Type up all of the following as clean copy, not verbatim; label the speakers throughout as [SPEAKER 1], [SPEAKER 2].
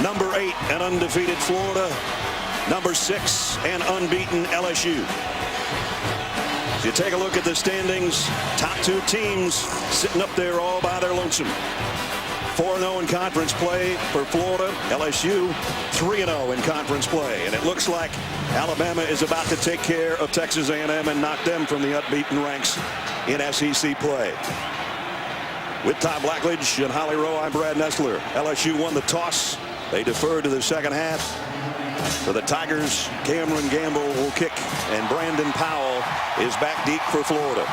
[SPEAKER 1] Number 8 and undefeated Florida. Number 6 and unbeaten LSU. If you take a look at the standings, top 2 teams sitting up there all by their lonesome. 4-0 in conference play for Florida. LSU 3-0 in conference play. And it looks like Alabama is about to take care of Texas A&M and knock them from the unbeaten ranks in SEC play. With Todd Blackledge and Holly Rowe, I'm Brad Nessler. LSU won the toss. They deferred to the second half. For the Tigers, Cameron Gamble will kick, and Brandon Powell is back deep for Florida.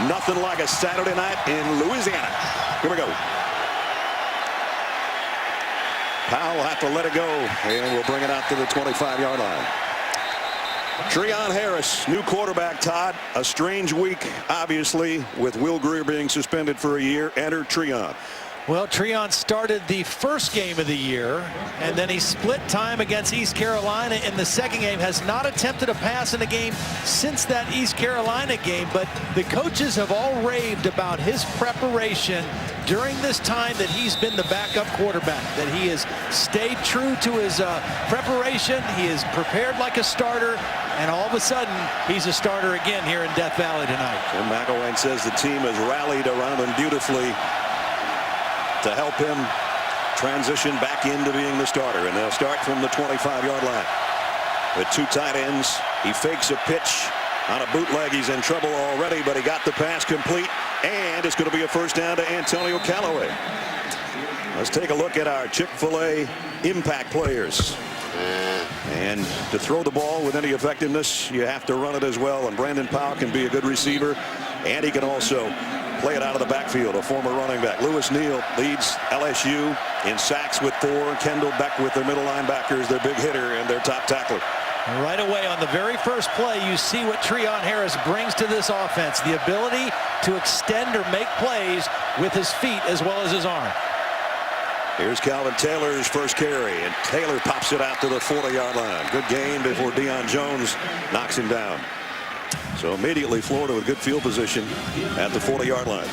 [SPEAKER 1] Nothing like a Saturday night in Louisiana. Here we go. Powell will have to let it go, and we'll bring it out to the 25-yard line. Treon Harris, new quarterback, Todd. A strange week, obviously, with Will Greer being suspended for a year. Enter Treon.
[SPEAKER 2] Well, Treon started the first game of the year, and then he split time against East Carolina in the second game. Has not attempted a pass in a game since that East Carolina game, but the coaches have all raved about his preparation during this time that he's been the backup quarterback, that he has stayed true to his preparation. He is prepared like a starter, and all of a sudden, he's a starter again here in Death Valley tonight.
[SPEAKER 1] Jim McElwain says the team has rallied around him beautifully to help him transition back into being the starter. And they'll start from the 25-yard line. With 2 tight ends, he fakes a pitch on a bootleg. He's in trouble already, but he got the pass complete, and it's going to be a first down to Antonio Callaway. Let's take a look at our Chick-fil-A impact players. And to throw the ball with any effectiveness, you have to run it as well. And Brandon Powell can be a good receiver, and he can also play it out of the backfield, a former running back. Lewis Neal leads LSU in sacks with 4. Kendall Beck with their middle linebackers, their big hitter, and their top tackler.
[SPEAKER 2] Right away on the very first play, you see what Treon Harris brings to this offense. The ability to extend or make plays with his feet as well as his arm.
[SPEAKER 1] Here's Calvin Taylor's first carry, and Taylor pops it out to the 40-yard line. Good gain before Deion Jones knocks him down. So immediately Florida with good field position at the 40-yard line.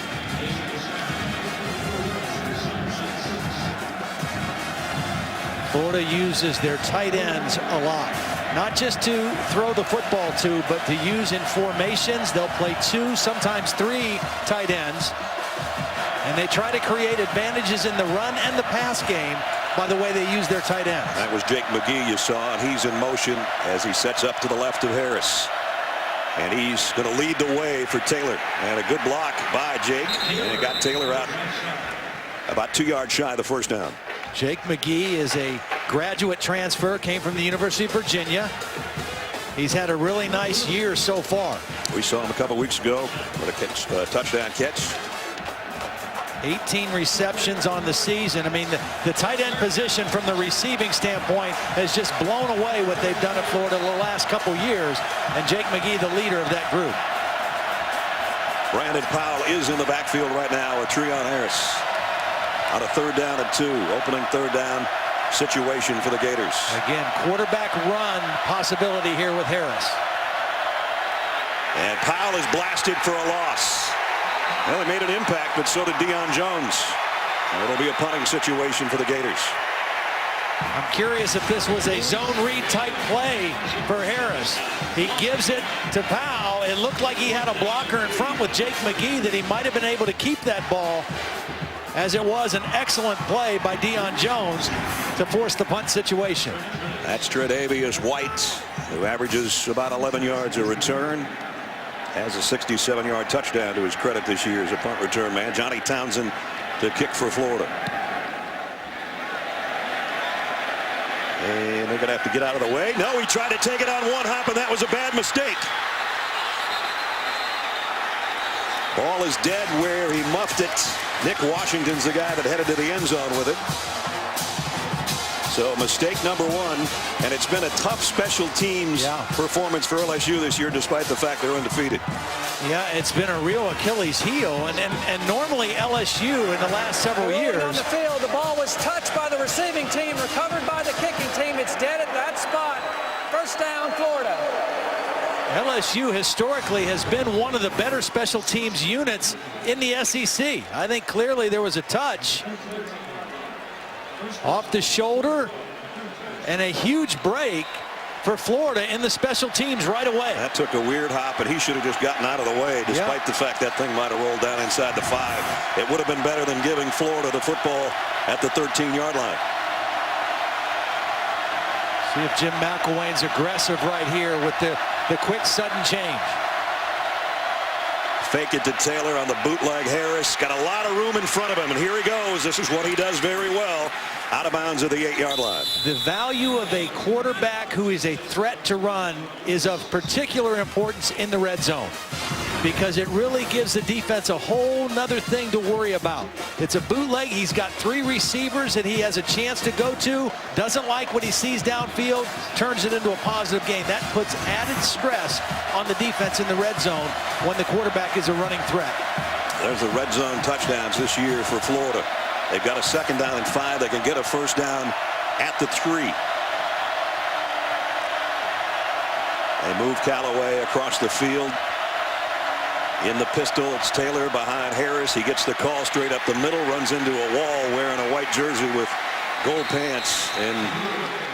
[SPEAKER 2] Florida uses their tight ends a lot. Not just to throw the football to, but to use in formations. They'll play 2, sometimes 3 tight ends. And they try to create advantages in the run and the pass game by the way they use their tight ends.
[SPEAKER 1] That was Jake McGee you saw, and he's in motion as he sets up to the left of Harris. And he's going to lead the way for Taylor. And a good block by Jake. And it got Taylor out about 2 yards shy of the first down.
[SPEAKER 2] Jake McGee is a graduate transfer, came from the University of Virginia. He's had a really nice year so far.
[SPEAKER 1] We saw him a couple weeks ago with a touchdown catch.
[SPEAKER 2] 18 receptions on the season. I mean, the tight end position from the receiving standpoint has just blown away what they've done at Florida the last couple years. And Jake McGee, the leader of that group.
[SPEAKER 1] Brandon Powell is in the backfield right now with Treon Harris. On a 3rd down and 2, opening 3rd down situation for the Gators.
[SPEAKER 2] Again, quarterback run possibility here with Harris.
[SPEAKER 1] And Powell is blasted for a loss. Well, he made an impact, but so did Deion Jones. And it'll be a punting situation for the Gators.
[SPEAKER 2] I'm curious if this was a zone read type play for Harris. He gives it to Powell. It looked like he had a blocker in front with Jake McGee that he might have been able to keep that ball, as it was an excellent play by Deion Jones to force the punt situation.
[SPEAKER 1] That's Tre'Davious White, who averages about 11 yards a return. Has a 67-yard touchdown to his credit this year as a punt return man. Johnny Townsend to kick for Florida. And they're going to have to get out of the way. No, he tried to take it on one hop, and that was a bad mistake. Ball is dead where he muffed it. Nick Washington's the guy that headed to the end zone with it. So mistake number 1, and it's been a tough special teams performance for LSU this year, despite the fact they're undefeated.
[SPEAKER 2] Yeah, it's been a real Achilles heel, and normally LSU in the last several years.
[SPEAKER 3] On the field, the ball was touched by the receiving team, recovered by the kicking team. It's dead at that spot. First down, Florida.
[SPEAKER 2] LSU historically has been one of the better special teams units in the SEC. I think clearly there was a touch. Off the shoulder, and a huge break for Florida in the special teams right away.
[SPEAKER 1] That took a weird hop, and he should have just gotten out of the way, despite the fact that thing might have rolled down inside the 5. It would have been better than giving Florida the football at the 13-yard line.
[SPEAKER 2] See if Jim McElwain's aggressive right here with the quick sudden change.
[SPEAKER 1] Fake it to Taylor on the bootleg. Harris got a lot of room in front of him, and here he goes. This is what he does very well. Out of bounds at the 8-yard line.
[SPEAKER 2] The value of a quarterback who is a threat to run is of particular importance in the red zone, because it really gives the defense a whole nother thing to worry about. It's a bootleg. He's got 3 receivers that he has a chance to go to. Doesn't like what he sees downfield, turns it into a positive game. That puts added stress on the defense in the red zone when the quarterback is a running threat.
[SPEAKER 1] There's the red zone touchdowns this year for Florida. They've got a 2nd down and 5. They can get a 1st down at the 3. They move Callaway across the field. In the pistol, it's Taylor behind Harris. He gets the call straight up the middle, runs into a wall wearing a white jersey with gold pants, and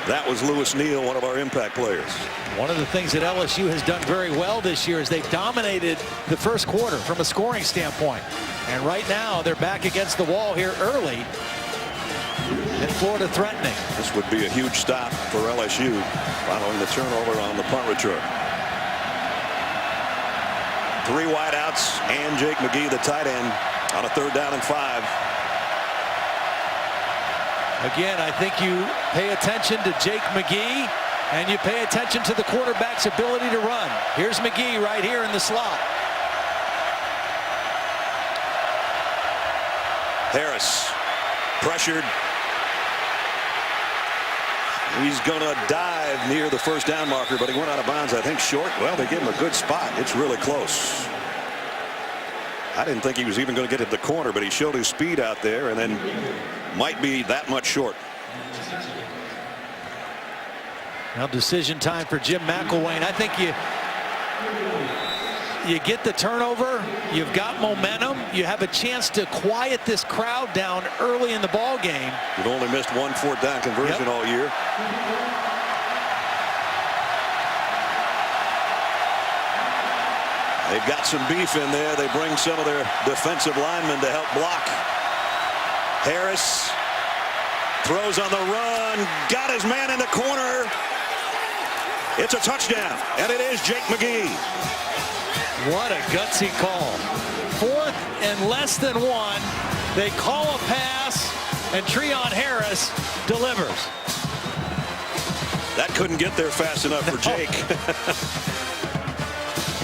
[SPEAKER 1] that was Lewis Neal, one of our impact players.
[SPEAKER 2] One of the things that LSU has done very well this year is they've dominated the first quarter from a scoring standpoint. And right now they're back against the wall here early, and Florida threatening.
[SPEAKER 1] This would be a huge stop for LSU following the turnover on the punt return. 3 wideouts and Jake McGee, the tight end, on a 3rd down and 5.
[SPEAKER 2] Again, I think you pay attention to Jake McGee, and you pay attention to the quarterback's ability to run. Here's McGee right here in the slot.
[SPEAKER 1] Harris pressured. He's going to dive near the 1st down marker, but he went out of bounds, I think, short. Well, they gave him a good spot. It's really close. I didn't think he was even going to get at the corner, but he showed his speed out there, and then might be that much short.
[SPEAKER 2] Now decision time for Jim McElwain. I think you get the turnover, you've got momentum, you have a chance to quiet this crowd down early in the ball game.
[SPEAKER 1] You've only missed 1 4th down conversion all year. They've got some beef in there. They bring some of their defensive linemen to help block. Harris throws on the run, got his man in the corner. It's a touchdown, and it is Jake McGee.
[SPEAKER 2] What a gutsy call. 4th and less than 1. They call a pass, and Treon Harris delivers.
[SPEAKER 1] That couldn't get there fast enough for Jake.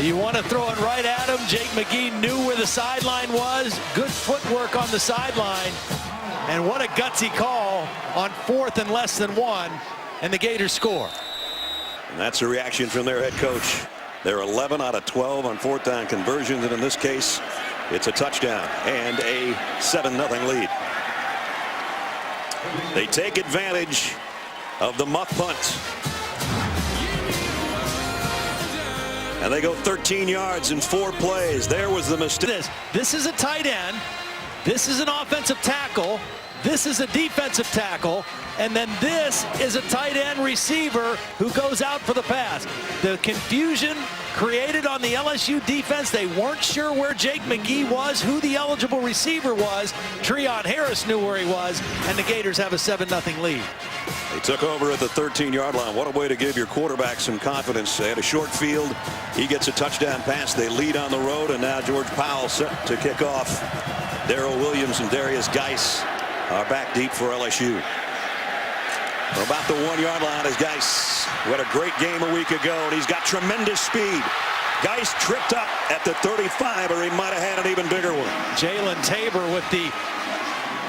[SPEAKER 2] You want to throw it right at him. Jake McGee knew where the sideline was. Good footwork on the sideline. And what a gutsy call on 4th and less than 1. And the Gators score.
[SPEAKER 1] And that's a reaction from their head coach. They're 11 out of 12 on 4th down conversions, and in this case, it's a touchdown and a 7-0 lead. They take advantage of the muff punt. And they go 13 yards in 4 plays. There was the mistake.
[SPEAKER 2] This is a tight end. This is an offensive tackle. This is a defensive tackle. And then this is a tight end receiver who goes out for the pass. The confusion created on the LSU defense. They weren't sure where Jake McGee was, who the eligible receiver was. Treon Harris knew where he was, and the Gators have a 7-0 lead.
[SPEAKER 1] They took over at the 13-yard line. What a way to give your quarterback some confidence. They had a short field. He gets a touchdown pass. They lead on the road, and now George Powell set to kick off. Darrell Williams and Darius Geis are back deep for LSU. From about the 1-yard line is Geis, who had a great game a week ago, and he's got tremendous speed. Geis tripped up at the 35, or he might have had an even bigger one.
[SPEAKER 2] Jalen Tabor with the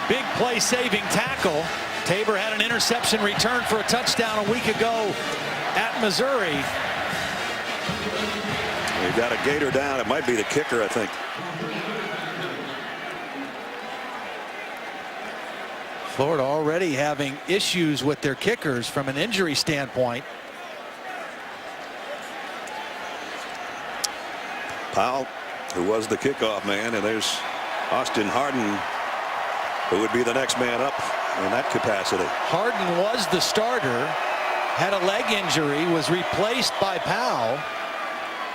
[SPEAKER 2] big play-saving tackle. Tabor had an interception return for a touchdown a week ago at Missouri.
[SPEAKER 1] We've got a Gator down. It might be the kicker, I think.
[SPEAKER 2] Florida already having issues with their kickers from an injury standpoint.
[SPEAKER 1] Powell, who was the kickoff man, and there's Austin Harden, who would be the next man up in that capacity.
[SPEAKER 2] Harden was the starter, had a leg injury, was replaced by Powell,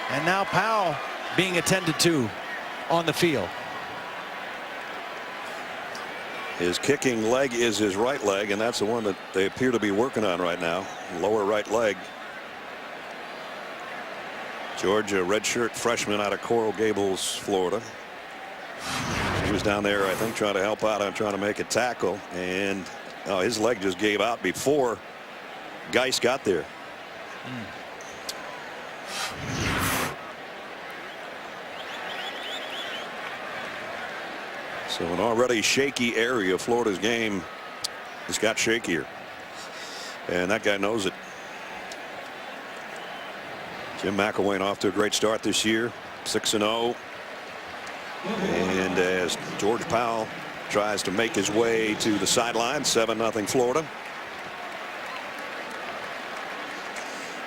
[SPEAKER 2] and now Powell being attended to on the field.
[SPEAKER 1] His kicking leg is his right leg, and that's the one that they appear to be working on right now. Lower right leg. Georgia redshirt freshman out of Coral Gables, Florida. He was down there, I think, trying to help out on trying to make a tackle, and his leg just gave out before Geis got there. So an already shaky area of Florida's game has got shakier, and that guy knows it. Jim McElwain off to a great start this year, 6-0. And as George Powell tries to make his way to the sideline, 7-0 Florida.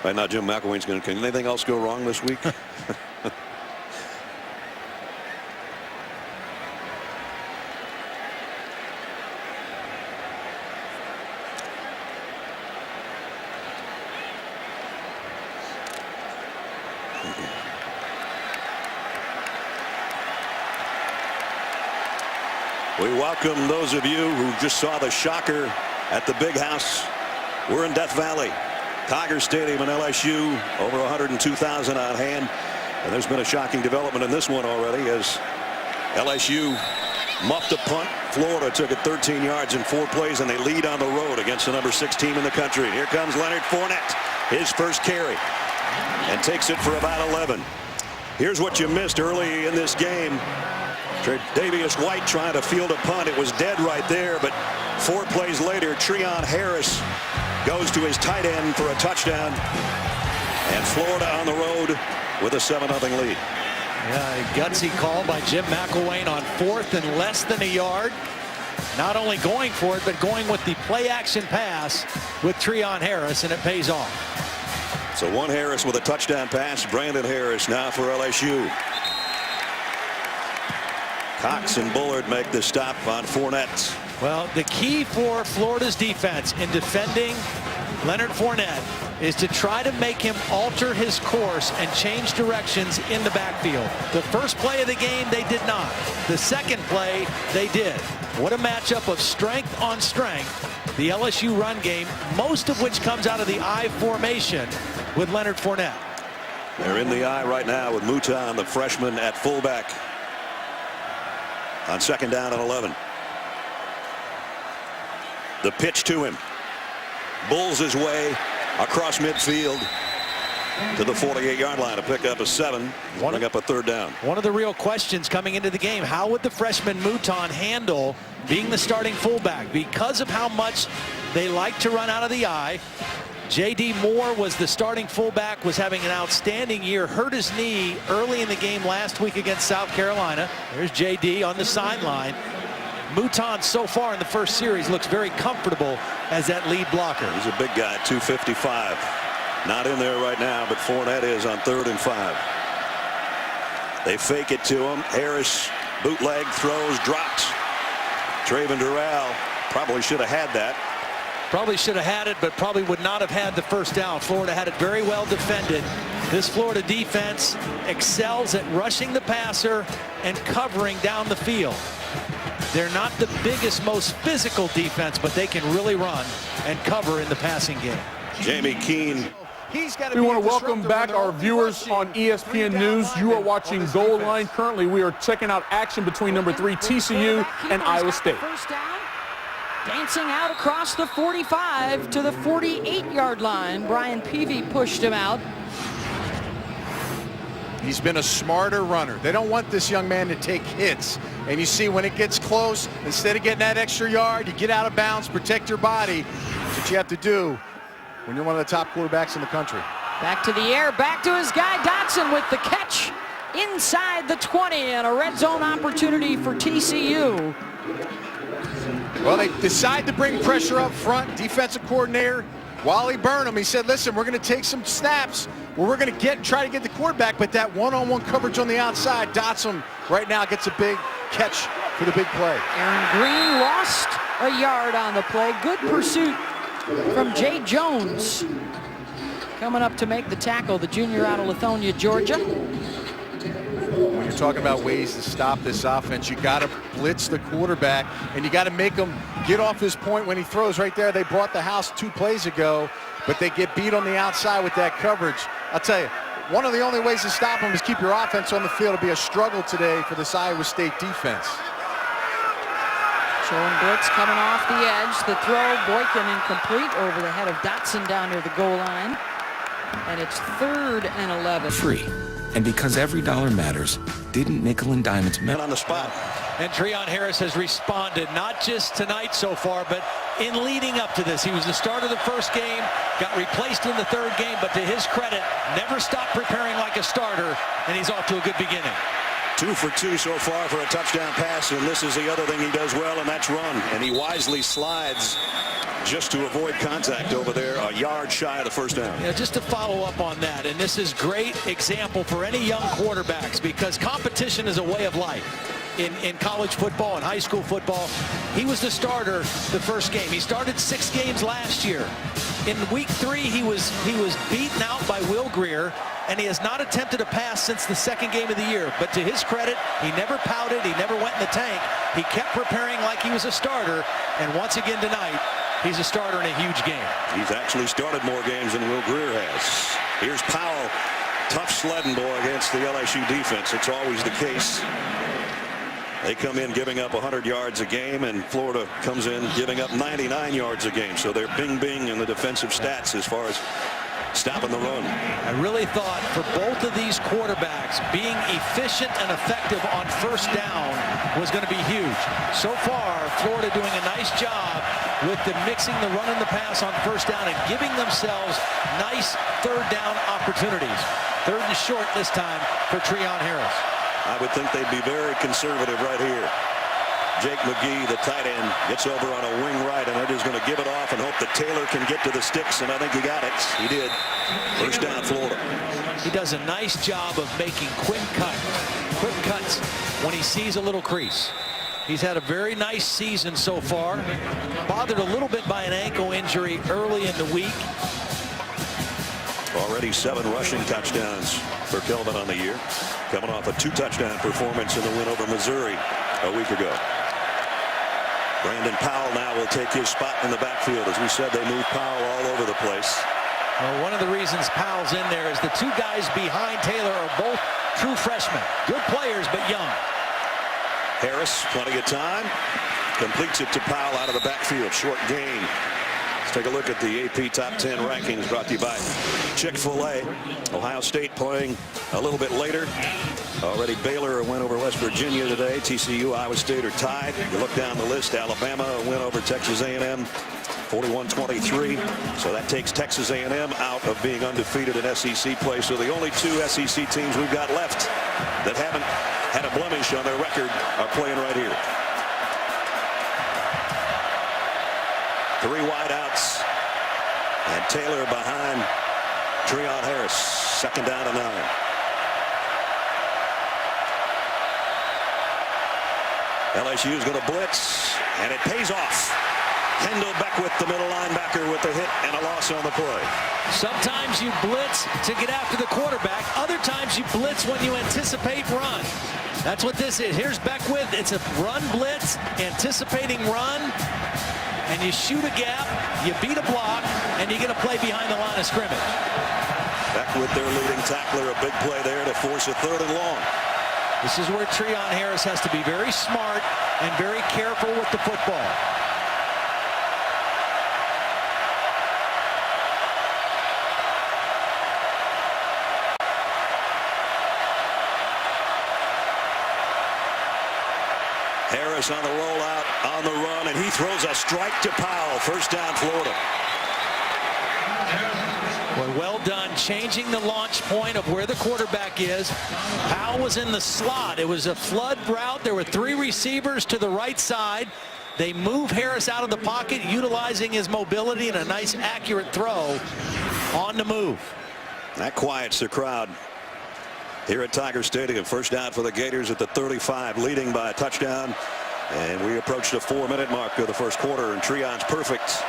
[SPEAKER 1] Right now, Jim McElwain's going to. Can anything else go wrong this week? We welcome those of you who just saw the shocker at the Big House. We're in Death Valley, Tiger Stadium in LSU, over 102,000 on hand. And there's been a shocking development in this one already as LSU muffed a punt. Florida took it 13 yards in 4 plays, and they lead on the road against the number 6 team in the country. Here comes Leonard Fournette, his first carry, and takes it for about 11. Here's what you missed early in this game. Davius White trying to field a punt. It was dead right there, but 4 plays later, Treon Harris goes to his tight end for a touchdown, and Florida on the road with a 7-0 lead.
[SPEAKER 2] Yeah, a gutsy call by Jim McElwain on 4th and less than a yard. Not only going for it, but going with the play action pass with Treon Harris, and it pays off.
[SPEAKER 1] So one Harris with a touchdown pass. Brandon Harris now for LSU. Cox and Bullard make the stop on Fournette.
[SPEAKER 2] Well, the key for Florida's defense in defending Leonard Fournette is to try to make him alter his course and change directions in the backfield. The first play of the game, they did not. The second play, they did. What a matchup of strength on strength. The LSU run game, most of which comes out of the I formation with Leonard Fournette.
[SPEAKER 1] They're in the I right now with Mouton, the freshman, at fullback. On 2nd down and 11. The pitch to him. Bulls his way across midfield to the 48-yard line to pick up a 7. Bring up a 3rd down. One
[SPEAKER 2] of the real questions coming into the game, how would the freshman Mouton handle being the starting fullback? Because of how much they like to run out of the I. J.D. Moore was the starting fullback, was having an outstanding year, hurt his knee early in the game last week against South Carolina. There's J.D. on the sideline. Mouton so far in the first series looks very comfortable as that lead blocker.
[SPEAKER 1] He's a big guy, 255. Not in there right now, but Fournette is on 3rd and 5. They fake it to him. Harris bootleg, throws, drops. Traven Durrell probably should have had that.
[SPEAKER 2] Probably should have had it, but probably would not have had the first down. Florida had it very well defended. This Florida defense excels at rushing the passer and covering down the field. They're not the biggest, most physical defense, but they can really run and cover in the passing game.
[SPEAKER 1] Jamie Keene.
[SPEAKER 4] We want to welcome back our viewers on ESPN News. You are watching Goal Line. Currently, we are checking out action between number 3 TCU and Iowa State.
[SPEAKER 5] First down. Dancing out across the 45 to the 48-yard line. Brian Peavy pushed him out.
[SPEAKER 6] He's been a smarter runner. They don't want this young man to take hits. And you see when it gets close, instead of getting that extra yard, you get out of bounds, protect your body. That's what you have to do when you're one of the top quarterbacks in the country.
[SPEAKER 5] Back to the air, back to his guy Dotson with the catch inside the 20, and a red zone opportunity for TCU.
[SPEAKER 6] Well, they decide to bring pressure up front. Defensive coordinator Wally Burnham, he said, listen, we're going to take some snaps where we're going to try to get the quarterback, but that one-on-one coverage on the outside, Dotson right now gets a big catch for the big play.
[SPEAKER 5] Aaron Green lost a yard on the play. Good pursuit from Jay Jones. Coming up to make the tackle, the junior out of Lithonia, Georgia.
[SPEAKER 6] When you're talking about ways to stop this offense, you got to blitz the quarterback, and you got to make him get off his point when he throws. Right there, they brought the house 2 plays ago, but they get beat on the outside with that coverage. I'll tell you, one of the only ways to stop them is keep your offense on the field. It'll be a struggle today for this Iowa State defense.
[SPEAKER 5] Showing blitz coming off the edge. The throw, Boykin incomplete over the head of Dotson down near the goal line. And it's 3rd and 11.
[SPEAKER 7] Free. And because every dollar matters, didn't nickel and diamonds
[SPEAKER 1] Men on the spot.
[SPEAKER 2] And Treon Harris has responded, not just tonight so far, but in leading up to this. He was the starter of the first game, got replaced in the 3rd game, but to his credit, never stopped preparing like a starter, and he's off to a good beginning.
[SPEAKER 1] 2 for 2 so far for a touchdown pass, and this is the other thing he does well, and that's run. And he wisely slides just to avoid contact over there, a yard shy of the first down.
[SPEAKER 2] Yeah, just to follow up on that, and this is great example for any young quarterbacks, because competition is a way of life. In college football and high school football, he was the starter the first game. He started 6 games last year. In week 3, he was beaten out by Will Greer, and he has not attempted a pass since the 2nd game of the year. But to his credit, he never pouted, he never went in the tank. He kept preparing like he was a starter, and once again tonight, he's a starter in a huge game.
[SPEAKER 1] He's actually started more games than Will Greer has. Here's Powell, tough sledding boy against the LSU defense. It's always the case. They come in giving up 100 yards a game, and Florida comes in giving up 99 yards a game. So they're bing-bing in the defensive stats as far as stopping the run.
[SPEAKER 2] I really thought for both of these quarterbacks, being efficient and effective on first down was going to be huge. So far, Florida doing a nice job with the mixing the run and the pass on first down and giving themselves nice 3rd down opportunities. 3rd and short this time for Treon Harris.
[SPEAKER 1] I would think they'd be very conservative right here. Jake McGee, the tight end, gets over on a wing right, and they're just going to give it off and hope that Taylor can get to the sticks, and I think he got it. He did. First down, Florida.
[SPEAKER 2] He does a nice job of making quick cuts when he sees a little crease. He's had a very nice season so far. Bothered a little bit by an ankle injury early in the week.
[SPEAKER 1] Already 7 rushing touchdowns for Kelvin on the year, coming off a 2-touchdown performance in the win over Missouri a week ago. Brandon Powell now will take his spot in the backfield. As we said, they move Powell all over the place.
[SPEAKER 2] Well, one of the reasons Powell's in there is the 2 guys behind Taylor are both true freshmen. Good players, but young.
[SPEAKER 1] Harris, plenty of time, completes it to Powell out of the backfield. Short gain. Let's take a look at the AP Top 10 rankings brought to you by Chick-fil-A. Ohio State playing a little bit later. Already Baylor went over West Virginia today. TCU, Iowa State are tied. You look down the list, Alabama went over Texas A&M 41-23. So that takes Texas A&M out of being undefeated in SEC play. So the only 2 SEC teams we've got left that haven't had a blemish on their record are playing right here. 3 wideouts, and Taylor behind Treon Harris. 2nd down and 9. LSU is going to blitz, and it pays off. Kendall Beckwith, the middle linebacker, with the hit and a loss on the play.
[SPEAKER 2] Sometimes you blitz to get after the quarterback. Other times you blitz when you anticipate run. That's what this is. Here's Beckwith. It's a run blitz, anticipating run. And you shoot a gap, you beat a block, and you get a play behind the line of scrimmage.
[SPEAKER 1] Beckwith, their leading tackler, a big play there to force a 3rd and long.
[SPEAKER 2] This is where Treon Harris has to be very smart and very careful with the football.
[SPEAKER 1] Harris on the rollout, on the run, and he throws a strike to Powell. First down, Florida.
[SPEAKER 2] Well done, changing the launch point of where the quarterback is. Powell was in the slot. It was a flood route. There were 3 receivers to the right side. They move Harris out of the pocket, utilizing his mobility and a nice accurate throw on the move.
[SPEAKER 1] That quiets the crowd here at Tiger Stadium. First down for the Gators at the 35, leading by a touchdown And we approached the 4-minute mark of the first quarter, and Treon's perfect.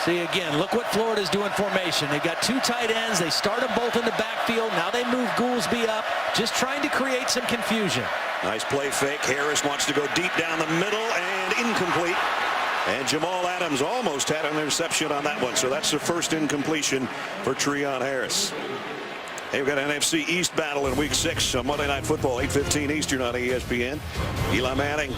[SPEAKER 2] See, again, look what Florida's doing formation. They've got 2 tight ends. They start them both in the backfield. Now they move Goolsby up, just trying to create some confusion.
[SPEAKER 1] Nice play fake. Harris wants to go deep down the middle, and incomplete. And Jamal Adams almost had an interception on that one, so that's the first incompletion for Treon Harris. Hey, we've got an NFC East battle in Week 6 on Monday Night Football, 8:15 Eastern on ESPN. Eli Manning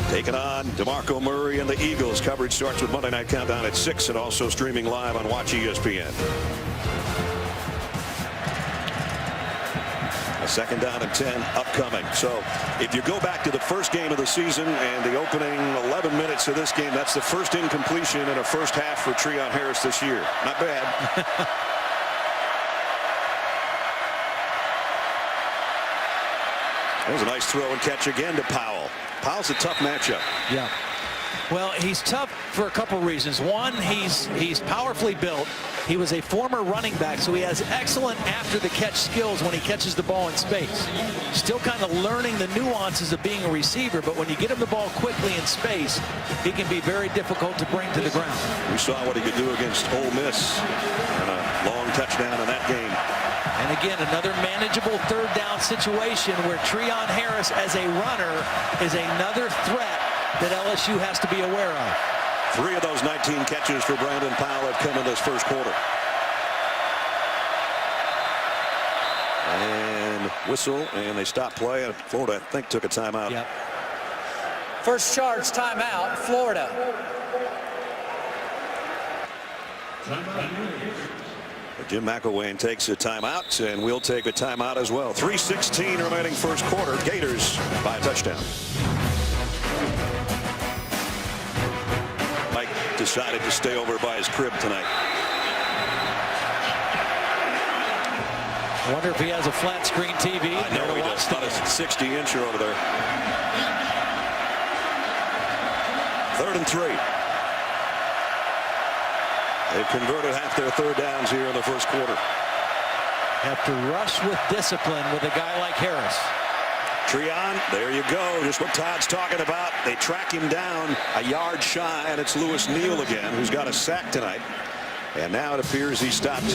[SPEAKER 1] taking on DeMarco Murray and the Eagles. Coverage starts with Monday Night Countdown at 6 and also streaming live on Watch ESPN. A 2nd down and 10 upcoming. So if you go back to the first game of the season and the opening 11 minutes of this game, that's the first incompletion in a first half for Treon Harris this year. Not bad. There's a nice throw and catch again to Powell. Powell's a tough matchup.
[SPEAKER 2] Yeah. Well, he's tough for a couple reasons. One, he's powerfully built. He was a former running back, so he has excellent after-the-catch skills when he catches the ball in space. Still kind of learning the nuances of being a receiver, but when you get him the ball quickly in space, he can be very difficult to bring to the ground.
[SPEAKER 1] We saw what he could do against Ole Miss and a long touchdown in that game.
[SPEAKER 2] And again, another manageable 3rd down situation where Treon Harris as a runner is another threat that LSU has to be aware of.
[SPEAKER 1] 3 of those 19 catches for Brandon Powell have come in this first quarter. And whistle, and they stopped play. And Florida, I think, took a timeout.
[SPEAKER 2] Yep.
[SPEAKER 3] First charge, timeout, Florida.
[SPEAKER 1] Jim McElwain takes a timeout, and we'll take a timeout as well. 3:16 remaining first quarter. Gators by a touchdown. Mike decided to stay over by his crib tonight.
[SPEAKER 2] I wonder if he has a flat screen TV.
[SPEAKER 1] I know he does. About a 60-incher over there. 3rd and 3. They've converted half their 3rd downs here in the first quarter.
[SPEAKER 2] Have to rush with discipline with a guy like Harris.
[SPEAKER 1] Treon, there you go. Just what Todd's talking about. They track him down a yard shy, and it's Lewis Neal again, who's got a sack tonight. And now it appears he stopped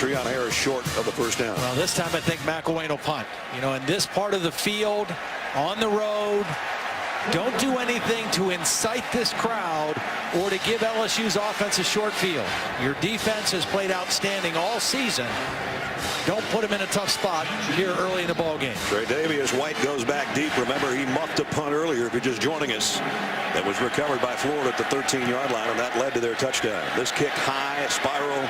[SPEAKER 1] Treon Harris short of the first down.
[SPEAKER 2] Well, this time I think McElwain will punt. You know, in this part of the field, on the road, don't do anything to incite this crowd or to give LSU's offense a short field. Your defense has played outstanding all season. Don't put him in a tough spot here early in the ball game.
[SPEAKER 1] Tre'Davious White goes back deep. Remember, he muffed a punt earlier, if you're just joining us. That was recovered by Florida at the 13-yard line, and that led to their touchdown. This kick high, spiral,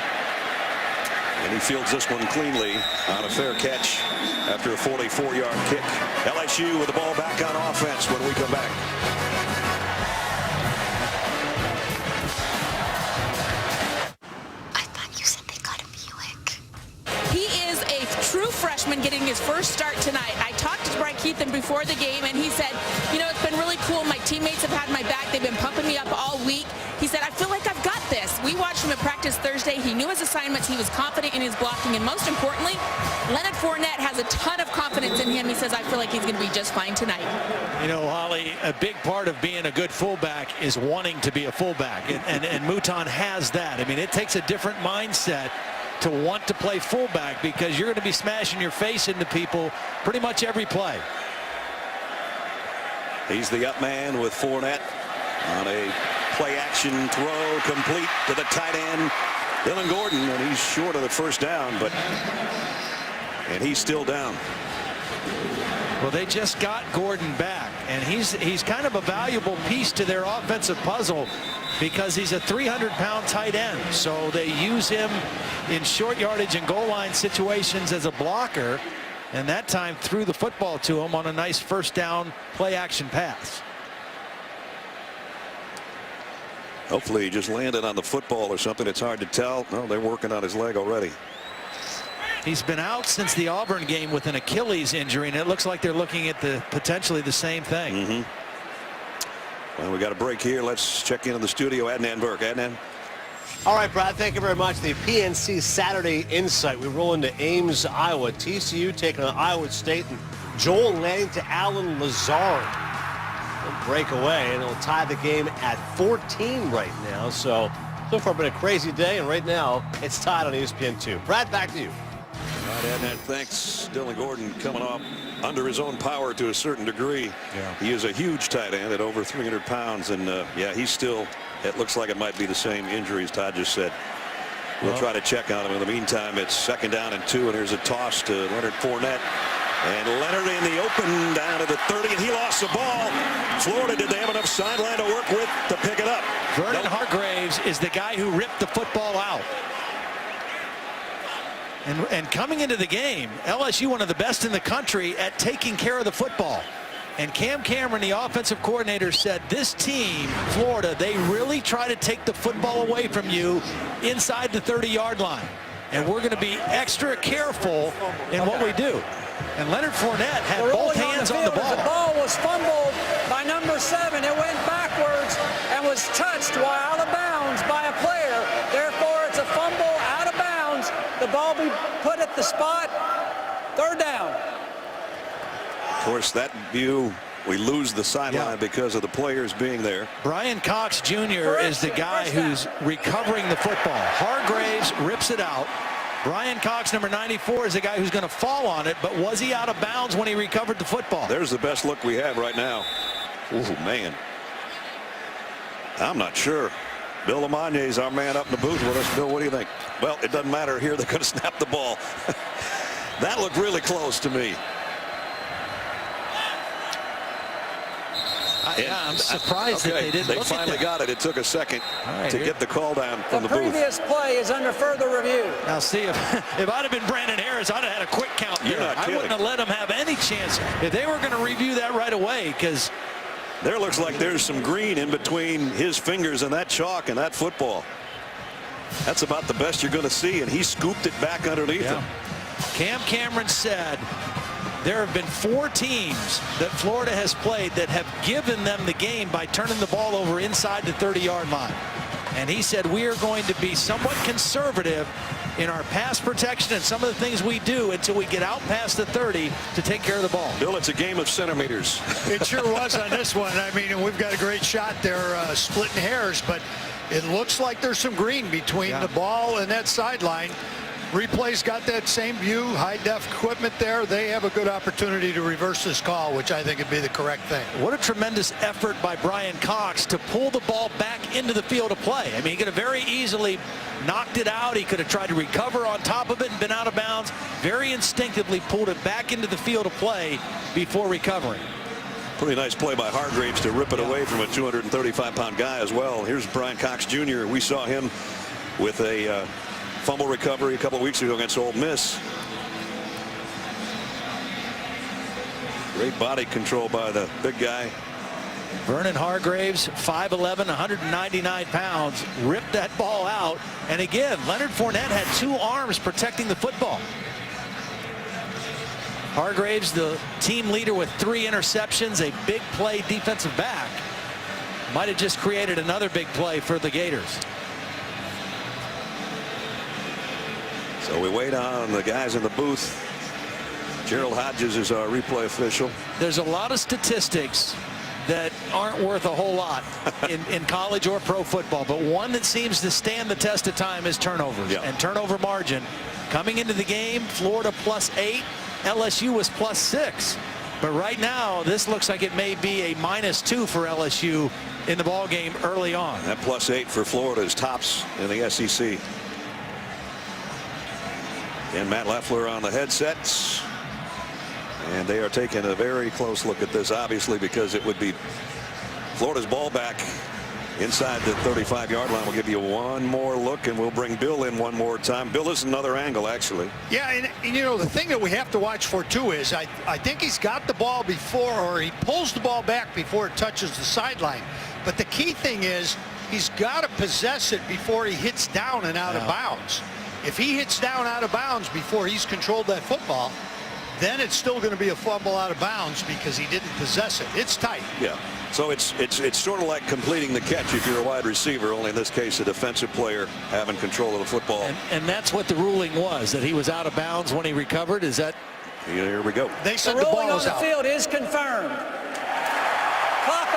[SPEAKER 1] and he fields this one cleanly on a fair catch after a 44-yard kick. LSU with the ball back on offense when we come back.
[SPEAKER 8] I thought you said they got a Buick.
[SPEAKER 9] He is a true freshman getting his first start tonight. I talked to Brian Keithan before the game, and he said, you know, it's been really cool. My teammates have had my back. They've been pumping me up all week. He said, I feel like I've got this. We watched him at practice Thursday. He knew his assignments. He was confident in his blocking. And most importantly, Leonard Fournette has a ton of confidence in him. He says, I feel like he's going to be just fine tonight.
[SPEAKER 2] You know, Holly, a big part of being a good fullback is wanting to be a fullback. And Mouton has that. I mean, it takes a different mindset to want to play fullback because you're going to be smashing your face into people pretty much every play.
[SPEAKER 1] He's the up man with Fournette on a play action throw complete to the tight end, Dylan Gordon, and he's short of the first down, and he's still down.
[SPEAKER 2] Well, they just got Gordon back, and he's kind of a valuable piece to their offensive puzzle because he's a 300-pound tight end. So they use him in short yardage and goal line situations as a blocker, and that time threw the football to him on a nice first down play action pass.
[SPEAKER 1] Hopefully he just landed on the football or something. It's hard to tell. No, they're working on his leg already.
[SPEAKER 2] He's been out since the Auburn game with an Achilles injury, and it looks like they're looking at potentially the same thing.
[SPEAKER 1] Well, we got a break here. Let's check into the studio. Adnan Burke. Adnan.
[SPEAKER 10] All right, Brad, thank you very much. The PNC Saturday Insight. We roll into Ames, Iowa. TCU taking on Iowa State, and Joel Lanning to Allen Lazard. break away, and it'll tie the game at 14 right now. So far been a crazy day, and right now it's tied on ESPN2. Brad, back to you.
[SPEAKER 1] Right, and that thanks. Dylan Gordon coming off under his own power to a certain degree.
[SPEAKER 2] Yeah.
[SPEAKER 1] He is a huge tight end at over 300 pounds, and yeah, he's still, it looks like it might be the same injury as Todd just said. We'll try to check on him. In the meantime, it's 2nd down and 2, and here's a toss to Leonard Fournette. And Leonard in the open down to the 30, and he lost the ball. Florida, did they have enough sideline to work with to pick it up?
[SPEAKER 2] Vernon Hargreaves is the guy who ripped the football out. And coming into the game, LSU one of the best in the country at taking care of the football. And Cam Cameron, the offensive coordinator, said this team, Florida, they really try to take the football away from you inside the 30-yard line. And we're going to be extra careful in what we do. And Leonard Fournette had both hands on the ball.
[SPEAKER 3] The ball was fumbled by number 7. It went backwards and was touched while out of bounds by a player. Therefore, it's a fumble out of bounds. The ball be put at the spot. 3rd down.
[SPEAKER 1] Of course, that view, we lose the sideline because of the players being there.
[SPEAKER 2] Brian Cox Jr. is the guy who's recovering the football. Hargreaves rips it out. Brian Cox, number 94, is the guy who's going to fall on it, but was he out of bounds when he recovered the football?
[SPEAKER 1] There's the best look we have right now. Oh, man. I'm not sure. Bill LeMonnier's our man up in the booth with us. Bill, what do you think? Well, it doesn't matter here. They're going to snap the ball. That looked really close to me.
[SPEAKER 2] Yeah, I'm surprised that they didn't look at that.
[SPEAKER 1] They finally got it. It took a second to get the call down from the booth.
[SPEAKER 3] The previous play is under further review.
[SPEAKER 2] Now, see, if I'd have been Brandon Harris, I'd have had a quick count there.
[SPEAKER 1] You're not kidding.
[SPEAKER 2] I wouldn't have let him have any chance if they were going to review that right away, because
[SPEAKER 1] there looks like there's some green in between his fingers and that chalk and that football. That's about the best you're going to see, and he scooped it back underneath him.
[SPEAKER 2] Cam Cameron said there have been 4 teams that Florida has played that have given them the game by turning the ball over inside the 30-yard line. And he said we are going to be somewhat conservative in our pass protection and some of the things we do until we get out past the 30 to take care of the ball.
[SPEAKER 1] Bill, it's a game of centimeters.
[SPEAKER 11] It sure was on this one. I mean, we've got a great shot there splitting hairs, but it looks like there's some green between the ball and that sideline. Replay's got that same view, high-def equipment there. They have a good opportunity to reverse this call, which I think would be the correct thing.
[SPEAKER 2] What a tremendous effort by Brian Cox to pull the ball back into the field of play. I mean, he could have very easily knocked it out. He could have tried to recover on top of it and been out of bounds. Very instinctively pulled it back into the field of play before recovering.
[SPEAKER 1] Pretty nice play by Hargreaves to rip it away from a 235-pound guy as well. Here's Brian Cox Jr. We saw him with a fumble recovery a couple of weeks ago against Ole Miss. Great body control by the big guy.
[SPEAKER 2] Vernon Hargreaves, 5'11", 199 pounds, ripped that ball out. And again, Leonard Fournette had 2 arms protecting the football. Hargreaves, the team leader with 3 interceptions, a big play defensive back. Might have just created another big play for the Gators.
[SPEAKER 1] So we wait on the guys in the booth. Gerald Hodges is our replay official.
[SPEAKER 2] There's a lot of statistics that aren't worth a whole lot in college or pro football, but one that seems to stand the test of time is turnovers and turnover margin. Coming into the game, Florida +8, LSU was +6. But right now, this looks like it may be a -2 for LSU in the ball game early on.
[SPEAKER 1] That +8 for Florida is tops in the SEC. And Matt Leffler on the headsets. And they are taking a very close look at this, obviously, because it would be Florida's ball back inside the 35-yard line. We'll give you one more look, and we'll bring Bill in one more time. Bill, this is another angle, actually.
[SPEAKER 11] Yeah, and you know, the thing that we have to watch for, too, is I think he's got the ball before, or he pulls the ball back before it touches the sideline. But the key thing is he's got to possess it before he hits down and out of bounds. If he hits down out of bounds before he's controlled that football, then it's still going to be a fumble out of bounds because he didn't possess it. It's tight.
[SPEAKER 1] Yeah. So it's sort of like completing the catch if you're a wide receiver, only in this case a defensive player having control of the football.
[SPEAKER 2] And that's what the ruling was, that he was out of bounds when he recovered. Is that?
[SPEAKER 1] Here we go.
[SPEAKER 11] They said
[SPEAKER 3] the
[SPEAKER 11] the ball
[SPEAKER 3] ruling on
[SPEAKER 11] was
[SPEAKER 3] the
[SPEAKER 11] out.
[SPEAKER 3] field is confirmed. Clock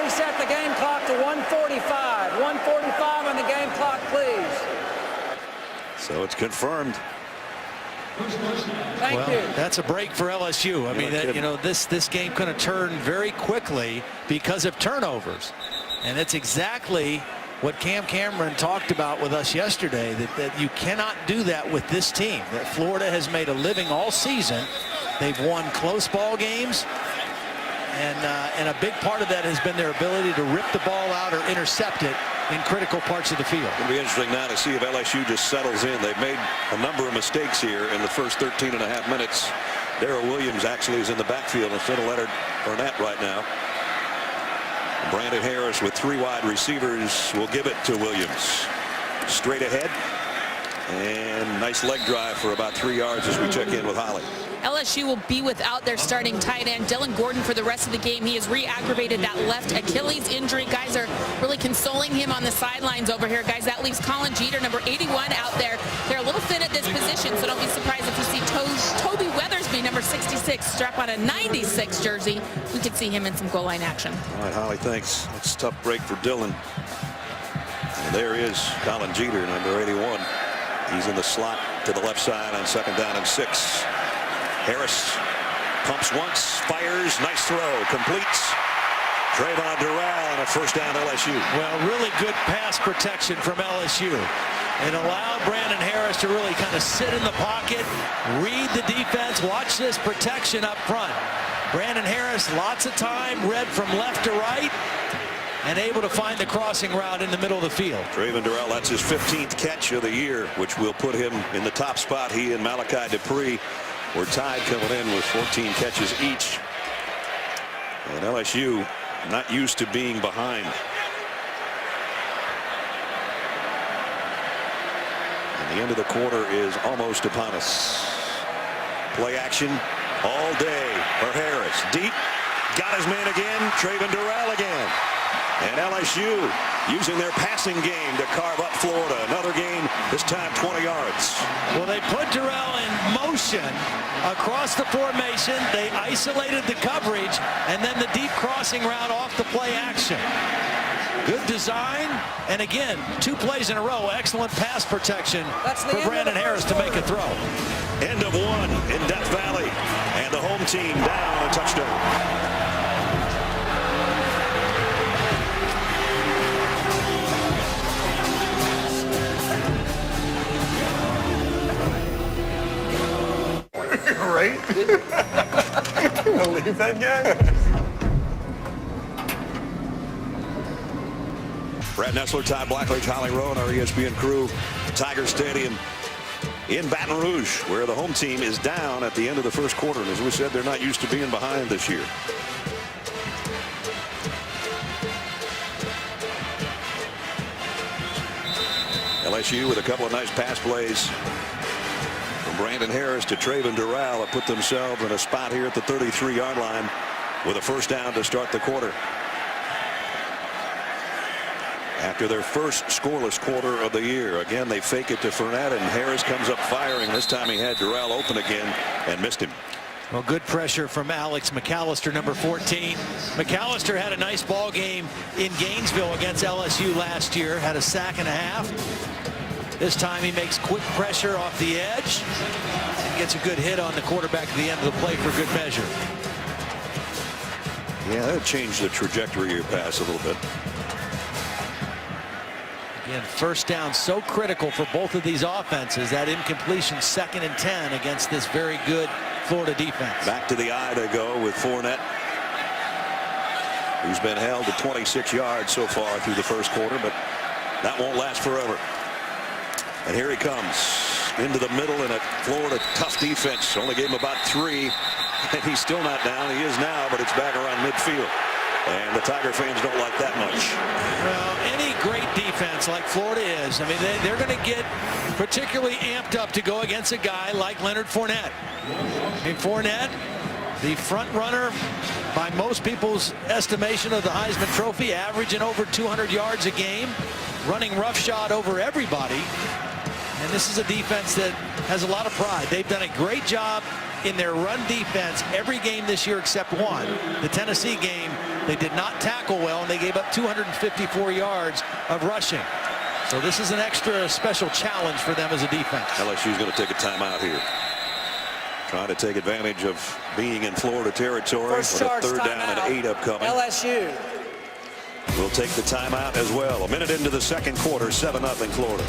[SPEAKER 3] reset the game clock to 1:45. 1:45 on the game clock, please.
[SPEAKER 1] So it's confirmed.
[SPEAKER 3] Thank you.
[SPEAKER 2] That's a break for LSU. I mean, this game could have turned very quickly because of turnovers. And it's exactly what Cam Cameron talked about with us yesterday, that you cannot do that with this team. That Florida has made a living all season. They've won close ball games. And a big part of that has been their ability to rip the ball out or intercept it in critical parts of the field.
[SPEAKER 1] It'll be interesting now to see if LSU just settles in. They've made a number of mistakes here in the first 13 and a half minutes. Darrell Williams actually is in the backfield instead of Leonard Fournette right now. Brandon Harris with 3 wide receivers will give it to Williams. Straight ahead. And nice leg drive for about 3 yards as we check in with Holly.
[SPEAKER 9] LSU will be without their starting tight end, Dylan Gordon, for the rest of the game. He has re-aggravated that left Achilles injury. Guys are really consoling him on the sidelines over here. Guys, that leaves Colin Jeter, number 81, out there. They're a little thin at this position, so don't be surprised if you see Toby Weathersby, number 66, strap on a 96 jersey. We could see him in some goal line action.
[SPEAKER 1] All right, Holly, thanks. It's a tough break for Dylan. And there is Colin Jeter, number 81. He's in the slot to the left side on 2nd down and 6. Harris pumps once, fires, nice throw, completes. Trayvon Durrell and a first down LSU.
[SPEAKER 2] Well, really good pass protection from LSU. It allowed Brandon Harris to really kind of sit in the pocket, read the defense, watch this protection up front. Brandon Harris, lots of time, read from left to right, and able to find the crossing route in the middle of the field.
[SPEAKER 1] Trayvon Durrell, that's his 15th catch of the year, which will put him in the top spot. He and Malachi Dupree were tied coming in with 14 catches each. And LSU not used to being behind. And the end of the quarter is almost upon us. Play action all day for Harris. Deep. Got his man again. Trayvon Durrell again. And LSU using their passing game to carve up Florida. Another game, this time 20 yards.
[SPEAKER 2] Well, they put Durrell in motion across the formation. They isolated the coverage, and then the deep crossing route off the play action. Good design, and again, 2 plays in a row. Excellent pass protection for Brandon Harris to make a throw.
[SPEAKER 1] End of 1 in Death Valley, and the home team down a touchdown.
[SPEAKER 12] Right? Can you believe that guy?
[SPEAKER 1] Brad Nessler, Todd Blackledge, Holly Rowe, and our ESPN crew. Tiger Stadium in Baton Rouge, where the home team is down at the end of the first quarter. And as we said, they're not used to being behind this year. LSU with a couple of nice pass plays. From Brandon Harris to Trayvon Durrell have put themselves in a spot here at the 33-yard line with a first down to start the quarter. After their first scoreless quarter of the year, again they fake it to Fournette, and Harris comes up firing. This time he had Durrell open again and missed him.
[SPEAKER 2] Well, good pressure from Alex McAllister, number 14. McAllister had a nice ball game in Gainesville against LSU last year, had a sack and a half. This time he makes quick pressure off the edge and gets a good hit on the quarterback at the end of the play for good measure.
[SPEAKER 1] Yeah, that changed the trajectory of your pass a little bit.
[SPEAKER 2] Again, first down so critical for both of these offenses. That incompletion, 2nd and 10 against this very good Florida defense.
[SPEAKER 1] Back to the eye they go with Fournette, who's been held to 26 yards so far through the first quarter, but that won't last forever. And here he comes into the middle in a Florida tough defense. Only gave him about 3, and he's still not down. He is now, but it's back around midfield. And the Tiger fans don't like that much.
[SPEAKER 2] Well, any great defense like Florida is, I mean, they're going to get particularly amped up to go against a guy like Leonard Fournette. I mean, Fournette, the front runner by most people's estimation of the Heisman Trophy, averaging over 200 yards a game, running roughshod over everybody. And this is a defense that has a lot of pride. They've done a great job in their run defense every game this year except one, the Tennessee game. They did not tackle well, and they gave up 254 yards of rushing. So this is an extra special challenge for them as a defense.
[SPEAKER 1] LSU's going to take a timeout here. Trying to take advantage of being in Florida territory with a 3rd down and 8 upcoming.
[SPEAKER 3] LSU.
[SPEAKER 1] We'll take the timeout as well. A minute into the second quarter, 7-0 Florida.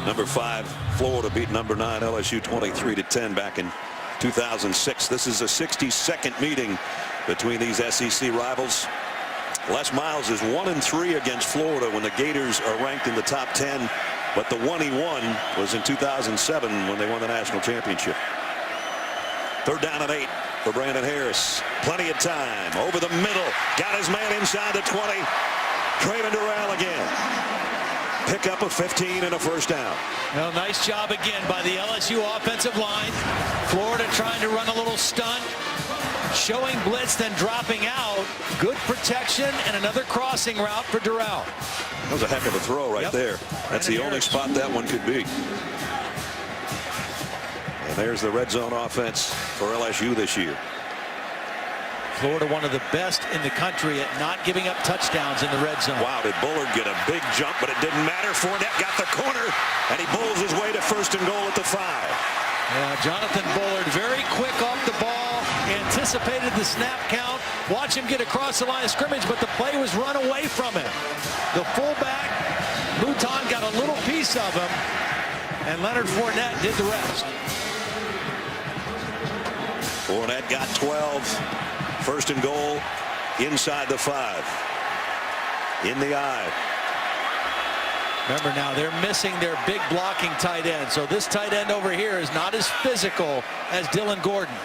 [SPEAKER 1] Number 5, Florida beat number 9 LSU 23-10 back in 2006. This is a 62nd meeting between these SEC rivals. Les Miles is 1-3 against Florida when the Gators are ranked in the top 10. But the one he won was in 2007 when they won the national championship. 3rd down and 8 for Brandon Harris. Plenty of time. Over the middle. Got his man inside the 20. Craven Durrell again. Pick up a 15 and a 1st down.
[SPEAKER 2] Well, nice job again by the LSU offensive line. Florida trying to run a little stunt. Showing blitz, then dropping out. Good protection and another crossing route for Durrell.
[SPEAKER 1] That was a heck of a throw right there. That's the only spot that one could be. And there's the red zone offense for LSU this year.
[SPEAKER 2] Florida, one of the best in the country at not giving up touchdowns in the red zone.
[SPEAKER 1] Wow, did Bullard get a big jump, but it didn't matter. Fournette got the corner, and he bulls his way to 1st and goal at the 5.
[SPEAKER 2] Yeah, Jonathan Bullard very quick off the ball, anticipated the snap count. Watch him get across the line of scrimmage, but the play was run away from him. The fullback, Mouton, got a little piece of him, and Leonard Fournette did the rest.
[SPEAKER 1] Fournette got 12. 1st and goal inside the 5. In the eye.
[SPEAKER 2] Remember now, they're missing their big blocking tight end. So this tight end over here is not as physical as Dylan Gordon.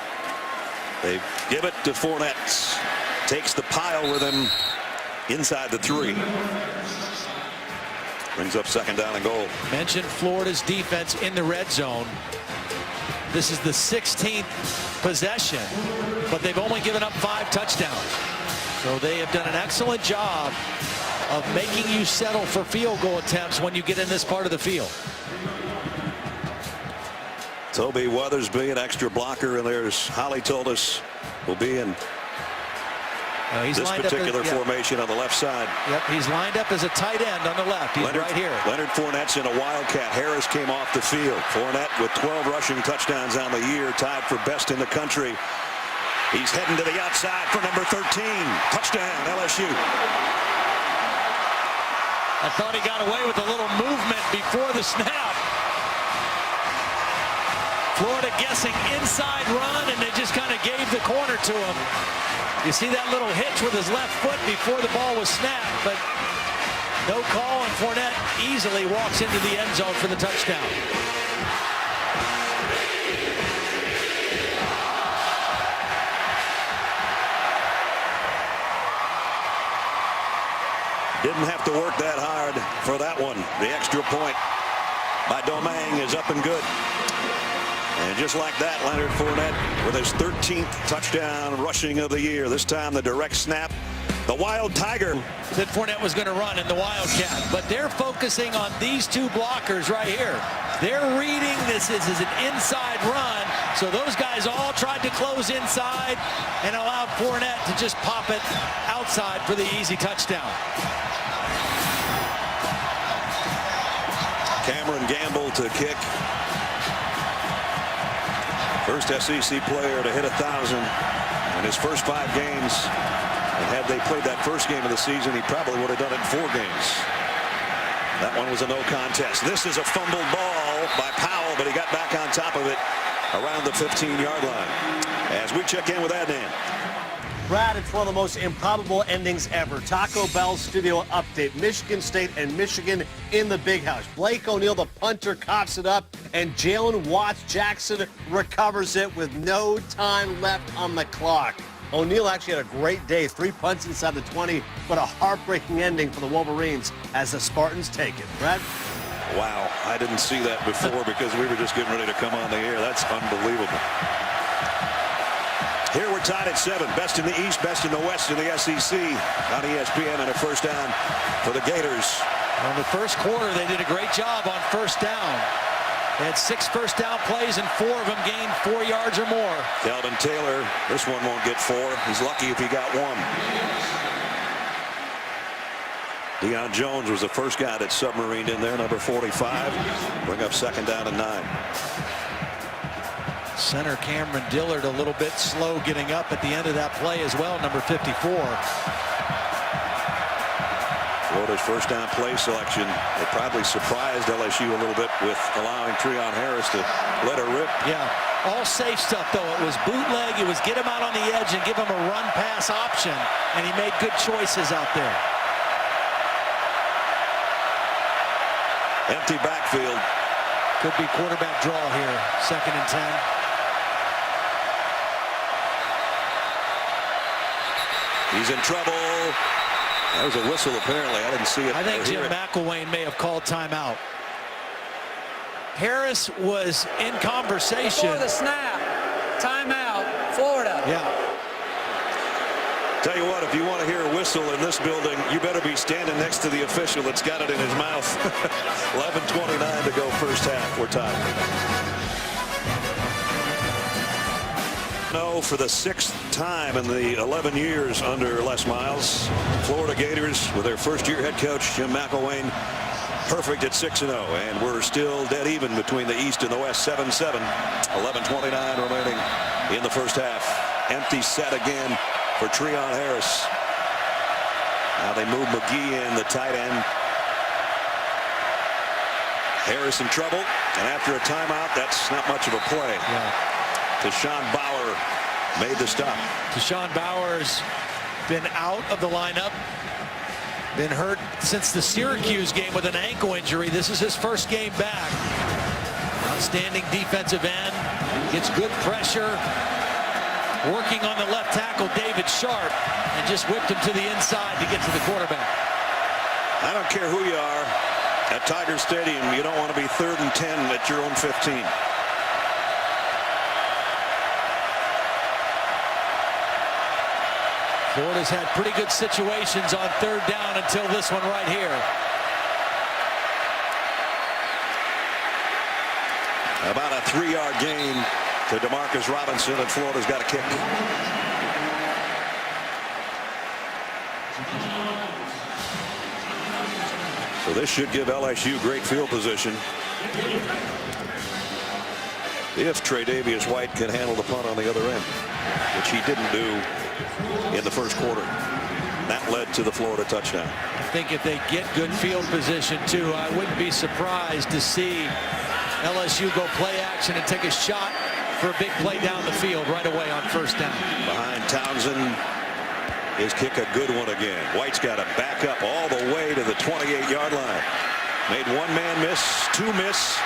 [SPEAKER 1] They give it to Fournette. Takes the pile with him inside the 3. Brings up 2nd down and goal.
[SPEAKER 2] Mentioned Florida's defense in the red zone. This is the 16th possession, but they've only given up 5 touchdowns. So they have done an excellent job of making you settle for field goal attempts when you get in this part of the field.
[SPEAKER 1] Toby Weathersby, an extra blocker, and there's Holly told us will be in this particular formation on the left side.
[SPEAKER 2] Yep, he's lined up as a tight end on the left. He's right here.
[SPEAKER 1] Leonard Fournette's in a wildcat. Harris came off the field. Fournette with 12 rushing touchdowns on the year, tied for best in the country. He's heading to the outside for number 13. Touchdown, LSU.
[SPEAKER 2] I thought he got away with a little movement before the snap. Florida guessing inside run, and they just kind of gave the corner to him. You see that little hitch with his left foot before the ball was snapped, but no call, and Fournette easily walks into the end zone for the touchdown.
[SPEAKER 1] Didn't have to work that hard for that one. The extra point by Domingue is up and good. And just like that, Leonard Fournette with his 13th touchdown rushing of the year. This time the direct snap. The Wild Tiger.
[SPEAKER 2] That Fournette was going to run in the Wildcat. But they're focusing on these 2 blockers right here. They're reading this is an inside run. So those guys all tried to close inside and allowed Fournette to just pop it outside for the easy touchdown.
[SPEAKER 1] Cameron Gamble to kick. First SEC player to hit 1,000 in his first 5 games. And had they played that first game of the season, he probably would have done it in 4 games. That one was a no contest. This is a fumbled ball by Powell, but he got back on top of it around the 15-yard line. As we check in with Adnan.
[SPEAKER 10] Brad, it's one of the most improbable endings ever. Taco Bell studio update. Michigan State and Michigan in the big house. Blake O'Neal, the punter, coughs it up, and Jalen Watts-Jackson recovers it with no time left on the clock. O'Neal actually had a great day. 3 punts inside the 20, but a heartbreaking ending for the Wolverines as the Spartans take it. Brad?
[SPEAKER 1] Wow, I didn't see that before because we were just getting ready to come on the air. That's unbelievable. Here we're tied at 7. Best in the East, best in the West in the SEC on ESPN, and a 1st down for the Gators.
[SPEAKER 2] In the first quarter, they did a great job on 1st down. They had 6 first down plays, and 4 of them gained 4 yards or more.
[SPEAKER 1] Delvin Taylor, this one won't get 4. He's lucky if he got 1. Deion Jones was the first guy that submarined in there, number 45. Bring up 2nd down and 9.
[SPEAKER 2] Center Cameron Dillard a little bit slow getting up at the end of that play as well, number 54.
[SPEAKER 1] Florida's first down play selection. It probably surprised LSU a little bit with allowing Treon Harris to let her rip.
[SPEAKER 2] Yeah, all safe stuff though. It was bootleg, it was get him out on the edge and give him a run pass option, and he made good choices out there.
[SPEAKER 1] Empty backfield.
[SPEAKER 2] Could be quarterback draw here. 2nd and 10.
[SPEAKER 1] He's in trouble. That was a whistle, apparently. I didn't see it.
[SPEAKER 2] I think Jim McElwain may have called timeout. Harris was in conversation.
[SPEAKER 3] Before the snap, timeout, Florida.
[SPEAKER 2] Yeah.
[SPEAKER 1] Tell you what, if you want to hear a whistle in this building, you better be standing next to the official that's got it in his mouth. 11:29 to go first half. We're tied. No, for the 6th time in the 11 years under Les Miles, Florida Gators with their first-year head coach Jim McElwain perfect at 6-0, and we're still dead even between the East and the West. 7-7. 11:29 remaining in the first half. Empty set again for Treon Harris. Now they move McGee in, the tight end. Harris in trouble, and after a timeout, that's not much of a play.
[SPEAKER 2] Yeah.
[SPEAKER 1] Deshaun Bauer made the stop.
[SPEAKER 2] Deshaun Bauer's been out of the lineup, been hurt since the Syracuse game with an ankle injury. This is his first game back. Outstanding defensive end, gets good pressure, working on the left tackle, David Sharp, and just whipped him to the inside to get to the quarterback.
[SPEAKER 1] I don't care who you are at Tiger Stadium, you don't want to be 3rd and 10 at your own 15.
[SPEAKER 2] Florida's had pretty good situations on 3rd down until this one right here.
[SPEAKER 1] About a 3-yard gain to DeMarcus Robinson, and Florida's got a kick. So this should give LSU great field position if Tre'Davious White can handle the punt on the other end, which he didn't do in the first quarter. That led to the Florida touchdown.
[SPEAKER 2] I think if they get good field position too, I wouldn't be surprised to see LSU go play action and take a shot for a big play down the field right away on 1st down.
[SPEAKER 1] Behind Townsend, his kick a good one again. White's got to back up all the way to the 28-yard line. Made 1 man miss, 2 miss,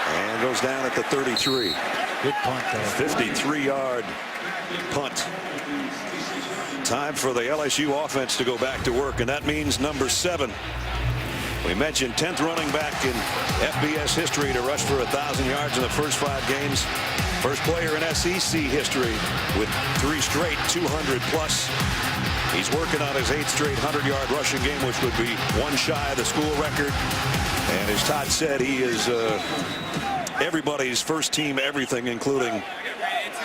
[SPEAKER 1] and goes down at the 33.
[SPEAKER 2] Good punt though.
[SPEAKER 1] 53-yard punt. Time for the LSU offense to go back to work, and that means number 7. We mentioned 10th running back in FBS history to rush for 1,000 yards in the first 5 games. First player in SEC history with 3 straight 200-plus. He's working on his 8th straight 100-yard rushing game, which would be 1 shy of the school record. And as Todd said, he is everybody's first team everything, including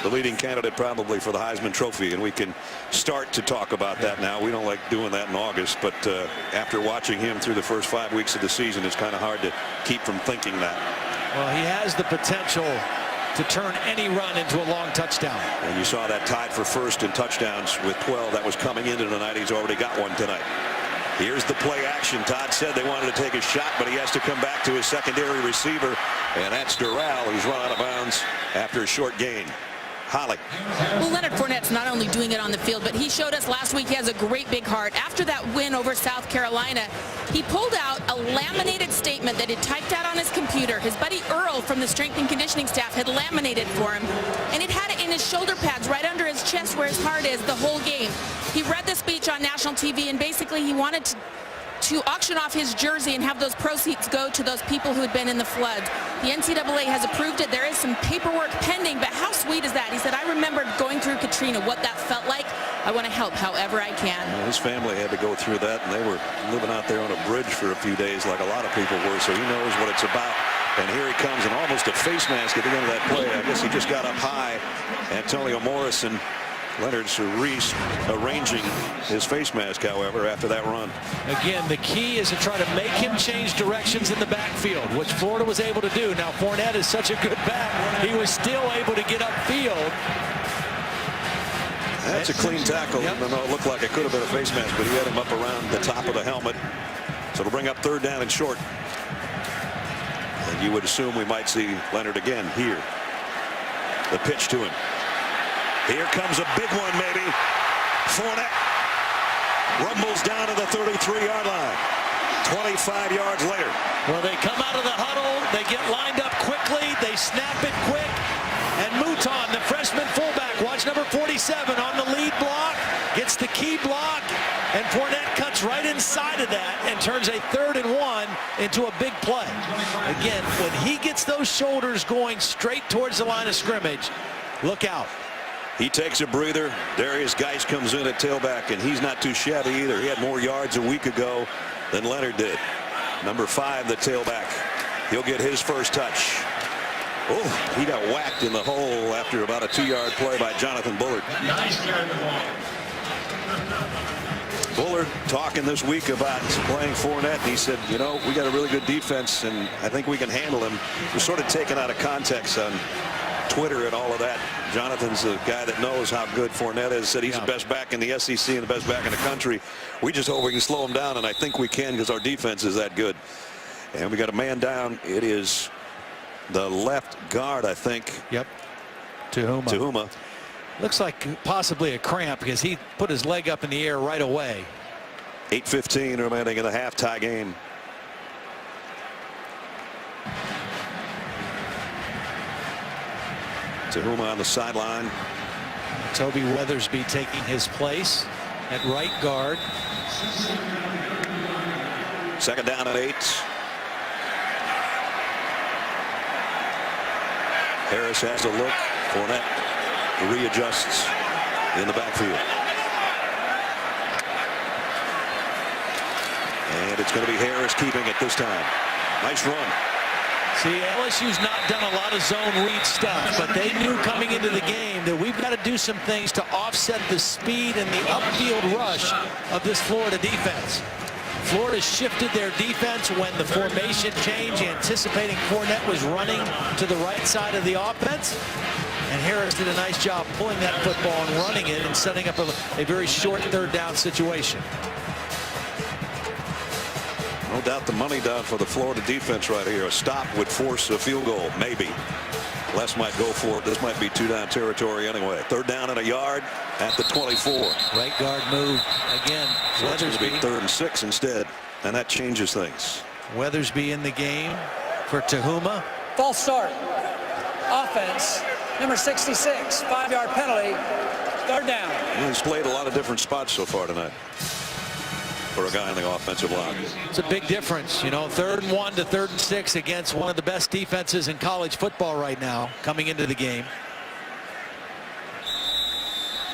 [SPEAKER 1] the leading candidate probably for the Heisman Trophy, and we can start to talk about that now. We don't like doing that in August, but after watching him through the first 5 weeks of the season, it's kind of hard to keep from thinking that.
[SPEAKER 2] Well, he has the potential to turn any run into a long touchdown.
[SPEAKER 1] And you saw that tied for first in touchdowns with 12 that was coming into tonight. He's already got one tonight. Here's the play action. Todd said they wanted to take a shot, but he has to come back to his secondary receiver, and that's Doral. He's run out of bounds after a short gain. Holly.
[SPEAKER 9] Well, Leonard Fournette's not only doing it on the field, but he showed us last week he has a great big heart. After that win over South Carolina, he pulled out a laminated statement that he'd typed out on his computer. His buddy Earl from the strength and conditioning staff had laminated for him, and it had it in his shoulder pads right under his chest where his heart is the whole game. He read the speech on national TV, and basically he wanted to auction off his jersey and have those proceeds go to those people who had been in the flood. The NCAA has approved it. There is some paperwork pending, but how sweet is that? He said, I remembered going through Katrina, what that felt like. I want to help however I can.
[SPEAKER 1] Well, his family had to go through that, and they were living out there on a bridge for a few days like a lot of people were, so he knows what it's about. And here he comes, and almost a face mask at the end of that play. I guess he just got up high. Antonio Morrison, Leonard Cerise arranging his face mask, however, after that run.
[SPEAKER 2] Again, the key is to try to make him change directions in the backfield, which Florida was able to do. Now, Fournette is such a good back, he was still able to get upfield.
[SPEAKER 1] That's a clean tackle. Yep. Even though it looked like it could have been a face mask, but he had him up around the top of the helmet. So it'll bring up 3rd down and short. And you would assume we might see Leonard again here. The pitch to him. Here comes a big one, maybe. Fournette rumbles down to the 33-yard line. 25 yards later.
[SPEAKER 2] Well, they come out of the huddle. They get lined up quickly. They snap it quick. And Mouton, the freshman fullback, watch number 47 on the lead block, gets the key block, and Fournette cuts right inside of that and turns a 3rd and 1 into a big play. Again, when he gets those shoulders going straight towards the line of scrimmage, look out.
[SPEAKER 1] He takes a breather. Darius Geis comes in at tailback, and he's not too shabby either. He had more yards a week ago than Leonard did. Number 5, the tailback. He'll get his first touch. Oh, he got whacked in the hole after about a 2-yard play by Jonathan Bullard. Bullard talking this week about playing Fournette, and he said, you know, we got a really good defense, and I think we can handle him. We're sort of taken out of context on Twitter and all of that. Jonathan's a guy that knows how good Fournette is. Said he's the best back in the SEC and the best back in the country. We just hope we can slow him down, and I think we can because our defense is that good. And we got a man down. It is the left guard, I think.
[SPEAKER 2] Yep. Tuhuma. Looks like possibly a cramp because he put his leg up in the air right away.
[SPEAKER 1] 8:15 remaining in the halftime game. Tuhuma on the sideline.
[SPEAKER 2] Toby Weathersby taking his place at right guard.
[SPEAKER 1] 2nd down and 8. Harris has a look. Fournette readjusts in the backfield. And it's going to be Harris keeping it this time. Nice run.
[SPEAKER 2] See, LSU's not done a lot of zone read stuff, but they knew coming into the game that we've got to do some things to offset the speed and the upfield rush of this Florida defense. Florida shifted their defense when the formation changed, anticipating Fournette was running to the right side of the offense. And Harris did a nice job pulling that football and running it and setting up a very short 3rd down situation.
[SPEAKER 1] No doubt the money down for the Florida defense right here. A stop would force a field goal, maybe. Les might go for it. This might be 2-down territory anyway. 3rd down and a yard at the 24.
[SPEAKER 2] Right guard move again.
[SPEAKER 1] So it's going to be 3rd and 6 instead, and that changes things.
[SPEAKER 2] Weathersby in the game for Tuhuma.
[SPEAKER 3] False start. Offense. Number 66. 5-yard penalty. 3rd down.
[SPEAKER 1] He's played a lot of different spots so far tonight for a guy on the offensive line.
[SPEAKER 2] It's a big difference, you know, 3rd and 1 to 3rd and 6 against one of the best defenses in college football right now coming into the game.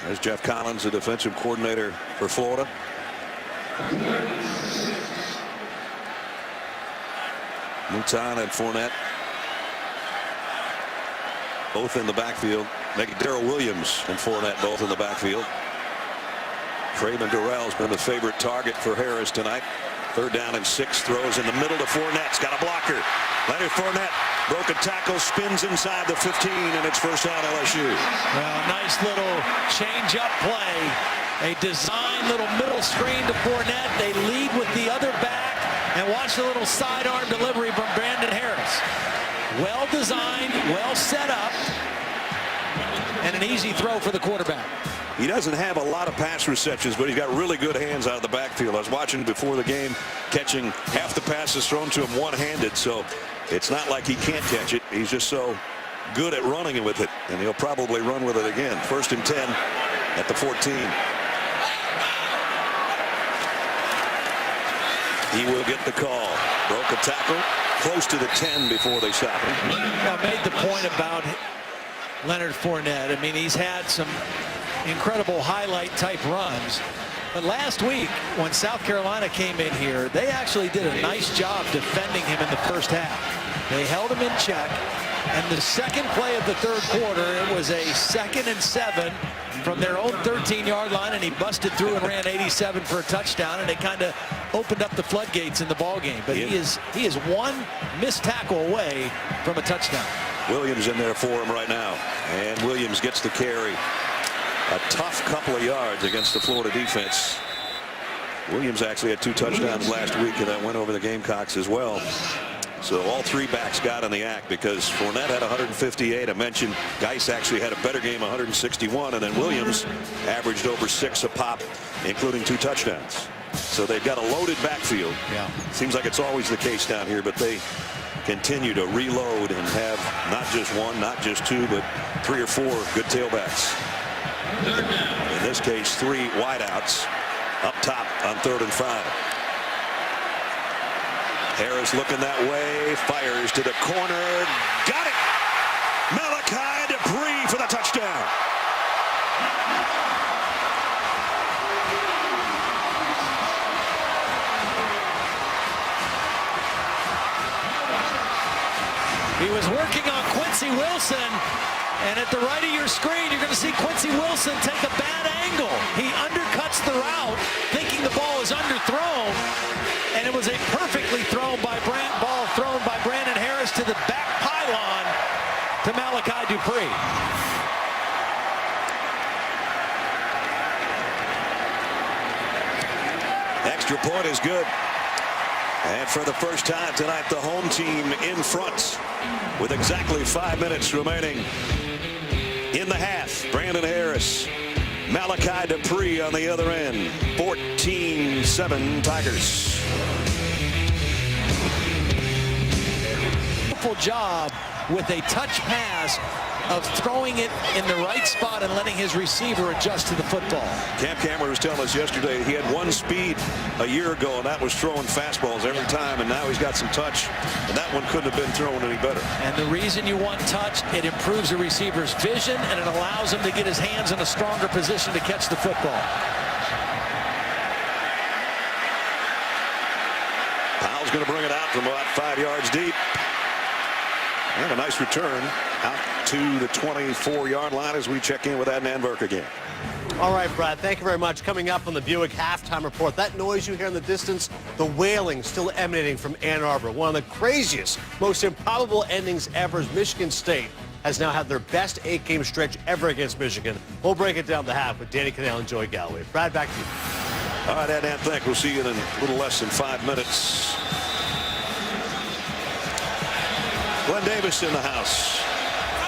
[SPEAKER 1] There's Jeff Collins, the defensive coordinator for Florida. Mouton and Fournette both in the backfield. Making Darrell Williams and Fournette both in the backfield. Traven Durrell's been the favorite target for Harris tonight. 3rd down and 6. Throws in the middle to Fournette's got a blocker. Leonard Fournette broke a tackle, spins inside the 15, and it's 1st down LSU.
[SPEAKER 2] Well, nice little change up play. A design little middle screen to Fournette. They lead with the other back, and watch the little sidearm delivery from Brandon Harris. Well designed, well set up, and an easy throw for the quarterback.
[SPEAKER 1] He doesn't have a lot of pass receptions, but he's got really good hands out of the backfield. I was watching before the game, catching half the passes thrown to him one-handed, so it's not like he can't catch it. He's just so good at running with it, and he'll probably run with it again. 1st and 10 at the 14. He will get the call. Broke a tackle close to the 10 before they stop him.
[SPEAKER 2] I made the point about Leonard Fournette. I mean, he's had some incredible highlight type runs, But last week, when South Carolina came in here, they actually did a nice job defending him in the first half. They held him in check. And the second play of the third quarter, it was a 2nd and 7 from their own 13-yard line, and he busted through and ran 87 for a touchdown, and it kind of opened up the floodgates in the ball game. But he is one missed tackle away from a touchdown.
[SPEAKER 1] Williams in there for him right now, and Williams gets the carry. A tough couple of yards against the Florida defense. Williams actually had 2 touchdowns last week, and that went over the Gamecocks as well. So all 3 backs got in the act, because Fournette had 158. I mentioned Geis actually had a better game, 161, and then Williams averaged over 6 a pop, including 2 touchdowns. So they've got a loaded backfield.
[SPEAKER 2] Yeah.
[SPEAKER 1] Seems like it's always the case down here, but they continue to reload and have not just 1, not just 2, but 3 or 4 good tailbacks. In this case, 3 wideouts up top on 3rd and 5. Harris looking that way, fires to the corner, got it! Malachi Dupree for the touchdown.
[SPEAKER 2] He was working on Quincy Wilson, and at the right of your screen, you're going to see Quincy Wilson take a bad angle. He undercuts the route, thinking the ball is underthrown, and it was a perfectly thrown by Brandon Harris to the back pylon to Malachi Dupree.
[SPEAKER 1] Extra point is good. And for the first time tonight, the home team in front with exactly 5 minutes remaining in the half. Brandon Harris, Malachi Dupree on the other end. 14-7 Tigers.
[SPEAKER 2] Beautiful job with a touch pass of throwing it in the right spot and letting his receiver adjust to the football.
[SPEAKER 1] Cam Cameron was telling us yesterday he had 1 speed a year ago, and that was throwing fastballs every time, and now he's got some touch, and that one couldn't have been thrown any better.
[SPEAKER 2] And the reason you want touch, it improves the receiver's vision, and it allows him to get his hands in a stronger position to catch the football.
[SPEAKER 1] Powell's going to bring it out from about 5 yards deep. And a nice return out to the 24-yard line as we check in with Adnan Burke again.
[SPEAKER 10] All right, Brad, thank you very much. Coming up on the Buick halftime report, that noise you hear in the distance, the wailing still emanating from Ann Arbor. One of the craziest, most improbable endings ever as Michigan State has now had their best 8-game stretch ever against Michigan. We'll break it down the half with Danny Cannell and Joey Galloway. Brad, back to you.
[SPEAKER 1] All right, Adnan, thank you. We'll see you in a little less than 5 minutes. Glenn Davis in the house.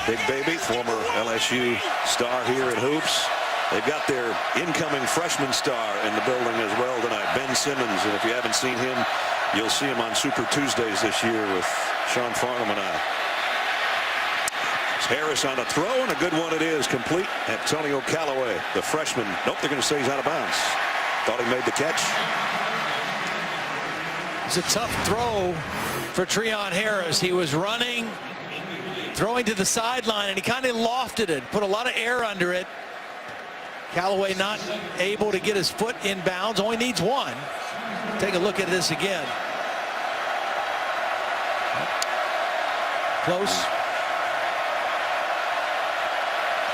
[SPEAKER 1] Big baby, former LSU star here at Hoops. They've got their incoming freshman star in the building as well tonight, Ben Simmons. And if you haven't seen him, you'll see him on Super Tuesdays this year with Sean Farnham and I. It's Harris on a throw, and a good one it is. Complete. Antonio Callaway, the freshman. Nope, they're going to say he's out of bounds. Thought he made the catch.
[SPEAKER 2] It's a tough throw for Treon Harris. He was running, throwing to the sideline, and he kind of lofted it, put a lot of air under it. Callaway not able to get his foot in bounds, only needs 1. Take a look at this again. Close.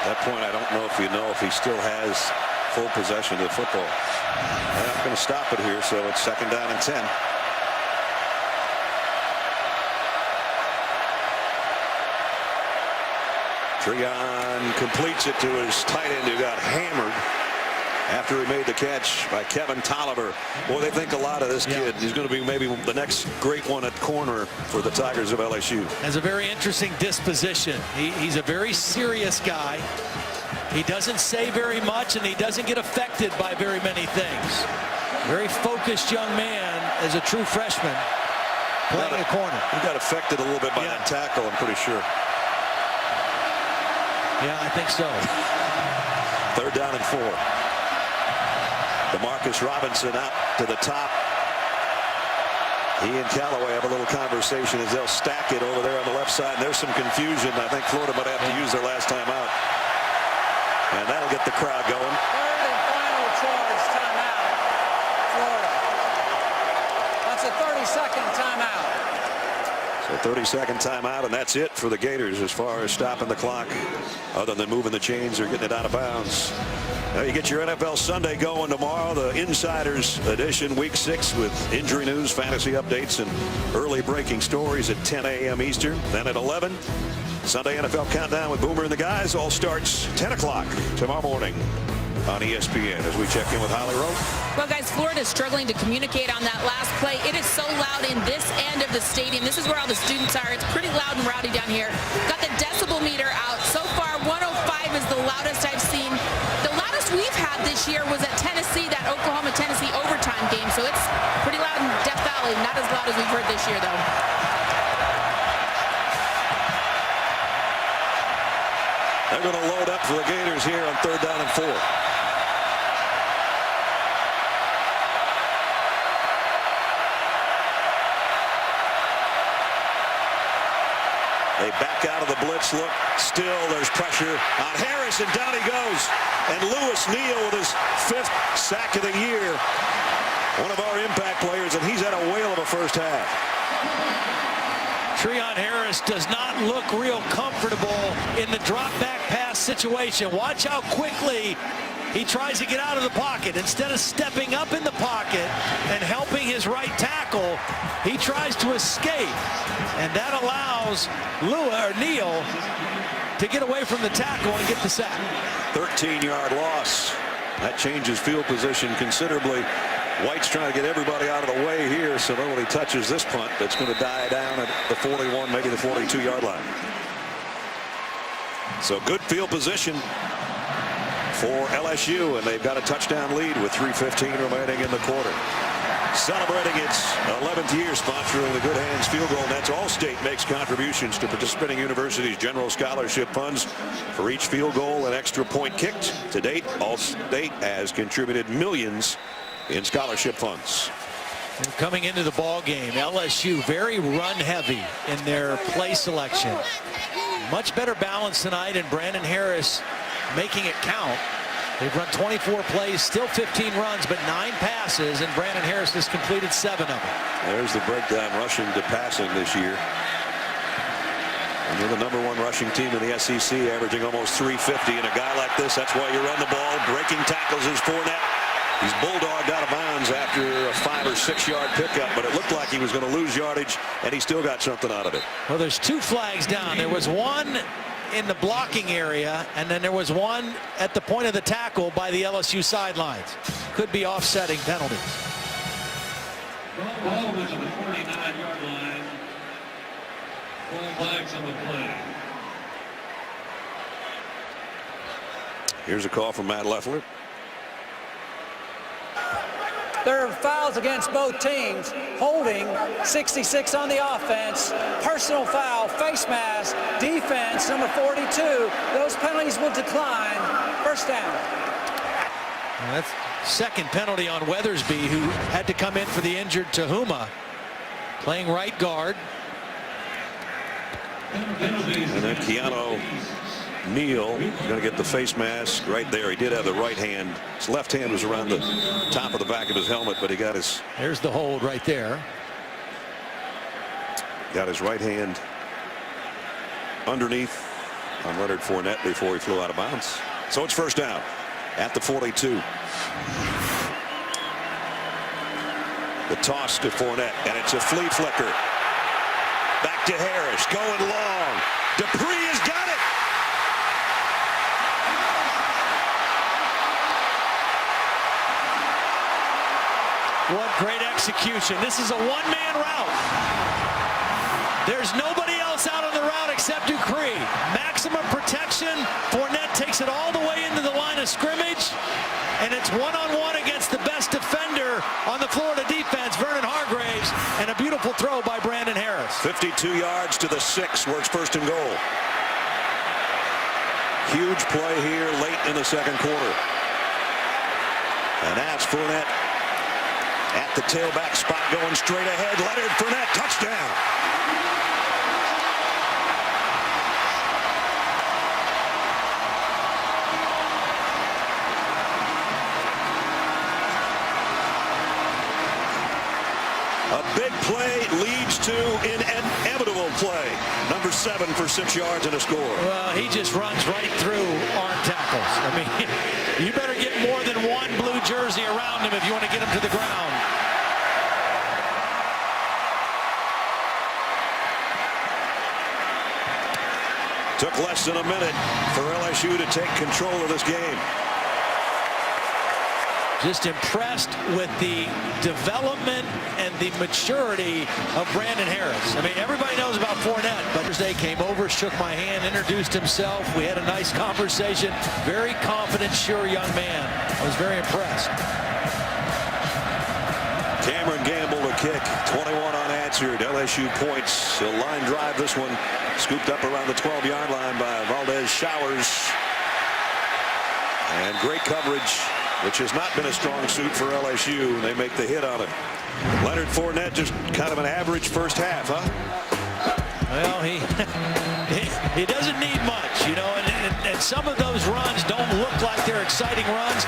[SPEAKER 1] At that point, I don't know if he still has full possession of the football. They're not going to stop it here, so it's 2nd down and 10. Treon completes it to his tight end, who got hammered after he made the catch by Kevin Tolliver. Boy, they think a lot of this kid. He's going to be maybe the next great one at corner for the Tigers of LSU.
[SPEAKER 2] Has a very interesting disposition. He's a very serious guy. He doesn't say very much, and he doesn't get affected by very many things. Very focused young man as a true freshman playing a corner.
[SPEAKER 1] He got affected a little bit by that tackle, I'm pretty sure.
[SPEAKER 2] Yeah, I think so.
[SPEAKER 1] 3rd down and 4. DeMarcus Robinson out to the top. He and Callaway have a little conversation as they'll stack it over there on the left side. And there's some confusion. I think Florida might have to use their last time out. And that'll get the crowd going.
[SPEAKER 3] 3rd and final charge, timeout. it's a 30-second timeout.
[SPEAKER 1] So 30-second timeout, and that's it for the Gators as far as stopping the clock, other than moving the chains or getting it out of bounds. Now you get your NFL Sunday going tomorrow, the Insiders edition, Week 6, with injury news, fantasy updates, and early breaking stories at 10 a.m. Eastern. Then at 11, Sunday NFL Countdown with Boomer and the guys. All starts 10 o'clock tomorrow morning on ESPN as we check in with Holly Rowe.
[SPEAKER 9] Well, guys, Florida is struggling to communicate on that last play. It is so loud in this end of the stadium. This is where all the students are. It's pretty loud and rowdy down here. Got the decibel meter out. So far, 105 is the loudest I've seen. The loudest we've had this year was at Tennessee, that Oklahoma-Tennessee overtime game. So it's pretty loud in Death Valley. Not as loud as we've heard this year, though.
[SPEAKER 1] They're going to load up for the Gators here on 3rd down and 4. They back out of the blitz look. Still, there's pressure on Harris, and down he goes. And Lewis Neal with his 5th sack of the year. One of our impact players, and he's had a whale of a first half.
[SPEAKER 2] Treon Harris does not look real comfortable in the drop back pass situation. Watch how quickly he tries to get out of the pocket. Instead of stepping up in the pocket and helping his right tackle, he tries to escape. And that allows Neal to get away from the tackle and get the sack.
[SPEAKER 1] 13-yard loss. That changes field position considerably. White's trying to get everybody out of the way here so nobody touches this punt that's going to die down at the 41, maybe the 42-yard line. So good field position for LSU, and they've got a touchdown lead with 3:15 remaining in the quarter. Celebrating its 11th year sponsoring the Good Hands Field Goal Nets, Allstate makes contributions to participating universities' general scholarship funds for each field goal and extra point kicked. To date, Allstate has contributed millions in scholarship funds.
[SPEAKER 2] And coming into the ball game, LSU very run heavy in their play selection. Much better balance tonight, and Brandon Harris making it count. They've run 24 plays, still 15 runs, but 9 passes, and Brandon Harris has completed 7 of them.
[SPEAKER 1] There's the breakdown rushing to passing this year. And you're the #1 rushing team in the SEC, averaging almost 350. And a guy like this, that's why you run the ball. Breaking tackles is Fournette. He's bulldogged out of bounds after a 5 or 6 yard pickup, but it looked like he was going to lose yardage, and he still got something out of it.
[SPEAKER 2] Well, there's 2 flags down. There was one in the blocking area, and then there was one at the point of the tackle by the LSU sidelines. Could be offsetting penalties.
[SPEAKER 13] Ball was on the 49-yard line. 4 flags on the play.
[SPEAKER 1] Here's a call from Matt Leffler.
[SPEAKER 3] There are fouls against both teams. Holding, 66 on the offense. Personal foul, face mask, defense, number 42. Those penalties will decline. First down.
[SPEAKER 2] Well, that's second penalty on Weathersby, who had to come in for the injured Tahuma, playing right guard.
[SPEAKER 1] And then Keanu Neal going to get the face mask right there. He did have the right hand. His left hand was around the top of the back of his helmet, but he got his...
[SPEAKER 2] There's the hold right there.
[SPEAKER 1] Got his right hand underneath on Leonard Fournette before he flew out of bounds. So it's first down at the 42. The toss to Fournette, and it's a flea flicker. Back to Harris, going long. Dupree has got it.
[SPEAKER 2] What great execution. This is a one-man route. There's nobody else out on the route except Dupree. Maximum protection. Fournette takes it all the way into the line of scrimmage, and it's one-on-one against the best defender on the Florida defense, Vernon Hargraves, and a beautiful throw by Brandon Harris.
[SPEAKER 1] 52 yards to the 6, where it's first and goal. Huge play here late in the second quarter. And that's Fournette at the tailback spot, going straight ahead. Leonard Fournette, touchdown. A big play leads to an inevitable play. Number 7 for 6 yards and a score.
[SPEAKER 2] Well, he just runs right through arm tackles. I mean, you better get more than one blue jersey around him if you want to get him to the ground.
[SPEAKER 1] Took less than a minute for LSU to take control of this game.
[SPEAKER 2] Just impressed with the development and the maturity of Brandon Harris. I mean, everybody knows about Fournette, but Thursday came over, shook my hand, introduced himself. We had a nice conversation. Very confident, sure young man. I was very impressed.
[SPEAKER 1] Cameron Gamble to kick. 21 unanswered. LSU points. A line drive this one. Scooped up around the 12-yard line by Valdez Showers. And great coverage, which has not been a strong suit for LSU. They make the hit on it. Leonard Fournette, just kind of an average first half, huh?
[SPEAKER 2] Well, he doesn't need much, you know, and some of those runs don't look like they're exciting runs,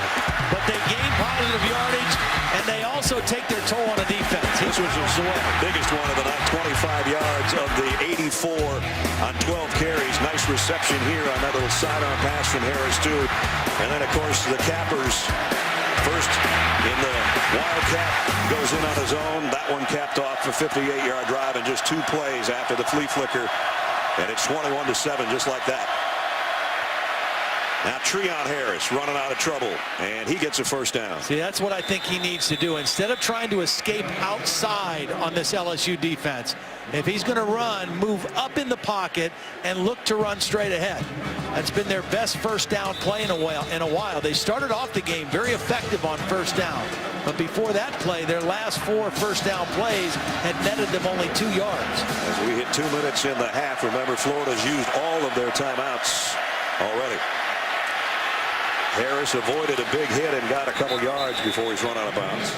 [SPEAKER 2] but they gain positive yardage, and they also take their toll on a defense.
[SPEAKER 1] This was the biggest one of the night, 25 yards of the 84 on 12 carries. Nice reception here on that little sidearm pass from Harris, too. And then, of course, the cappers. First in the Wildcat goes in on his own. That one capped off a 58-yard drive in just 2 plays after the flea flicker. And it's 21-7 just like that. Now Treon Harris running out of trouble, and he gets a first down.
[SPEAKER 2] See, that's what I think he needs to do. Instead of trying to escape outside on this LSU defense, if he's going to run, move up in the pocket and look to run straight ahead. That's been their best first down play in a while. They started off the game very effective on first down. But before that play, their last 4 first down plays had netted them only 2 yards.
[SPEAKER 1] As we hit 2 minutes in the half, remember Florida's used all of their timeouts already. Harris avoided a big hit and got a couple yards before he's run out of bounds.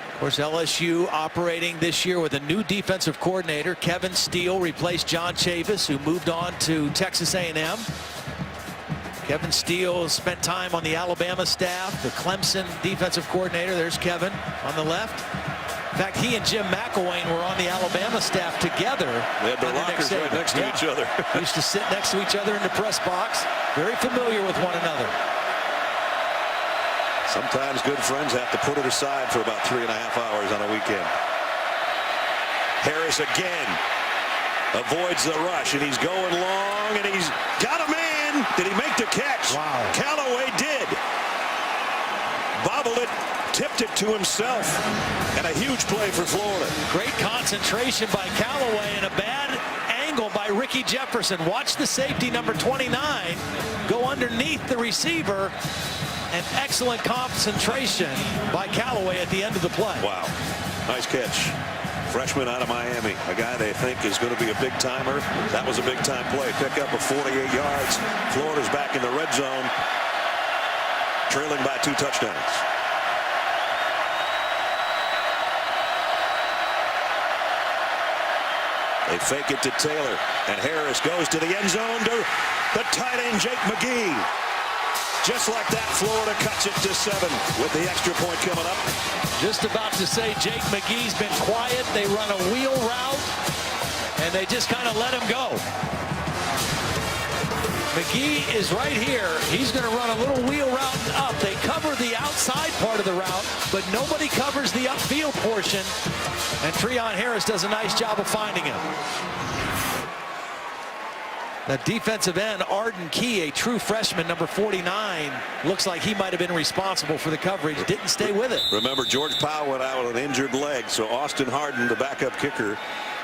[SPEAKER 2] Of course, LSU operating this year with a new defensive coordinator. Kevin Steele replaced John Chavis, who moved on to Texas A&M. Kevin Steele spent time on the Alabama staff, the Clemson defensive coordinator. There's Kevin on the left. In fact, he and Jim McElwain were on the Alabama staff together.
[SPEAKER 1] They had their lockers right next to each other.
[SPEAKER 2] Used to sit next to each other in the press box. Very familiar with one another.
[SPEAKER 1] Sometimes good friends have to put it aside for about 3.5 hours on a weekend. Harris again avoids the rush, and he's going long, and he's got a man. Did he make the catch?
[SPEAKER 2] Wow.
[SPEAKER 1] Callaway did. Bobbled it. Tipped it to himself, and a huge play for Florida.
[SPEAKER 2] Great concentration by Callaway and a bad angle by Ricky Jefferson. Watch the safety, number 29, go underneath the receiver. An excellent concentration by Callaway at the end of the play.
[SPEAKER 1] Wow, nice catch. Freshman out of Miami, a guy they think is going to be a big timer. That was a big time play. Pick up of 48 yards. Florida's back in the red zone, trailing by 2 touchdowns. They fake it to Taylor, and Harris goes to the end zone to the tight end, Jake McGee. Just like that, Florida cuts it to 7 with the extra point coming up.
[SPEAKER 2] Just about to say Jake McGee's been quiet. They run a wheel route, and they just kind of let him go. McGee is right here. He's going to run a little wheel route up. They cover the outside part of the route, but nobody covers the upfield portion. And Treon Harris does a nice job of finding him. That defensive end, Arden Key, a true freshman, number 49, looks like he might have been responsible for the coverage. Didn't stay with it.
[SPEAKER 1] Remember, George Powell went out with an injured leg, so Austin Harden, the backup kicker,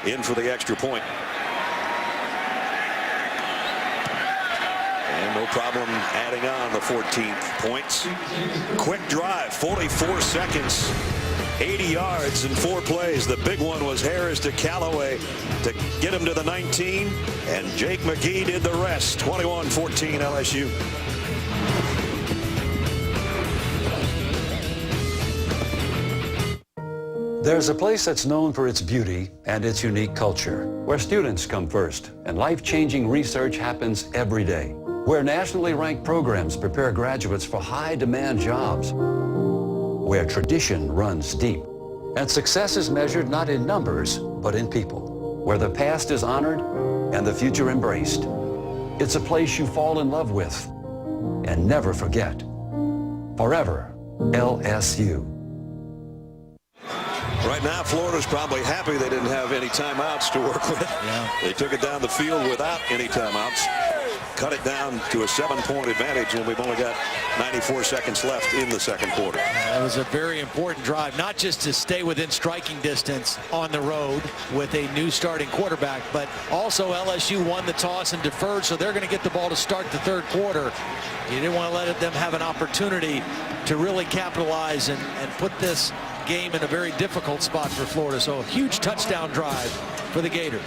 [SPEAKER 1] in for the extra point. And no problem adding on the 14th points. Quick drive, 44 seconds. 80 yards in 4 plays. The big one was Harris to Callaway to get him to the 19, and Jake McGee did the rest. 21-14 LSU.
[SPEAKER 14] There's a place that's known for its beauty and its unique culture, where students come first and life-changing research happens every day, where nationally ranked programs prepare graduates for high-demand jobs, where tradition runs deep. And success is measured not in numbers, but in people, where the past is honored and the future embraced. It's a place you fall in love with and never forget. Forever, LSU.
[SPEAKER 1] Right now, Florida's probably happy they didn't have any timeouts to work with.
[SPEAKER 2] Yeah.
[SPEAKER 1] They took it down the field without any timeouts. Cut it down to a 7-point advantage, and we've only got 94 seconds left in the second quarter.
[SPEAKER 2] That was a very important drive, not just to stay within striking distance on the road with a new starting quarterback, but also LSU won the toss and deferred, so they're going to get the ball to start the third quarter. You didn't want to let them have an opportunity to really capitalize and put this game in a very difficult spot for Florida. So a huge touchdown drive for the Gators.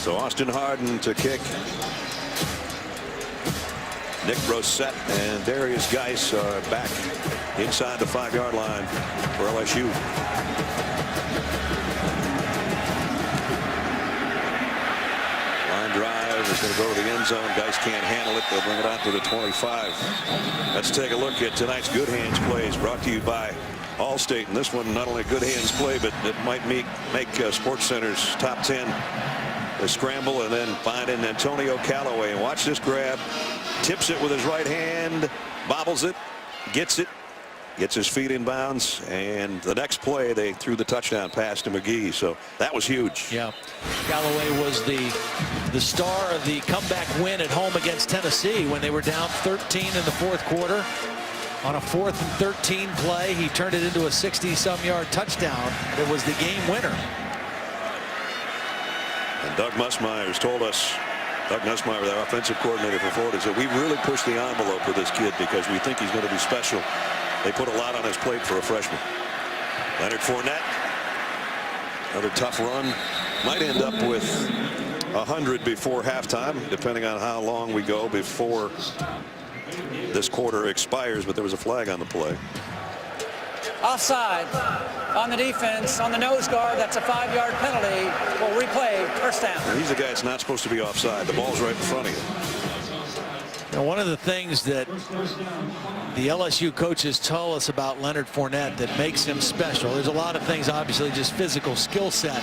[SPEAKER 1] So Austin Harden to kick. Nick Brosette and Darius Geis are back inside the 5-yard line for LSU. Line drive is going to go to the end zone. Geis can't handle it. They'll bring it out to the 25. Let's take a look at tonight's Good Hands plays brought to you by Allstate. And this one, not only a good hands play, but it might make SportsCenter's top 10. The scramble and then finding Antonio Callaway. And watch this grab. Tips it with his right hand. Bobbles it. Gets it. Gets his feet in bounds. And the next play, they threw the touchdown pass to McGee. So that was huge.
[SPEAKER 2] Yeah. Callaway was the star of the comeback win at home against Tennessee when they were down 13 in the fourth quarter. On a 4th and 13 play, he turned it into a 60-some-yard touchdown. It was the game winner.
[SPEAKER 1] And Doug Nussmeier told us, Doug Nussmeier, their offensive coordinator for Florida, said we really pushed the envelope with this kid because we think he's going to be special. They put a lot on his plate for a freshman. Leonard Fournette, another tough run. Might end up with 100 before halftime, depending on how long we go before this quarter expires, but there was a flag on the play.
[SPEAKER 3] Offside on the defense, on the nose guard. That's a 5-yard penalty. We'll replay. First down.
[SPEAKER 1] And he's the guy that's not supposed to be offside. The ball's right in front of you.
[SPEAKER 2] Now, one of the things that the LSU coaches tell us about Leonard Fournette that makes him special, there's a lot of things, obviously, just physical skill set,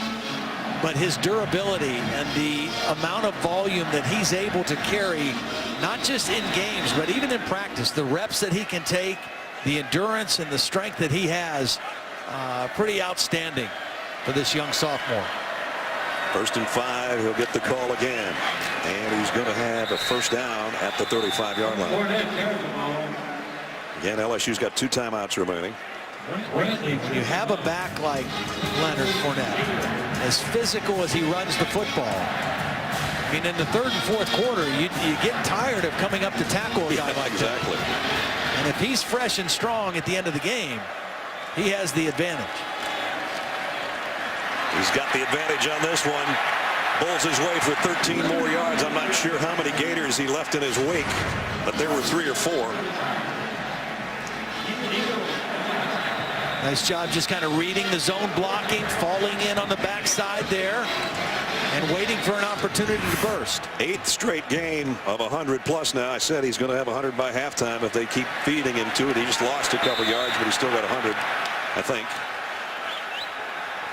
[SPEAKER 2] but his durability and the amount of volume that he's able to carry, not just in games, but even in practice, the reps that he can take, the endurance and the strength that he has, pretty outstanding for this young sophomore.
[SPEAKER 1] 1st and 5. He'll get the call again. And he's going to have a first down at the 35-yard line. Again, LSU's got 2 timeouts remaining.
[SPEAKER 2] When you have a back like Leonard Fournette, as physical as he runs the football, I mean, in the 3rd and 4th quarter, you get tired of coming up to tackle a guy like that.
[SPEAKER 1] Exactly.
[SPEAKER 2] And if he's fresh and strong at the end of the game, he has the advantage.
[SPEAKER 1] He's got the advantage on this one. Bulls his way for 13 more yards. I'm not sure how many Gators he left in his wake, but there were 3 or 4.
[SPEAKER 2] Nice job just kind of reading the zone blocking, falling in on the backside there, and waiting for an opportunity to burst.
[SPEAKER 1] 8th straight game of 100+ now. I said he's going to have 100 by halftime if they keep feeding him to it. He just lost a couple yards, but he's still got 100, I think.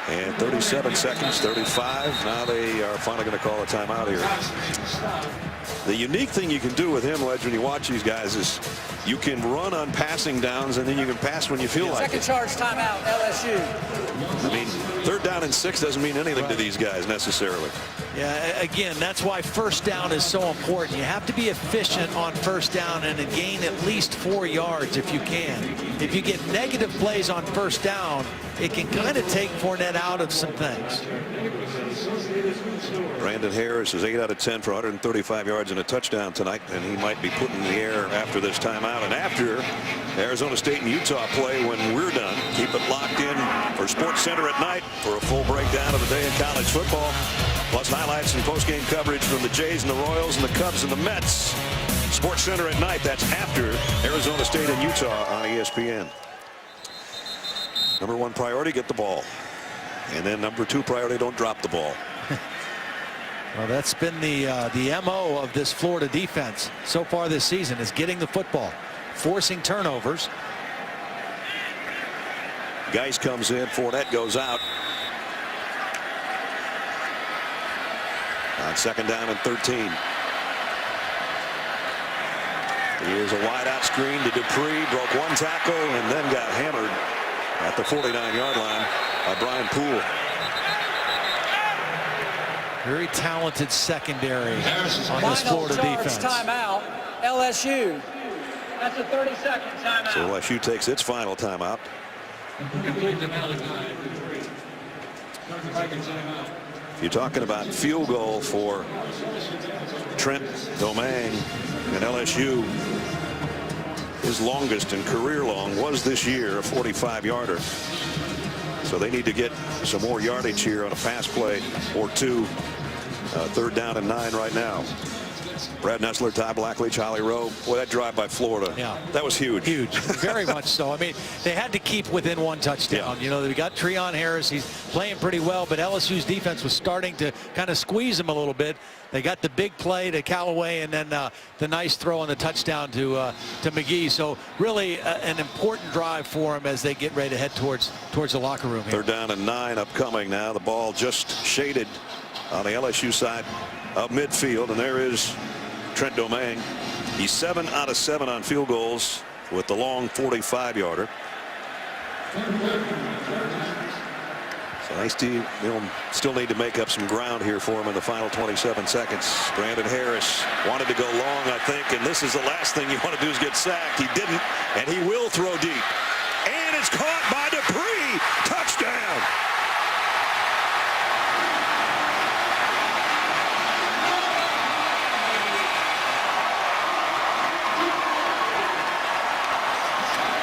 [SPEAKER 1] And 37 seconds, 35. Now they are finally going to call a timeout here. The unique thing you can do with him, Ledge, when you watch these guys is you can run on passing downs and then you can pass when you feel like it.
[SPEAKER 3] Second charge timeout, LSU.
[SPEAKER 1] I mean, 3rd down and 6 doesn't mean anything to these guys necessarily.
[SPEAKER 2] Yeah, again, that's why first down is so important. You have to be efficient on first down and gain at least 4 yards if you can. If you get negative plays on first down, it can kind of take Fournette out of some things.
[SPEAKER 1] Brandon Harris is 8 out of 10 for 135 yards and a touchdown tonight, and he might be put in the air after this timeout. And after Arizona State and Utah play, when we're done, keep it locked in for SportsCenter at night for a full breakdown of the day in college football, plus highlights and post-game coverage from the Jays and the Royals and the Cubs and the Mets. SportsCenter at night, that's after Arizona State and Utah on ESPN. Number 1 priority, get the ball. And then number 2 priority, don't drop the ball.
[SPEAKER 2] Well, that's been the MO of this Florida defense so far this season, is getting the football. forcing turnovers.
[SPEAKER 1] Geis comes in. Fournette goes out. On 2nd down and 13. Here's a wide out screen to Dupree. Broke one tackle and then got hammered at the 49-yard line by Brian Poole.
[SPEAKER 2] Very talented secondary on this Florida defense.
[SPEAKER 3] Timeout, LSU. That's a 30-second timeout.
[SPEAKER 1] So LSU takes its final timeout. You're talking about field goal for Trent Domingue and LSU. His longest and career long was this year, a 45-yarder. So they need to get some more yardage here on a pass play or two. 3rd down and 9 right now. Brad Nessler, Ty Blackledge, Holly Rowe. Boy, that drive by Florida.
[SPEAKER 2] Yeah.
[SPEAKER 1] That was huge.
[SPEAKER 2] Huge. Very much so. I mean, they had to keep within one touchdown.
[SPEAKER 1] Yeah.
[SPEAKER 2] You know, they got Treon Harris. He's playing pretty well, but LSU's defense was starting to kind of squeeze him a little bit. They got the big play to Callaway and then the nice throw on the touchdown to McGee. So really an important drive for him as they get ready to head towards the locker room here.
[SPEAKER 1] 3rd down and 9 upcoming now. The ball just shaded on the LSU side of midfield, and there is Trent Domingue. He's 7 out of 7 on field goals with the long 45-yarder. So they still need to make up some ground here for him in the final 27 seconds. Brandon Harris wanted to go long, I think, and this is the last thing you want to do is get sacked. He didn't, and he will throw deep. And it's caught by Dupree. Touchdown.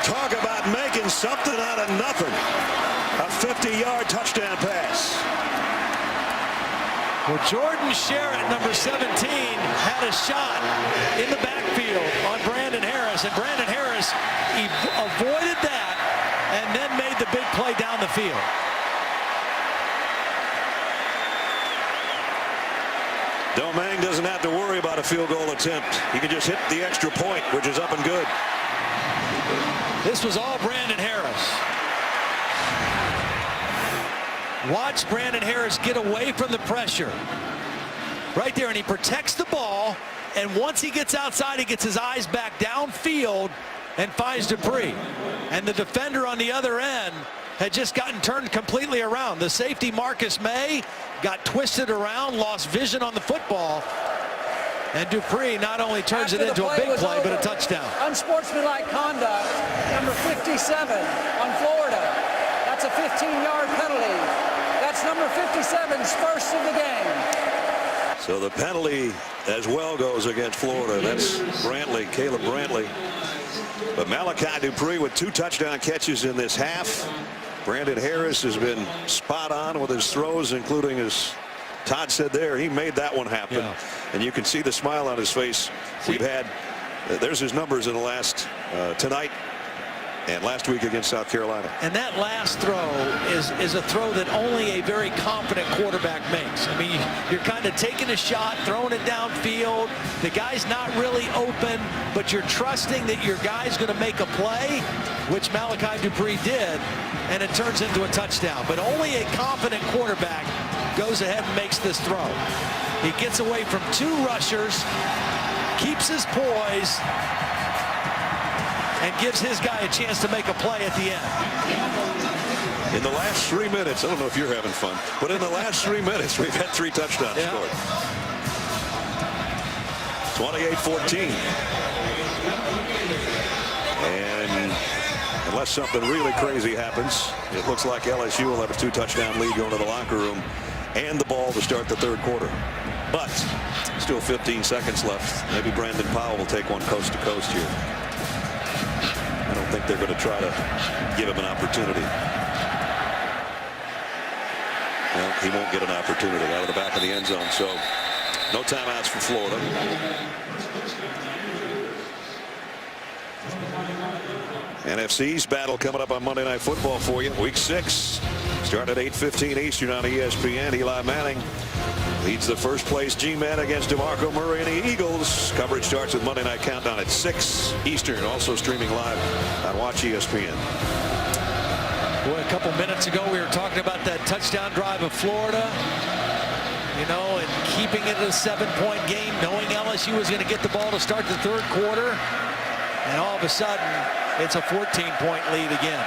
[SPEAKER 1] Talk about making something out of nothing. A 50-yard touchdown pass.
[SPEAKER 2] Well, Jordan Sherritt, number 17, had a shot in the backfield on Brandon Harris, and Brandon Harris avoided that and then made the big play down the field.
[SPEAKER 1] Domingue doesn't have to worry about a field goal attempt. He can just hit the extra point, which is up and good.
[SPEAKER 2] This was all Brandon Harris. Watch Brandon Harris get away from the pressure. Right there, and he protects the ball, and once he gets outside, he gets his eyes back downfield and finds Dupree. And the defender on the other end had just gotten turned completely around. The safety, Marcus May, got twisted around, lost vision on the football. And Dupree not only turns it into a big play, but a touchdown.
[SPEAKER 3] Unsportsmanlike conduct, number 57 on Florida. That's a 15-yard penalty. That's number 57's first of the game.
[SPEAKER 1] So the penalty as well goes against Florida. That's Brantley, Caleb Brantley. But Malachi Dupree with 2 touchdown catches in this half. Brandon Harris has been spot on with his throws, including his Todd said there, he made that one happen. Yeah. And you can see the smile on his face. We've had, there's his numbers in the last, tonight and last week against South Carolina.
[SPEAKER 2] And that last throw is a throw that only a very confident quarterback makes. I mean, you're kind of taking a shot, throwing it downfield. The guy's not really open, but you're trusting that your guy's going to make a play, which Malachi Dupree did, and it turns into a touchdown. But only a confident quarterback goes ahead and makes this throw. He gets away from 2 rushers, keeps his poise, and gives his guy a chance to make a play at the end.
[SPEAKER 1] In the last 3 minutes, I don't know if you're having fun, but in the last 3 minutes, we've had 3 touchdowns scored. 28-14. And unless something really crazy happens, it looks like LSU will have a 2-touchdown lead going to the locker room and the ball to start the 3rd quarter. But still 15 seconds left. Maybe Brandon Powell will take one coast to coast here. I don't think they're going to try to give him an opportunity. Well, he won't get an opportunity out of the back of the end zone. So no timeouts for Florida. NFC's battle coming up on Monday Night Football for you. Week 6. Start at 8:15 Eastern on ESPN. Eli Manning Leads the first place G-Man against DeMarco Murray and the Eagles. Coverage starts with Monday Night Countdown at 6 Eastern. Also streaming live on Watch ESPN.
[SPEAKER 2] Boy, a couple minutes ago we were talking about that touchdown drive of Florida. You know, and keeping it a 7-point game, knowing LSU was going to get the ball to start the third quarter. And all of a sudden, it's a 14-point lead again.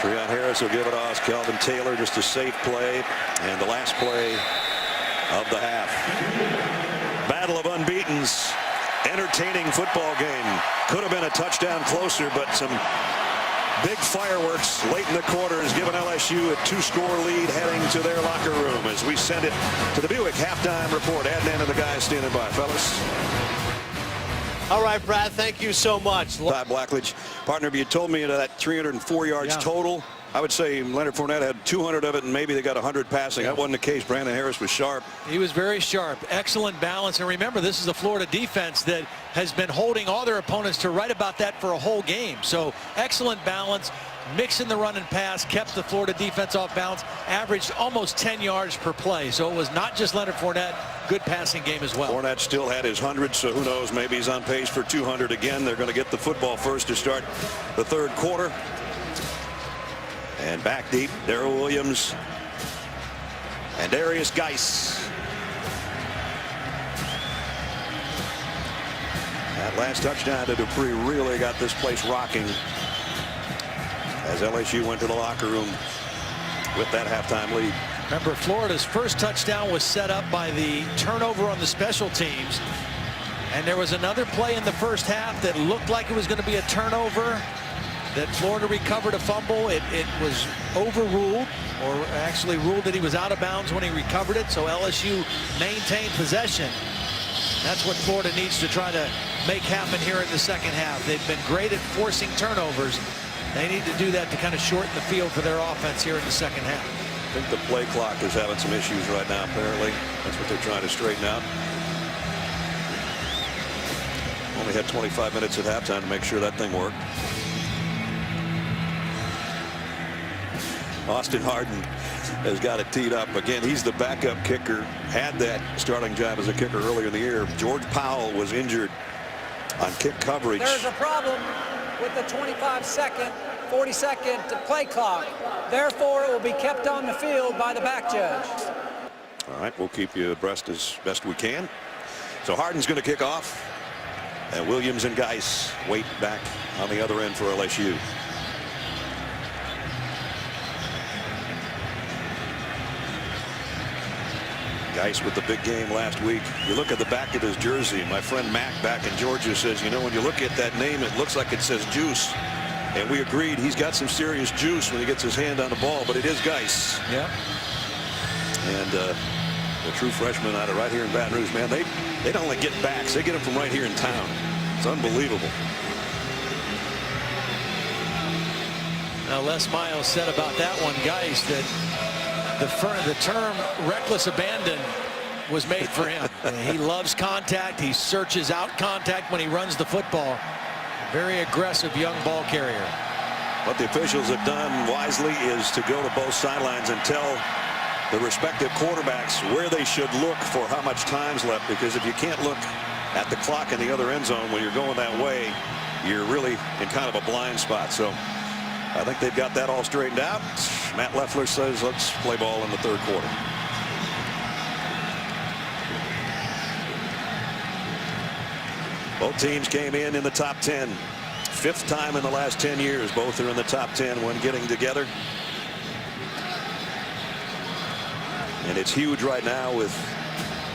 [SPEAKER 1] Treon Harris will give it off. Calvin Taylor, just a safe play. And the last play of the half. Battle of unbeatens. Entertaining football game. Could have been a touchdown closer, but some big fireworks late in the quarter has given LSU a 2-score lead heading to their locker room as we send it to the Buick halftime report. Adnan and the guys standing by, fellas.
[SPEAKER 10] All right, Brad, thank you so much.
[SPEAKER 1] Todd Blackledge, partner, if you told me that 304 yards total, I would say Leonard Fournette had 200 of it, and maybe they got 100 passing. That wasn't the case. Brandon Harris was sharp.
[SPEAKER 2] He was very sharp. Excellent balance. And remember, this is a Florida defense that has been holding all their opponents to right about that for a whole game. So excellent balance, mixing the run and pass, kept the Florida defense off balance, averaged almost 10 yards per play. So it was not just Leonard Fournette, good passing game as well.
[SPEAKER 1] Fournette still had his 100, so who knows, maybe he's on pace for 200 again. They're going to get the football first to start the third quarter. And back deep, Darrell Williams and Darius Geis. That last touchdown to Dupree really got this place rocking as LSU went to the locker room with that halftime lead.
[SPEAKER 2] Remember, Florida's first touchdown was set up by the turnover on the special teams. And there was another play in the first half that looked like it was going to be a turnover, that Florida recovered a fumble. It was overruled, or actually ruled that he was out of bounds when he recovered it. So LSU maintained possession. That's what Florida needs to try to make happen here in the second half. They've been great at forcing turnovers. They need to do that to kind of shorten the field for their offense here in the second half.
[SPEAKER 1] I think the play clock is having some issues right now, apparently. That's what they're trying to straighten out. Only had 25 minutes at halftime to make sure that thing worked. Austin Harden has got it teed up. Again, he's the backup kicker. Had that starting job as a kicker earlier in the year. George Powell was injured on kick coverage.
[SPEAKER 3] There's a problem with the 25-second, 40-second play clock. Therefore, it will be kept on the field by the back judge.
[SPEAKER 1] All right, we'll keep you abreast as best we can. So Harden's going to kick off. And Williams and Geis wait back on the other end for LSU. Geis with the big game last week. You look at the back of his jersey. My friend Mac back in Georgia says, you know, when you look at that name, it looks like it says juice. And we agreed he's got some serious juice when he gets his hand on the ball, but it is Geis.
[SPEAKER 2] Yeah.
[SPEAKER 1] And the true freshman out of right here in Baton Rouge, man, they don't only get backs, they get them from right here in town. It's unbelievable.
[SPEAKER 2] Now, Les Miles said about that one, Geis, that the term reckless abandon was made for him. He loves contact. He searches out contact when he runs the football. Very aggressive young ball carrier.
[SPEAKER 1] What the officials have done wisely is to go to both sidelines and tell the respective quarterbacks where they should look for how much time's left, because if you can't look at the clock in the other end zone when you're going that way, you're really in kind of a blind spot. So I think they've got that all straightened out. Matt Leffler says let's play ball in the third quarter. Both teams came in the top 10. Fifth time in the last 10 years. Both are in the top 10 when getting together. And it's huge right now with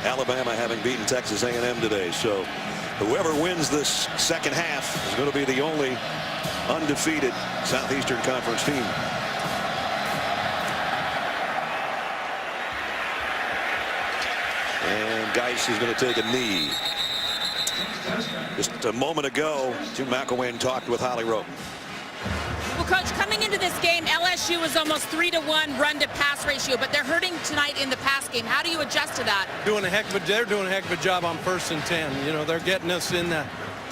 [SPEAKER 1] Alabama having beaten Texas A&M today. So whoever wins this second half is going to be the only undefeated Southeastern Conference team. And Geis is going to take a knee. Just a moment ago, Jim McElwain talked with Holly Rowe.
[SPEAKER 9] Well, Coach, coming into this game, LSU was almost 3-to-1 run-to-pass ratio, but they're hurting tonight in the pass game. How do you adjust to that?
[SPEAKER 12] They're doing a heck of a job on 1st and 10. You know, they're getting us in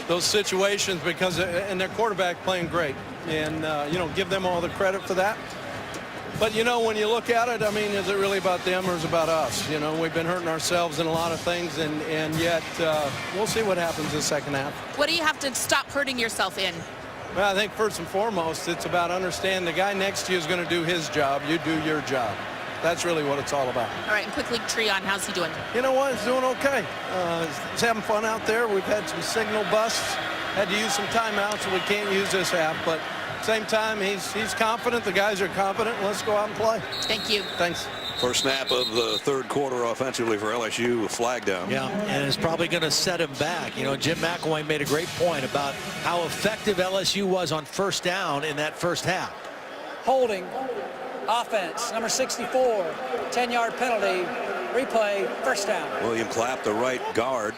[SPEAKER 12] those situations because and their quarterback playing great, and you know, give them all the credit for that. But, you know, when you look at it, I mean, is it really about them or is it about us? You know, we've been hurting ourselves in a lot of things, and yet we'll see what happens in the second half.
[SPEAKER 9] What do you have to stop hurting yourself in?
[SPEAKER 12] Well, I think first and foremost, it's about understanding the guy next to you is going to do his job. You do your job. That's really what it's all about.
[SPEAKER 9] All right, and quickly, Treon, how's he doing?
[SPEAKER 12] You know what? He's doing okay. He's having fun out there. We've had some signal busts. Had to use some timeouts, so we can't use this half. But at the same time, he's confident. The guys are confident. Let's go out and play.
[SPEAKER 9] Thank you.
[SPEAKER 12] Thanks.
[SPEAKER 1] First snap of the third quarter offensively for LSU, a flag down.
[SPEAKER 2] Yeah, and it's probably going to set him back. You know, Jim McElwain made a great point about how effective LSU was on first down in that first half.
[SPEAKER 3] Holding, offense, number 64, 10-yard penalty, replay, first down.
[SPEAKER 1] William Clapp, the right guard.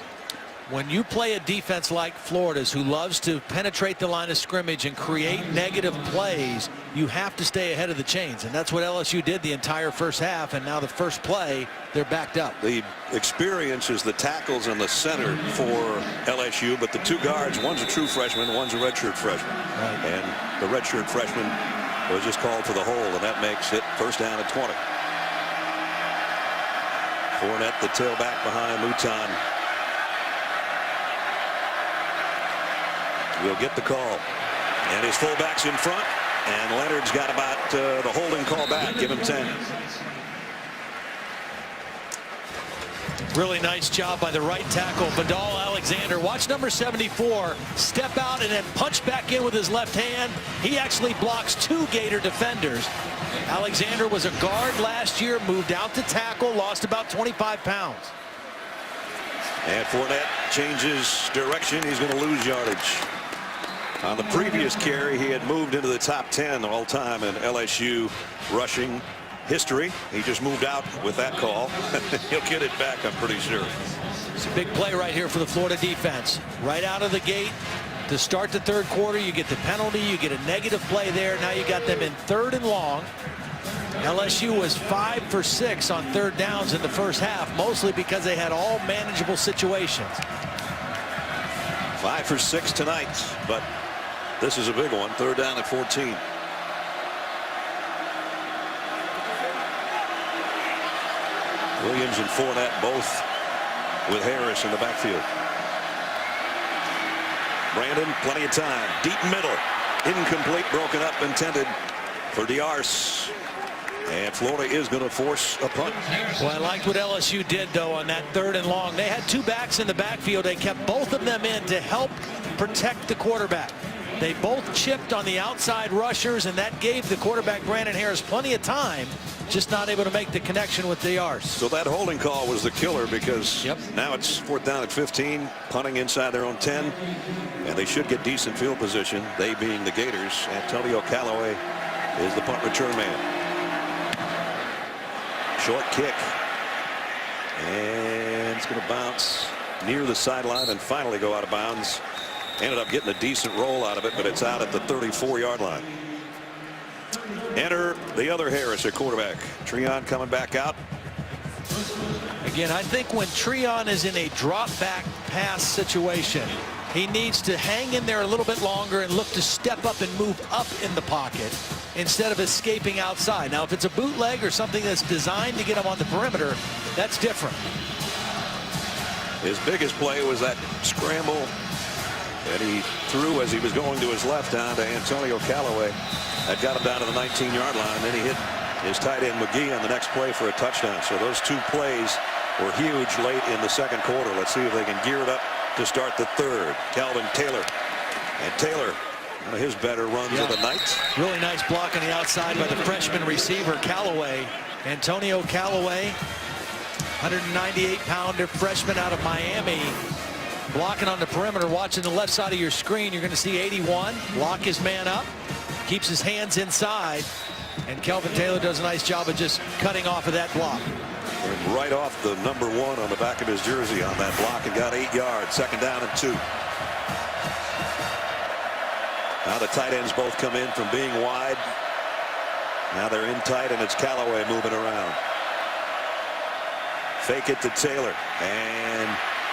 [SPEAKER 2] When you play a defense like Florida's, who loves to penetrate the line of scrimmage and create negative plays, you have to stay ahead of the chains, and that's what LSU did the entire first half. And now the first play, they're backed up.
[SPEAKER 1] The experience is the tackles in the center for LSU, but the two guards, one's a true freshman, one's a redshirt freshman.
[SPEAKER 2] Right.
[SPEAKER 1] And the redshirt freshman was just called for the hold, and that makes it first down at 20. Fournette, the tailback behind Luton, will get the call, and his fullback's in front, and Leonard's got about the holding call back. Give him 10.
[SPEAKER 2] Really nice job by the right tackle, Vidal Alexander. Watch number 74 step out and then punch back in with his left hand. He actually blocks two Gator defenders. Alexander was a guard last year, moved out to tackle, lost about 25 pounds.
[SPEAKER 1] And Fournette changes direction. He's going to lose yardage. On the previous carry, he had moved into the top 10 all time in LSU rushing history. He just moved out with that call. He'll get it back, I'm pretty sure.
[SPEAKER 2] It's a big play right here for the Florida defense. Right out of the gate to start the third quarter, you get the penalty, you get a negative play there. Now you got them in 3rd and long. LSU was 5 for 6 on third downs in the first half, mostly because they had all manageable situations.
[SPEAKER 1] 5 for 6 tonight, but this is a big one. 3rd down at 14. Williams and Fournette both with Harris in the backfield. Brandon, plenty of time. Deep middle. Incomplete, broken up, intended for Diarse. And Florida is going to force a punt.
[SPEAKER 2] Well, I liked what LSU did, though, on that 3rd and long. They had two backs in the backfield. They kept both of them in to help protect the quarterback. They both chipped on the outside rushers, and that gave the quarterback, Brandon Harris, plenty of time, just not able to make the connection with Diarse.
[SPEAKER 1] So that holding call was the killer, because now it's 4th down at 15, punting inside their own 10, and they should get decent field position, they being the Gators. Antonio Callaway is the punt return man. Short kick, and it's going to bounce near the sideline and finally go out of bounds. Ended up getting a decent roll out of it, but it's out at the 34-yard line. Enter the other Harris at quarterback. Treon coming back out.
[SPEAKER 2] Again, I think when Treon is in a drop back pass situation, he needs to hang in there a little bit longer and look to step up and move up in the pocket instead of escaping outside. Now, if it's a bootleg or something that's designed to get him on the perimeter, that's different.
[SPEAKER 1] His biggest play was that scramble that he threw as he was going to his left down to Antonio Callaway. That got him down to the 19-yard line. Then he hit his tight end McGee on the next play for a touchdown. So those two plays were huge late in the second quarter. Let's see if they can gear it up to start the third. Calvin Taylor. And Taylor, one of his better runs of the night.
[SPEAKER 2] Really nice block on the outside by the freshman receiver, Callaway. Antonio Callaway, 198-pounder freshman out of Miami. Blocking on the perimeter. Watching the left side of your screen, you're going to see 81 lock his man up, keeps his hands inside, and Kelvin Taylor does a nice job of just cutting off of that block.
[SPEAKER 1] And right off the number 1 on the back of his jersey on that block, and got 8 yards. 2nd down and 2. Now the tight ends both come in from being wide. Now they're in tight, and it's Callaway moving around. Fake it to Taylor, and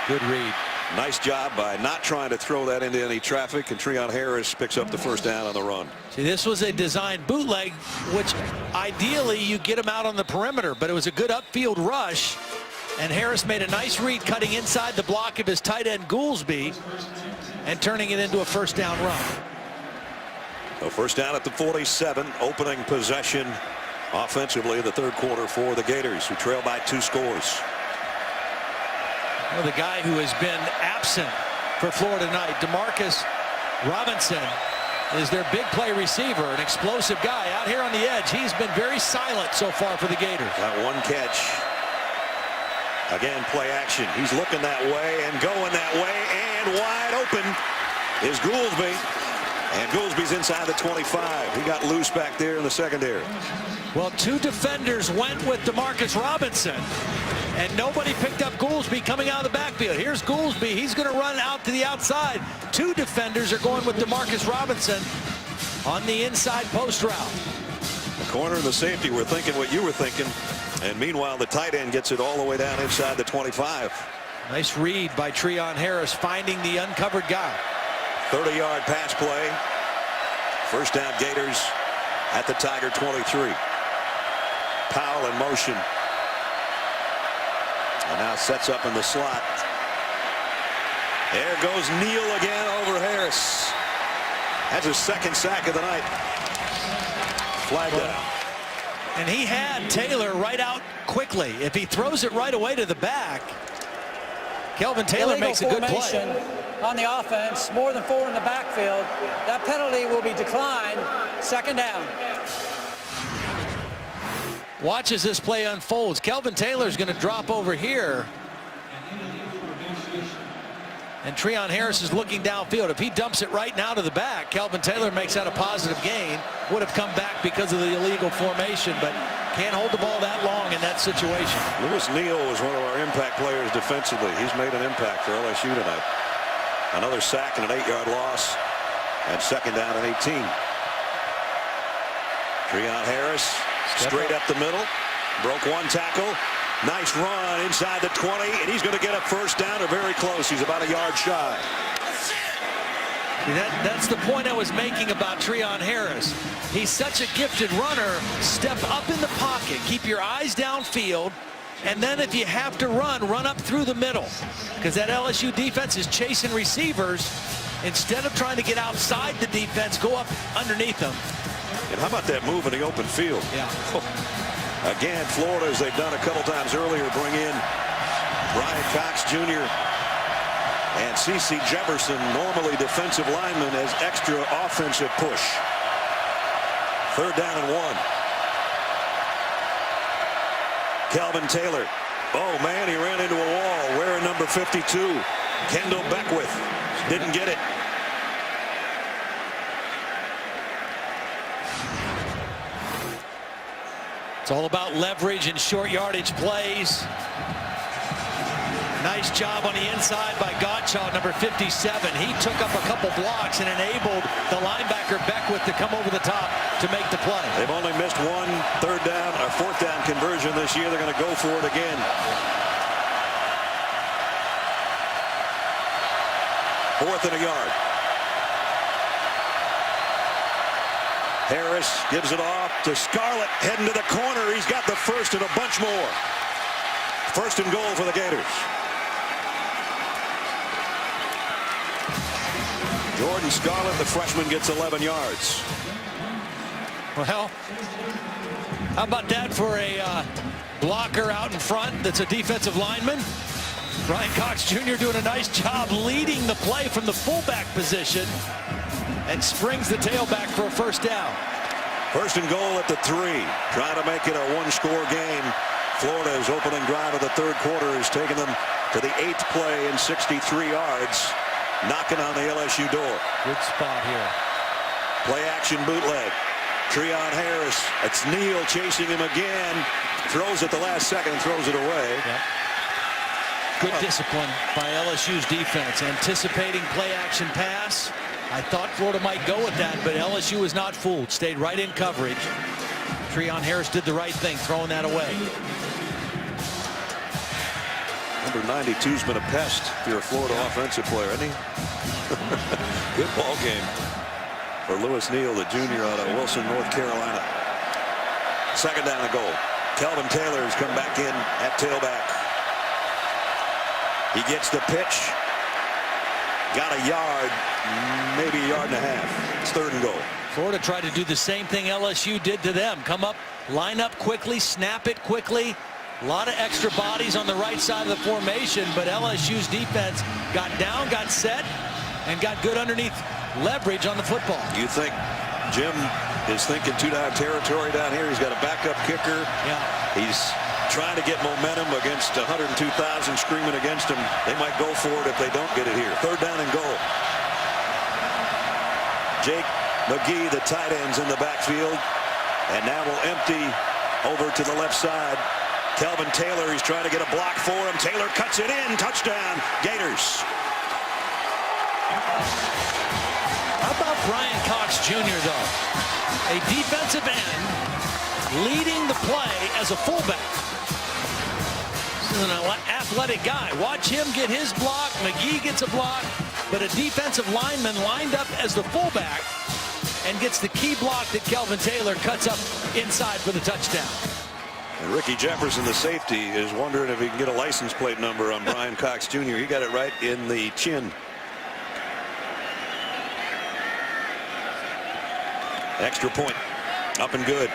[SPEAKER 2] good read.
[SPEAKER 1] Nice job by not trying to throw that into any traffic, and Treon Harris picks up the first down on the run.
[SPEAKER 2] See, this was a designed bootleg, which ideally you get him out on the perimeter, but it was a good upfield rush, and Harris made a nice read cutting inside the block of his tight end Goolsby and turning it into a first down run.
[SPEAKER 1] So first down at the 47, opening possession offensively in the third quarter for the Gators, who trail by 2 scores.
[SPEAKER 2] Well, the guy who has been absent for Florida tonight, DeMarcus Robinson, is their big play receiver, an explosive guy out here on the edge. He's been very silent so far for the Gators.
[SPEAKER 1] Got 1 catch. Again, play action. He's looking that way and going that way, and wide open is Goolsby. And Goolsby's inside the 25. He got loose back there in the secondary.
[SPEAKER 2] Well, 2 defenders went with DeMarcus Robinson, and nobody picked up Goolsby coming out of the backfield. Here's Goolsby. He's going to run out to the outside. 2 defenders are going with DeMarcus Robinson on the inside post route.
[SPEAKER 1] The corner and the safety were thinking what you were thinking, and meanwhile the tight end gets it all the way down inside the 25.
[SPEAKER 2] Nice read by Treon Harris, finding the uncovered guy.
[SPEAKER 1] 30-yard pass play. First down, Gators at the Tiger 23. Powell in motion. And now sets up in the slot. There goes Neal again over Harris. That's his 2nd sack of the night. Flag down.
[SPEAKER 2] And he had Taylor right out quickly. If he throws it right away to the back, Kelvin Taylor makes a good play.
[SPEAKER 3] On the offense, more than 4 in the backfield. That penalty will be declined. 2nd down.
[SPEAKER 2] Watch as this play unfolds. Kelvin Taylor's going to drop over here. And Treon Harris is looking downfield. If he dumps it right now to the back, Kelvin Taylor makes that a positive gain. Would have come back because of the illegal formation, but can't hold the ball that long in that situation.
[SPEAKER 1] Lewis Neal was one of our impact players defensively. He's made an impact for LSU tonight. Another sack and an 8-yard loss, and 2nd down and 18. Treon Harris straight up the middle, broke 1 tackle. Nice run inside the 20, and he's going to get a first down or very close. He's about a yard shy.
[SPEAKER 2] That's the point I was making about Treon Harris. He's such a gifted runner. Step up in the pocket, keep your eyes downfield, and then if you have to run up through the middle, because that LSU defense is chasing receivers. Instead of trying to get outside the defense, go up underneath them.
[SPEAKER 1] And how about that move in the open field?
[SPEAKER 2] Yeah.
[SPEAKER 1] Again, Florida, as they've done a couple times earlier, bring in Brian Cox Jr. and C.C. Jefferson, normally defensive linemen, as extra offensive push. 3rd down and 1. Kelvin Taylor. Oh, man, he ran into a wall. Wearing number 52. Kendall Beckwith didn't get it.
[SPEAKER 2] It's all about leverage and short yardage plays. Nice job on the inside by Gottschall, number 57. He took up a couple blocks and enabled the linebacker Beckwith to come over the top to make the play.
[SPEAKER 1] They've only missed 1 3rd down or 4th down conversion this year. They're going to go for it again. 4th and a yard. Harris gives it off to Scarlett, heading to the corner. He's got the first and a bunch more. 1st and goal for the Gators. Jordan Scarlett, the freshman, gets 11 yards.
[SPEAKER 2] Well, how about that for a blocker out in front that's a defensive lineman? Brian Cox Jr. doing a nice job leading the play from the fullback position and springs the tailback for a first down.
[SPEAKER 1] 1st and goal at the 3. Trying to make it a 1-score game. Florida's opening drive of the 3rd quarter has taken them to the 8th play in 63 yards. Knocking on the LSU door.
[SPEAKER 2] Good spot here.
[SPEAKER 1] Play action bootleg. Treon Harris. It's Neal chasing him again. Throws it the last second and throws it away.
[SPEAKER 2] Yep. Good discipline by LSU's defense. Anticipating play action pass. I thought Florida might go with that, but LSU was not fooled. Stayed right in coverage. Treon Harris did the right thing, throwing that away.
[SPEAKER 1] Number 92's been a pest if you're a Florida offensive player, isn't he? Good ball game for Lewis Neal, the junior out of Wilson, North Carolina. Second down and goal. Kelvin Taylor has come back in at tailback. He gets the pitch. Got a yard, maybe a yard and a half. It's third and goal.
[SPEAKER 2] Florida tried to do the same thing LSU did to them. Come up, line up quickly, snap it quickly. A lot of extra bodies on the right side of the formation, but LSU's defense got down, got set, and got good underneath leverage on the football.
[SPEAKER 1] You think Jim is thinking two-down territory down here? He's got a backup kicker.
[SPEAKER 2] Yeah.
[SPEAKER 1] He's trying to get momentum against 102,000 screaming against him. They might go for it if they don't get it here. Third down and goal. Jake McGee, the tight end's in the backfield, and now will empty over to the left side. Kelvin Taylor, he's trying to get a block for him. Taylor cuts it in. Touchdown, Gators.
[SPEAKER 2] How about Brian Cox Jr., though? A defensive end leading the play as a fullback. This is an athletic guy. Watch him get his block. McGee gets a block. But a defensive lineman lined up as the fullback and gets the key block that Kelvin Taylor cuts up inside for the touchdown.
[SPEAKER 1] And Ricky Jefferson, the safety, is wondering if he can get a license plate number on Brian Cox Jr. He got it right in the chin. Extra point. Up and good.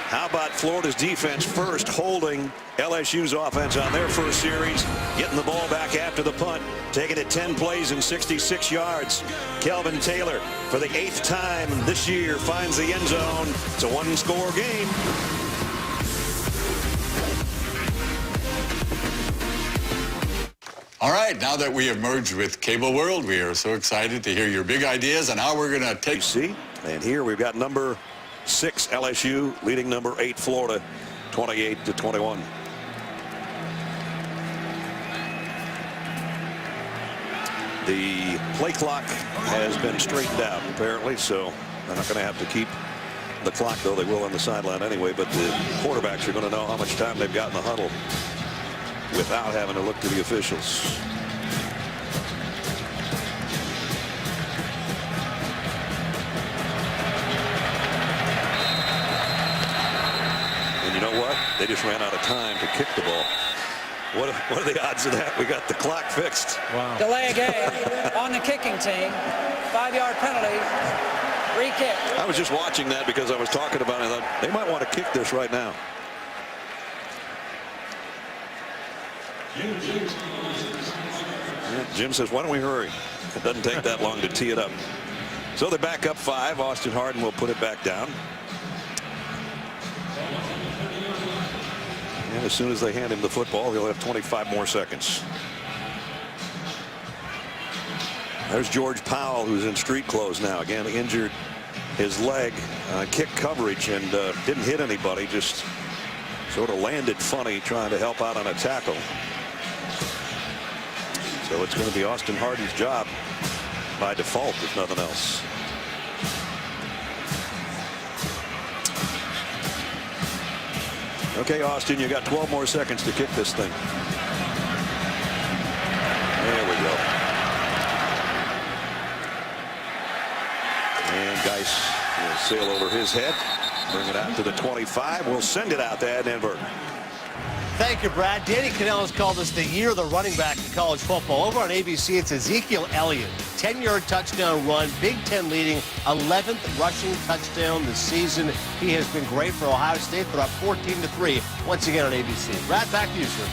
[SPEAKER 1] How about Florida's defense first holding LSU's offense on their first series, getting the ball back after the punt, taking it 10 plays and 66 yards. Kelvin Taylor, for the 8th time this year, finds the end zone. It's a one-score game.
[SPEAKER 15] All right, now that we have merged with Cable World, we are so excited to hear your big ideas on how we're going to take.
[SPEAKER 1] See, and here we've got number 6 LSU leading number 8 Florida 28-21. The play clock has been straightened out apparently, so they're not going to have to keep the clock, though they will on the sideline anyway, but the quarterbacks are going to know how much time they've got in the huddle without having to look to the officials. And you know what? They just ran out of time to kick the ball. What are the odds of that? We got the clock fixed.
[SPEAKER 2] Wow.
[SPEAKER 3] Delay a game on the kicking team. 5-yard penalty. Re-kick.
[SPEAKER 1] I was just watching that because I was talking about it. I thought they might want to kick this right now. Yeah, Jim says, why don't we hurry? It doesn't take that long to tee it up. So they back up 5. Austin Harden will put it back down. And as soon as they hand him the football, he'll have 25 more seconds. There's George Powell, who's in street clothes now. Again, injured his leg, kick coverage, and didn't hit anybody, just sort of landed funny trying to help out on a tackle. So it's going to be Austin Harden's job by default, if nothing else. Okay, Austin, you got 12 more seconds to kick this thing. There we go. And Geis will sail over his head, bring it out to the 25. We'll send it out to Adnan Burton.
[SPEAKER 10] Thank you, Brad. Danny Cannell has called this the year of the running back in college football. Over on ABC, it's Ezekiel Elliott. 10-yard touchdown run, Big Ten leading, 11th rushing touchdown this season. He has been great for Ohio State. They're up 14-3 once again on ABC. Brad, back to you, sir.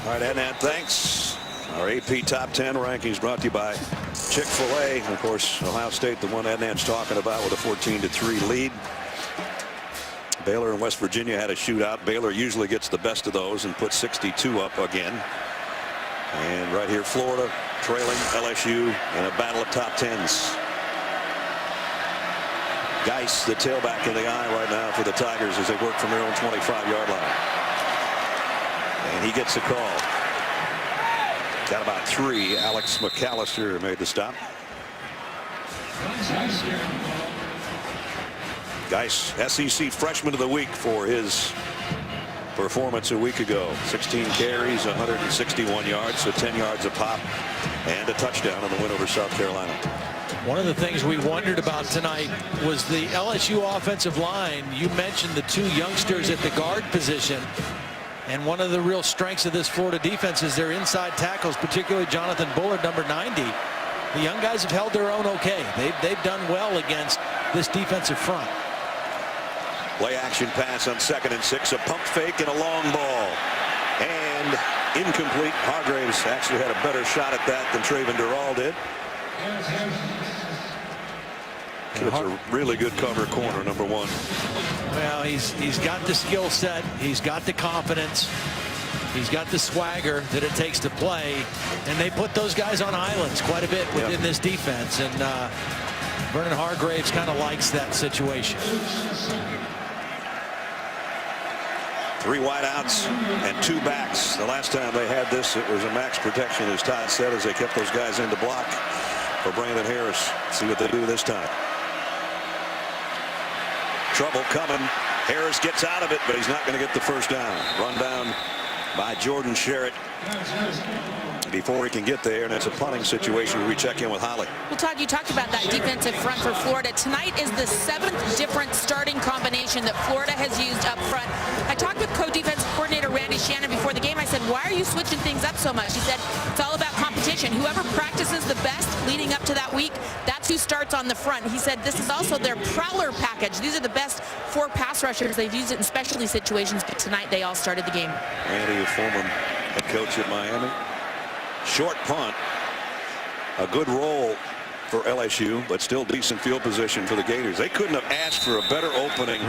[SPEAKER 1] All right, Adnan, thanks. Our AP Top 10 rankings brought to you by Chick-fil-A. And of course, Ohio State, the one Adnan's talking about, with a 14-3 lead. Baylor and West Virginia had a shootout. Baylor usually gets the best of those and puts 62 up again. And right here, Florida trailing LSU in a battle of top 10s. Geis, the tailback in the eye right now for the Tigers as they work from their own 25-yard line. And he gets a call. Got about 3. Alex McAllister made the stop. Geis, SEC Freshman of the Week for his performance a week ago. 16 carries, 161 yards, so 10 yards a pop, and a touchdown in the win over South Carolina.
[SPEAKER 2] One of the things we wondered about tonight was the LSU offensive line. You mentioned the two youngsters at the guard position. And one of the real strengths of this Florida defense is their inside tackles, particularly Jonathan Bullard, number 90. The young guys have held their own okay. They've done well against this defensive front.
[SPEAKER 1] Play action pass on 2nd and 6, a pump fake and a long ball. And incomplete. Hargraves actually had a better shot at that than Traven Durrell did. It's a really good cover corner, number 1.
[SPEAKER 2] Well, he's got the skill set. He's got the confidence. He's got the swagger that it takes to play. And they put those guys on islands quite a bit within this defense. And Vernon Hargraves kind of likes that situation.
[SPEAKER 1] 3 wideouts and 2 backs. The last time they had this, it was a max protection, as Todd said, as they kept those guys in to block for Brandon Harris. See what they do this time. Trouble coming. Harris gets out of it, but he's not going to get the first down. Run down by Jordan Sherritt before he can get there, and it's a punting situation where we check in with Holly.
[SPEAKER 9] Well, Todd, you talked about that defensive front for Florida. Tonight is the 7th different starting combination that Florida has used up front. I talked with co-defensive coordinator Randy Shannon before the game. I said, why are you switching things up so much? He said, it's all about competition. Whoever practices the best leading up to that week, that's who starts on the front. He said this is also their prowler package. These are the best 4 pass rushers. They've used it in specialty situations, but tonight they all started the game.
[SPEAKER 1] Randy, a former head coach at Miami. Short punt. A good roll for LSU, but still decent field position for the Gators. They couldn't have asked for a better opening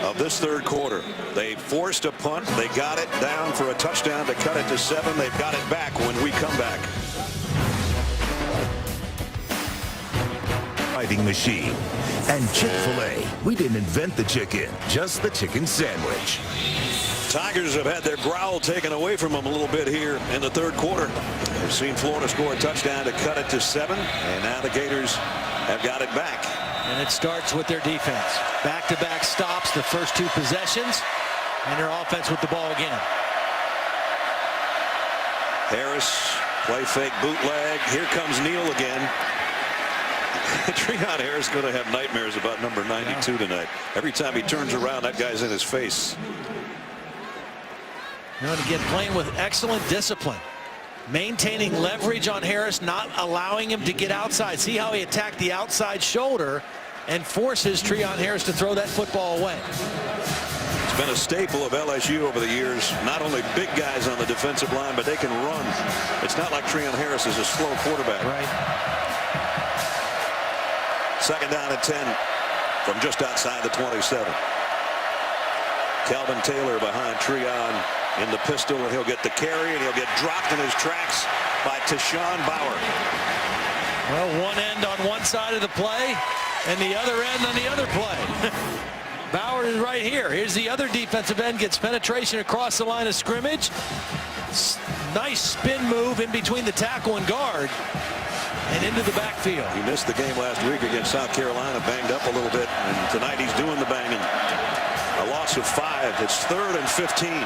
[SPEAKER 1] of this 3rd quarter. They forced a punt. They got it down for a touchdown to cut it to 7. They've got it back when we come back.
[SPEAKER 16] Fighting machine. And Chick-fil-A. We didn't invent the chicken, just the chicken sandwich.
[SPEAKER 1] Tigers have had their growl taken away from them a little bit here in the 3rd quarter. They've seen Florida score a touchdown to cut it to 7, and now the Gators have got it back.
[SPEAKER 2] And it starts with their defense. Back-to-back stops the first 2 possessions, and their offense with the ball again.
[SPEAKER 1] Harris, play fake bootleg. Here comes Neal again. Treon Harris is going to have nightmares about number 92 tonight. Every time he turns around, that guy's in his face.
[SPEAKER 2] And again, playing with excellent discipline. Maintaining leverage on Harris, not allowing him to get outside. See how he attacked the outside shoulder and forces Treon Harris to throw that football away.
[SPEAKER 1] It's been a staple of LSU over the years. Not only big guys on the defensive line, but they can run. It's not like Treon Harris is a slow quarterback.
[SPEAKER 2] Right.
[SPEAKER 1] 2nd down and 10 from just outside the 27. Calvin Taylor behind Treon in the pistol, and he'll get the carry, and he'll get dropped in his tracks by Tashawn Bauer.
[SPEAKER 2] Well, one end on one side of the play and the other end on the other play. Bauer is right here. Here's the other defensive end, gets penetration across the line of scrimmage. Nice spin move in between the tackle and guard and into the backfield.
[SPEAKER 1] He missed the game last week against South Carolina, banged up a little bit, and tonight he's doing the banging. A loss of 5. It's 3rd and 15.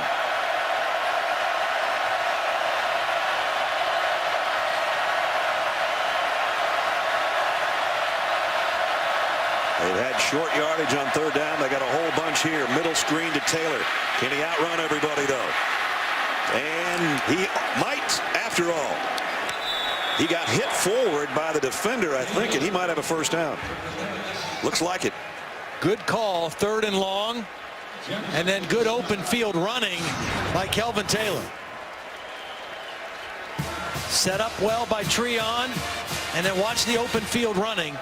[SPEAKER 1] They've had short yardage on 3rd down. They got a whole bunch here. Middle screen to Taylor. Can he outrun everybody, though? And he might, after all. He got hit forward by the defender, I think, and he might have a first down. Looks like it.
[SPEAKER 2] Good call, 3rd and long. And then good open field running by Kelvin Taylor. Set up well by Treon, and then watch the open field running.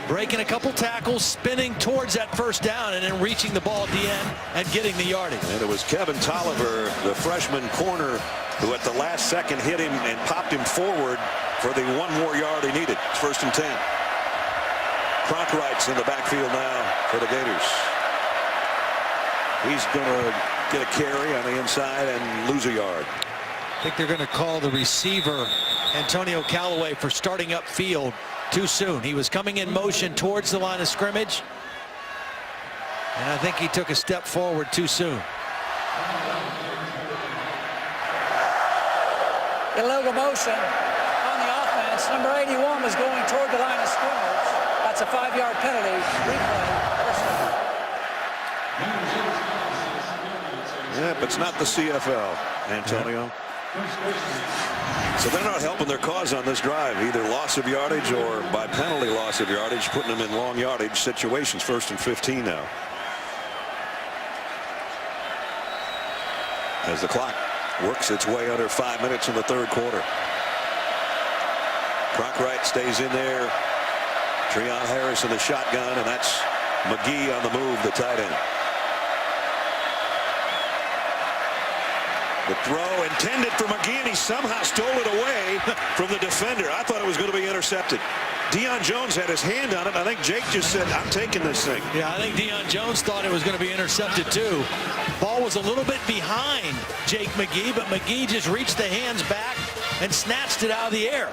[SPEAKER 2] Breaking a couple tackles, spinning towards that first down, and then reaching the ball at the end and getting the yardage.
[SPEAKER 1] And it was Kevin Tolliver, the freshman corner, who at the last second hit him and popped him forward for the 1 more yard he needed. It's 1st and 10. Cronkwright's in the backfield now for the Gators. He's going to get a carry on the inside and lose a yard.
[SPEAKER 2] I think they're going to call the receiver, Antonio Callaway, for starting up field too soon. He was coming in motion towards the line of scrimmage, and I think he took a step forward too soon.
[SPEAKER 3] Illegal motion on the offense. Number 81 was going toward the line of scrimmage. That's a 5-yard penalty. Replay. First down.
[SPEAKER 1] Yeah, but it's not the CFL, Antonio. So they're not helping their cause on this drive, either loss of yardage or by penalty loss of yardage, putting them in long yardage situations. 1st and 15 now. As the clock works its way under 5 minutes in the 3rd quarter. Cronkright stays in there. Treon Harris in the shotgun, and that's McGee on the move, the tight end. The throw intended for McGee, and he somehow stole it away from the defender. I thought it was going to be intercepted. Deion Jones had his hand on it. I think Jake just said, I'm taking this thing.
[SPEAKER 2] Yeah, I think Deion Jones thought it was going to be intercepted too. Ball was a little bit behind Jake McGee, but McGee just reached the hands back and snatched it out of the air.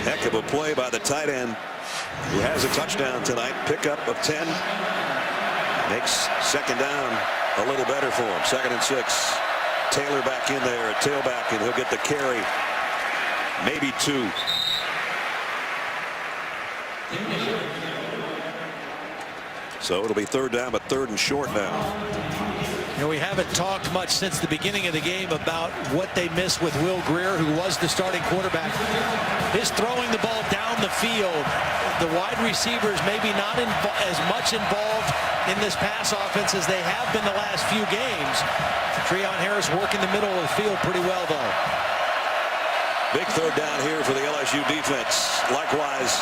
[SPEAKER 1] Heck of a play by the tight end, who has a touchdown tonight. Pickup of 10. Makes 2nd down a little better for him. 2nd and 6. Taylor back in there at tailback, and he'll get the carry. Maybe 2. So it'll be 3rd down, but 3rd and short now.
[SPEAKER 2] You know, we haven't talked much since the beginning of the game about what they missed with Will Greer, who was the starting quarterback. His throwing the ball down the field. The wide receivers maybe not as much involved in this pass offense as they have been the last few games. Treon Harris working the middle of the field pretty well, though.
[SPEAKER 1] Big 3rd down here for the LSU defense. Likewise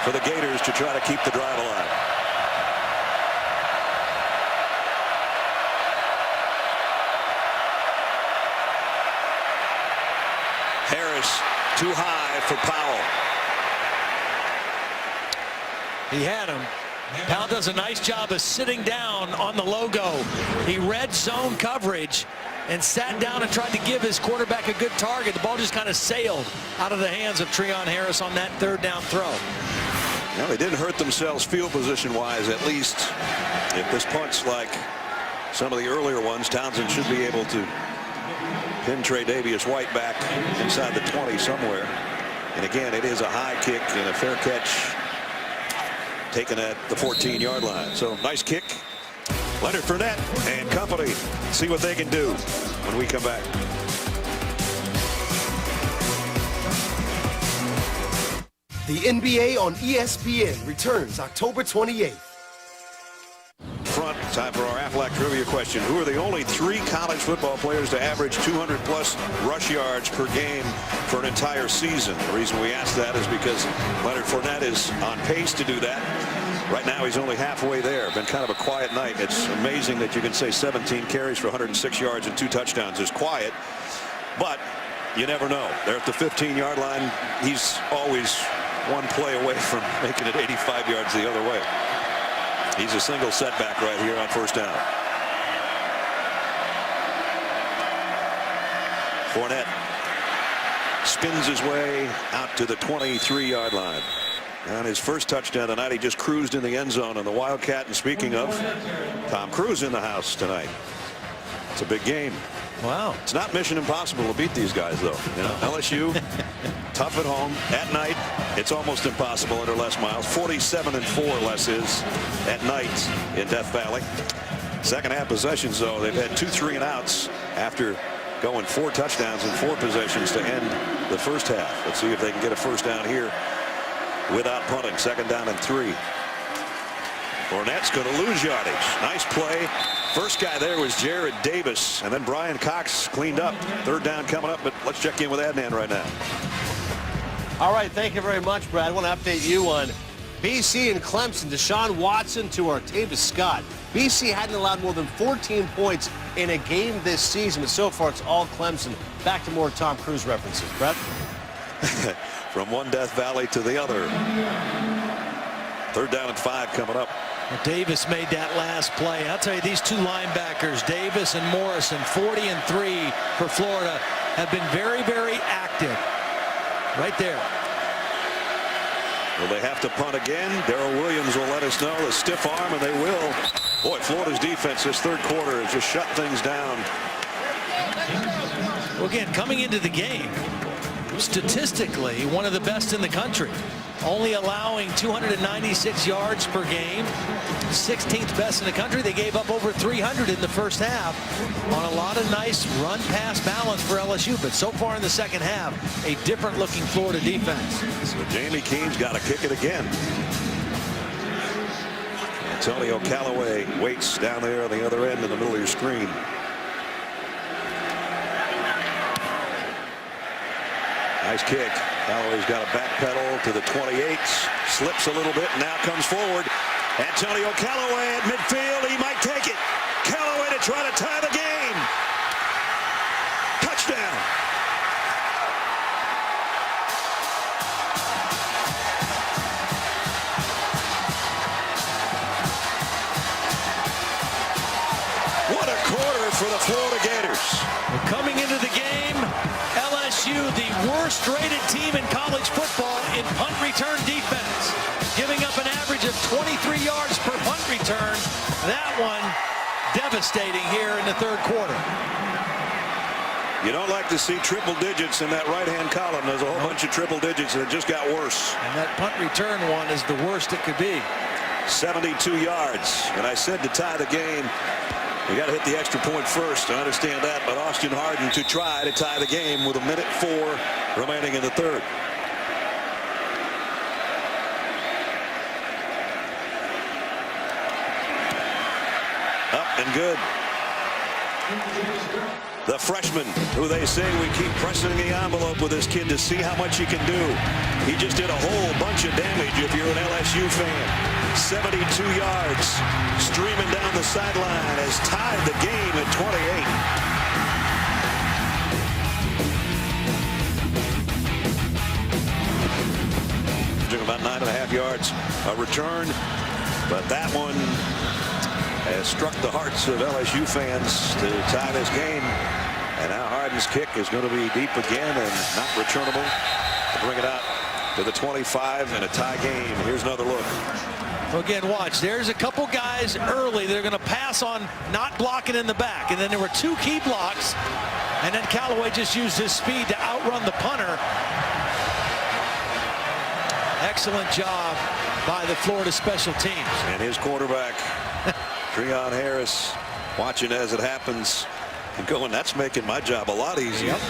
[SPEAKER 1] for the Gators to try to keep the drive alive. Harris too high for Powell.
[SPEAKER 2] He had him. Powell does a nice job of sitting down on the logo. He read zone coverage and sat down and tried to give his quarterback a good target. The ball just kind of sailed out of the hands of Treon Harris on that 3rd down throw.
[SPEAKER 1] Well, they didn't hurt themselves field position wise, at least. If this punt's like some of the earlier ones, Townsend should be able to pin Trey Davius-White back inside the 20 somewhere. And again, it is a high kick and a fair catch taken at the 14-yard line. So nice kick. Leonard Fournette and company. See what they can do when we come back.
[SPEAKER 17] The NBA on ESPN returns October 28th.
[SPEAKER 1] Front, time for our Aflac trivia question. Who are the only 3 college football players to average 200-plus rush yards per game for an entire season? The reason we ask that is because Leonard Fournette is on pace to do that. Right now, he's only halfway there. Been kind of a quiet night. It's amazing that you can say 17 carries for 106 yards and 2 touchdowns is quiet, but you never know. They're at the 15-yard line. He's always one play away from making it 85 yards the other way. He's a single setback right here on 1st down. Fournette spins his way out to the 23-yard line. On his first touchdown tonight, he just cruised in the end zone on the Wildcat. And speaking of, Tom Cruise in the house tonight. It's a big game.
[SPEAKER 2] Wow.
[SPEAKER 1] It's not mission impossible to beat these guys, though. You know, LSU, tough at home. At night, it's almost impossible under Les Miles. 47-4 Les is at night in Death Valley. Second half possessions, though, they've had 2 3-and-outs after going 4 touchdowns in 4 possessions to end the first half. Let's see if they can get a first down here without punting. 2nd down and 3. Fournette's going to lose yardage. Nice play. First guy there was Jared Davis, and then Brian Cox cleaned up. 3rd down coming up, but let's check in with Adnan right now.
[SPEAKER 10] All right, thank you very much, Brad. I want to update you on BC and Clemson. Deshaun Watson to Artavis Scott. BC hadn't allowed more than 14 points in a game this season, but so far it's all Clemson. Back to more Tom Cruise references. Brad?
[SPEAKER 1] From one Death Valley to the other. 3rd down and 5 coming up.
[SPEAKER 2] Well, Davis made that last play. I'll tell you, these 2 linebackers, Davis and Morrison, 40 and 3 for Florida, have been very, very active. Right there.
[SPEAKER 1] Will they have to punt again? Darrell Williams will let us know. The stiff arm, and they will. Boy, Florida's defense this third quarter has just shut things down.
[SPEAKER 2] Well, again, coming into the game, statistically, one of the best in the country. Only allowing 296 yards per game. 16th best in the country. They gave up over 300 in the first half on a lot of nice run-pass balance for LSU. But so far in the second half, a different-looking Florida defense.
[SPEAKER 1] So Jamie Keene's got to kick it again. Antonio Callaway waits down there on the other end in the middle of your screen. Nice kick. Callaway's got a back pedal to the 28. Slips a little bit. Now comes forward. Antonio Callaway at midfield. He might take it. Callaway to try to tie the game. Touchdown. What a quarter for the Florida Gators.
[SPEAKER 2] Coming into the game, LSU, the worst rated team in college football in punt return defense, giving up an average of 23 yards per punt return. That one devastating here in the third quarter.
[SPEAKER 1] You don't like to see triple digits in that right-hand column. There's a whole bunch of triple digits, and it just got worse.
[SPEAKER 2] And that punt return one is the worst it could be.
[SPEAKER 1] 72 yards. And I said to tie the game, you got to hit the extra point first. I understand that, but Austin Harden to try to tie the game with 1:04 remaining in the third. Up and good. The freshman, who they say we keep pressing the envelope with this kid to see how much he can do. He just did a whole bunch of damage if you're an LSU fan. 72 yards streaming down the sideline has tied the game at 28. Took about 9.5 yards a return, but that one has struck the hearts of LSU fans to tie this game. And now Harden's kick is going to be deep again and not returnable to bring it out to the 25 and a tie game. Here's another look.
[SPEAKER 2] Well, again, watch. There's a couple guys early that are going to pass on not blocking in the back. And then there were two key blocks. And then Callaway just used his speed to outrun the punter. Excellent job by the Florida special teams.
[SPEAKER 1] And his quarterback, Treon Harris, watching as it happens and going, that's making my job a lot easier.
[SPEAKER 2] Yep.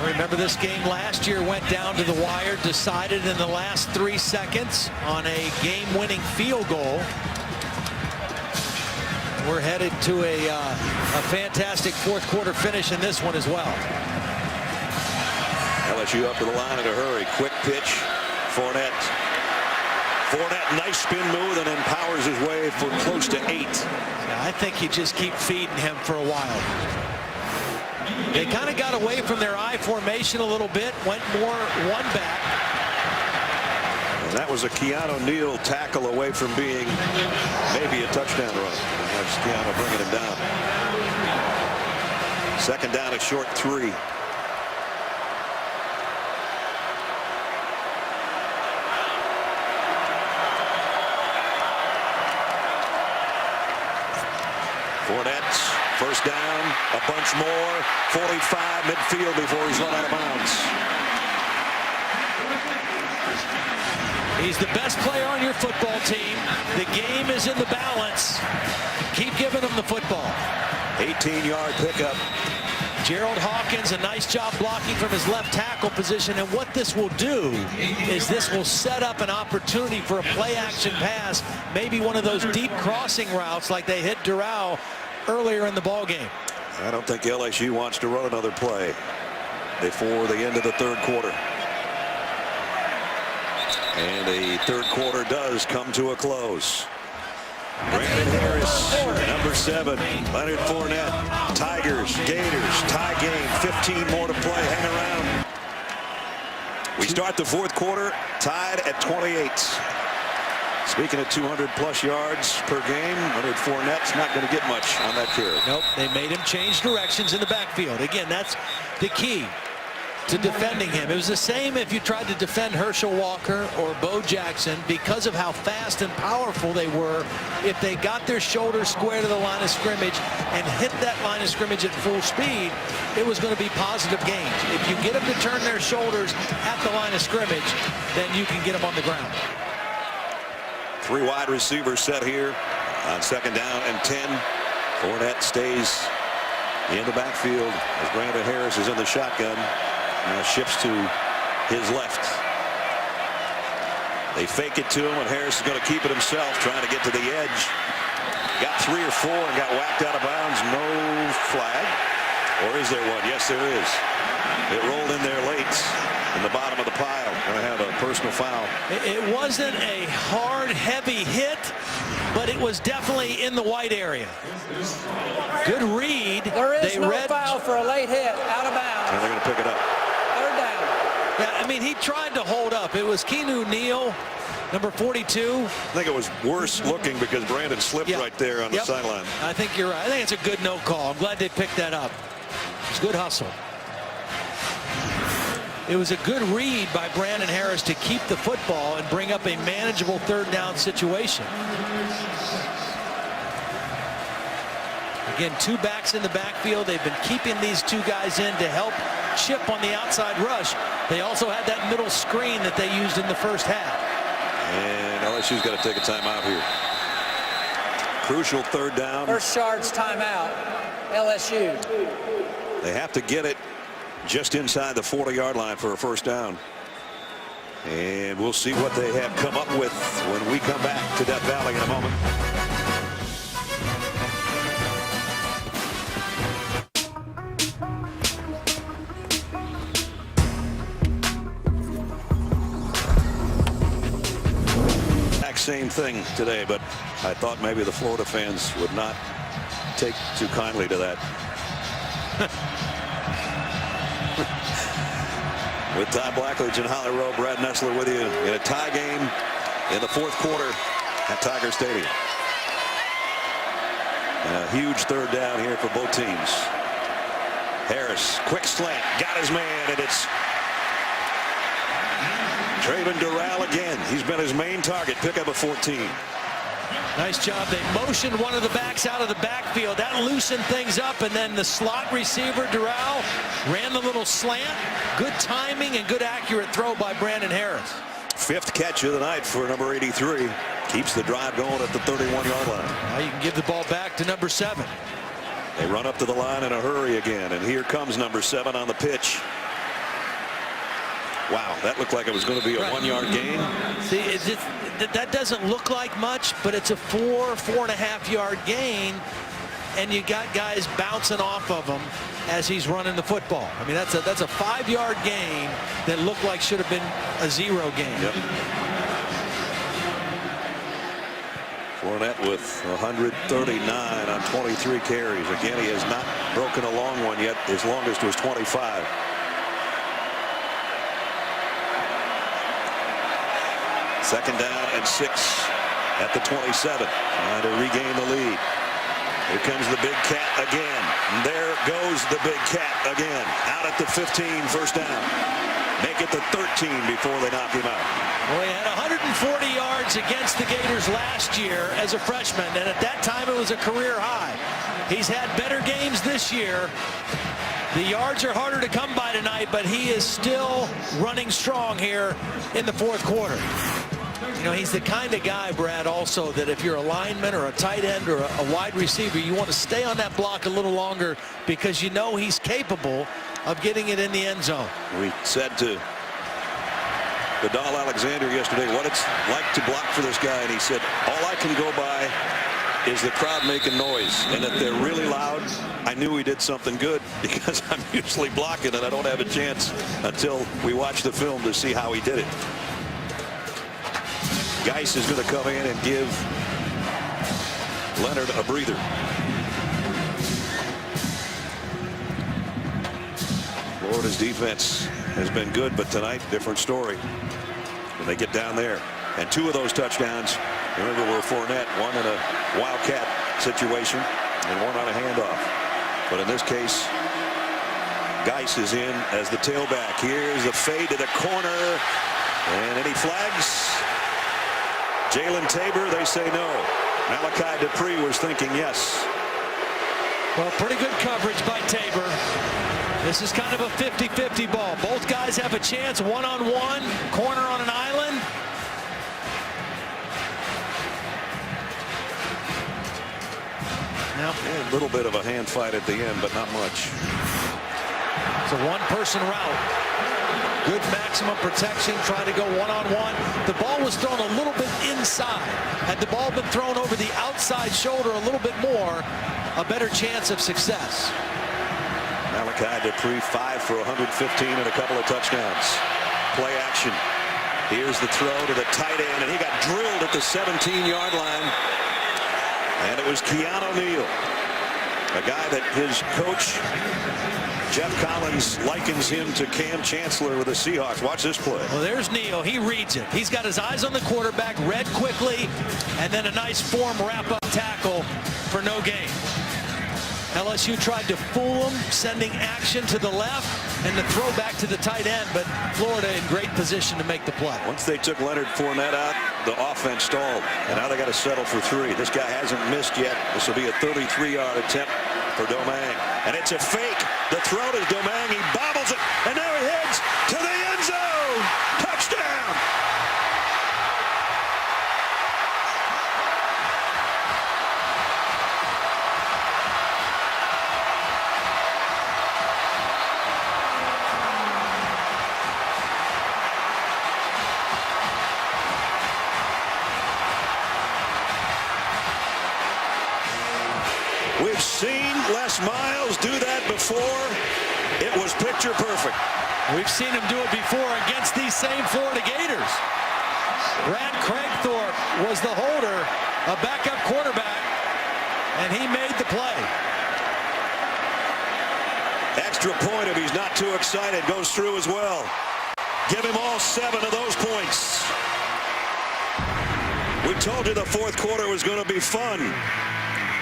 [SPEAKER 2] Remember, this game last year went down to the wire, decided in the last 3 seconds on a game-winning field goal. We're headed to a fantastic fourth quarter finish in this one as well.
[SPEAKER 1] LSU up to the line in a hurry. Quick pitch. Fournette. Fournette, nice spin move, and then powers his way for close to 8.
[SPEAKER 2] Yeah, I think you just keep feeding him for a while. They kind of got away from their I formation a little bit, went more one back.
[SPEAKER 1] And that was a Keanu Neal tackle away from being maybe a touchdown run. And that's Keanu bringing him down. Second down, a short 3. Fournette, first down, a bunch more, 45 midfield before he's run out of bounds.
[SPEAKER 2] He's the best player on your football team. The game is in the balance. Keep giving him the football.
[SPEAKER 1] 18-yard pickup.
[SPEAKER 2] Gerald Hawkins, a nice job blocking from his left tackle position. And what this will do is this will set up an opportunity for a play-action pass, maybe one of those deep crossing routes like they hit Doral earlier in the ball game.
[SPEAKER 1] I don't think LSU wants to run another play before the end of the third quarter. And the third quarter does come to a close. Brandon Harris, number 7, Leonard Fournette, Tigers, Gators, tie game, 15 more to play, hang around. We start the fourth quarter tied at 28. Speaking of 200+ yards per game, Leonard Fournette's not going to get much on that carry.
[SPEAKER 2] Nope, they made him change directions in the backfield. Again, that's the key. to defending him. It was the same if you tried to defend Herschel Walker or Bo Jackson. Because of how fast and powerful they were, if they got their shoulders square to the line of scrimmage and hit that line of scrimmage at full speed, it was going to be positive gains. If you get them to turn their shoulders at the line of scrimmage, then you can get them on the ground.
[SPEAKER 1] 3 wide receivers set here on 2nd down and 10. Fournette stays in the backfield as Brandon Harris is in the shotgun. Now shifts to his left. They fake it to him, and Harris is going to keep it himself, trying to get to the edge. Got 3 or 4 and got whacked out of bounds. No flag. Or is there one? Yes, there is. It rolled in there late in the bottom of the pile. Going to have a personal foul.
[SPEAKER 2] It wasn't a hard, heavy hit, but it was definitely in the white area. Good read.
[SPEAKER 3] There is no foul for a late hit, out of bounds.
[SPEAKER 1] And they're going to pick it up.
[SPEAKER 3] 3rd down.
[SPEAKER 2] Yeah, I mean, he tried to hold up. It was Keanu Neal, number 42.
[SPEAKER 1] I think it was worse looking because Brandon slipped right there on the sideline.
[SPEAKER 2] I think you're right. I think it's a good no call. I'm glad they picked that up. It's good hustle. It was a good read by Brandon Harris to keep the football and bring up a manageable 3rd down situation. Again, 2 backs in the backfield. They've been keeping these 2 guys in to help Chip on the outside rush. They also had that middle screen that they used in the first half.
[SPEAKER 1] And LSU's got to take a timeout here. Crucial 3rd down.
[SPEAKER 3] First yards timeout, LSU.
[SPEAKER 1] They have to get it just inside the 40-yard line for a 1st down. And we'll see what they have come up with when we come back to Death Valley in a moment. Same thing today, but I thought maybe the Florida fans would not take too kindly to that. With Todd Blackledge and Holly Rowe, Brad Nessler with you in a tie game in the 4th quarter at Tiger Stadium. A huge 3rd down here for both teams. Harris, quick slant, got his man, and it's Trayvon Durrell again. He's been his main target. Pick up a 14.
[SPEAKER 2] Nice job. They motioned one of the backs out of the backfield. That loosened things up, and then the slot receiver, Durrell, ran the little slant. Good timing and good accurate throw by Brandon Harris.
[SPEAKER 1] 5th catch of the night for number 83. Keeps the drive going at the 31-yard line.
[SPEAKER 2] Now you can give the ball back to number 7.
[SPEAKER 1] They run up to the line in a hurry again, and here comes number 7 on the pitch. Wow, that looked like it was going to be a 1-yard gain.
[SPEAKER 2] See, that doesn't look like much, but it's a 4.5-yard gain, and you got guys bouncing off of him as he's running the football. I mean, that's a 5-yard gain that looked like should have been a 0 gain.
[SPEAKER 1] Yep. Fournette with 139 on 23 carries. Again, he has not broken a long one yet. His longest was 25. Second down and 6 at the 27. Trying to regain the lead. Here comes the big cat again. And there goes the big cat again. Out at the 15, 1st down. Make it the 13 before they knock him out.
[SPEAKER 2] Well, he had 140 yards against the Gators last year as a freshman, and at that time it was a career high. He's had better games this year. The yards are harder to come by tonight, but he is still running strong here in the 4th quarter. You know, he's the kind of guy, Brad, also that if you're a lineman or a tight end or a wide receiver, you want to stay on that block a little longer because you know he's capable of getting it in the end zone.
[SPEAKER 1] We said to Vidal Alexander yesterday what it's like to block for this guy, and he said, all I can go by is the crowd making noise, and if they're really loud, I knew he did something good because I'm usually blocking and I don't have a chance until we watch the film to see how he did it. Geis is going to come in and give Leonard a breather. Florida's defense has been good, but tonight, different story. When they get down there, and 2 of those touchdowns, remember, were Fournette, one in a wildcat situation and one on a handoff. But in this case, Geis is in as the tailback. Here's the fade to the corner. And any flags? Jalen Tabor, they say no. Malachi Dupree was thinking yes.
[SPEAKER 2] Well, pretty good coverage by Tabor. This is kind of a 50-50 ball. Both guys have a chance, one-on-one, corner on an island. Now,
[SPEAKER 1] a little bit of a hand fight at the end, but not much.
[SPEAKER 2] It's a one-person route. Good maximum protection, trying to go one-on-one. The ball was thrown a little bit inside. Had the ball been thrown over the outside shoulder a little bit more, a better chance of success.
[SPEAKER 1] Malachi Dupree, 5 for 115 and a couple of touchdowns. Play action. Here's the throw to the tight end, and he got drilled at the 17-yard line. And it was Keanu Neal, a guy that his coach, Jeff Collins, likens him to Cam Chancellor with the Seahawks. Watch this play.
[SPEAKER 2] Well, there's Neal. He reads it. He's got his eyes on the quarterback, read quickly, and then a nice form wrap-up tackle for no gain. LSU tried to fool him, sending action to the left and the throw back to the tight end, but Florida in great position to make the play.
[SPEAKER 1] Once they took Leonard Fournette out, the offense stalled, and now they got to settle for 3. This guy hasn't missed yet. This will be a 33-yard attempt for Domingue, and it's a fake. The throw to Domingue, he bobbles it, and now he heads to the end zone. Touchdown! We've seen Les Miles do that before. It was picture perfect.
[SPEAKER 2] We've seen him do it before against these same Florida Gators. Brad Craigthorpe was the holder, a backup quarterback, and he made the play.
[SPEAKER 1] Extra point if he's not too excited goes through as well. Give him all 7 of those points. We told you the fourth quarter was going to be fun.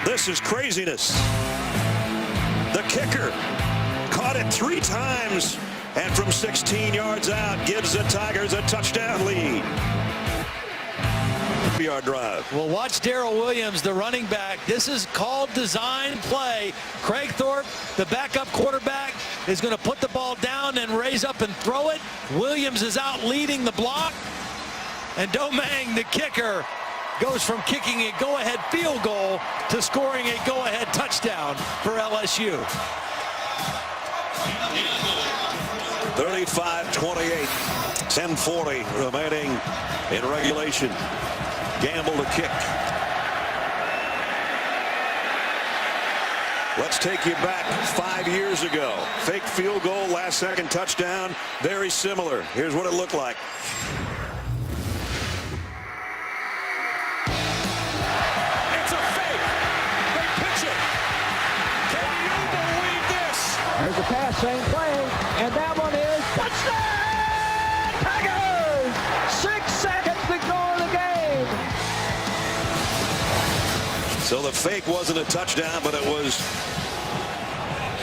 [SPEAKER 1] This is craziness. The kicker caught it 3 times, and from 16 yards out gives the Tigers a touchdown lead. 3-yard drive.
[SPEAKER 2] Well, watch Darrell Williams, the running back. This is called design play. Craigthorpe, the backup quarterback, is going to put the ball down and raise up and throw it. Williams is out leading the block, and Domingue, the kicker, goes from kicking a go-ahead field goal to scoring a go-ahead touchdown for LSU.
[SPEAKER 1] 35-28, 10:40 remaining in regulation. Gamble to kick. Let's take you back 5 years ago. Fake field goal, last second touchdown. Very similar. Here's what it looked like.
[SPEAKER 3] There's a pass, same play, and that one is touchdown! Tigers! 6 seconds to go in the game.
[SPEAKER 1] So the fake wasn't a touchdown, but it was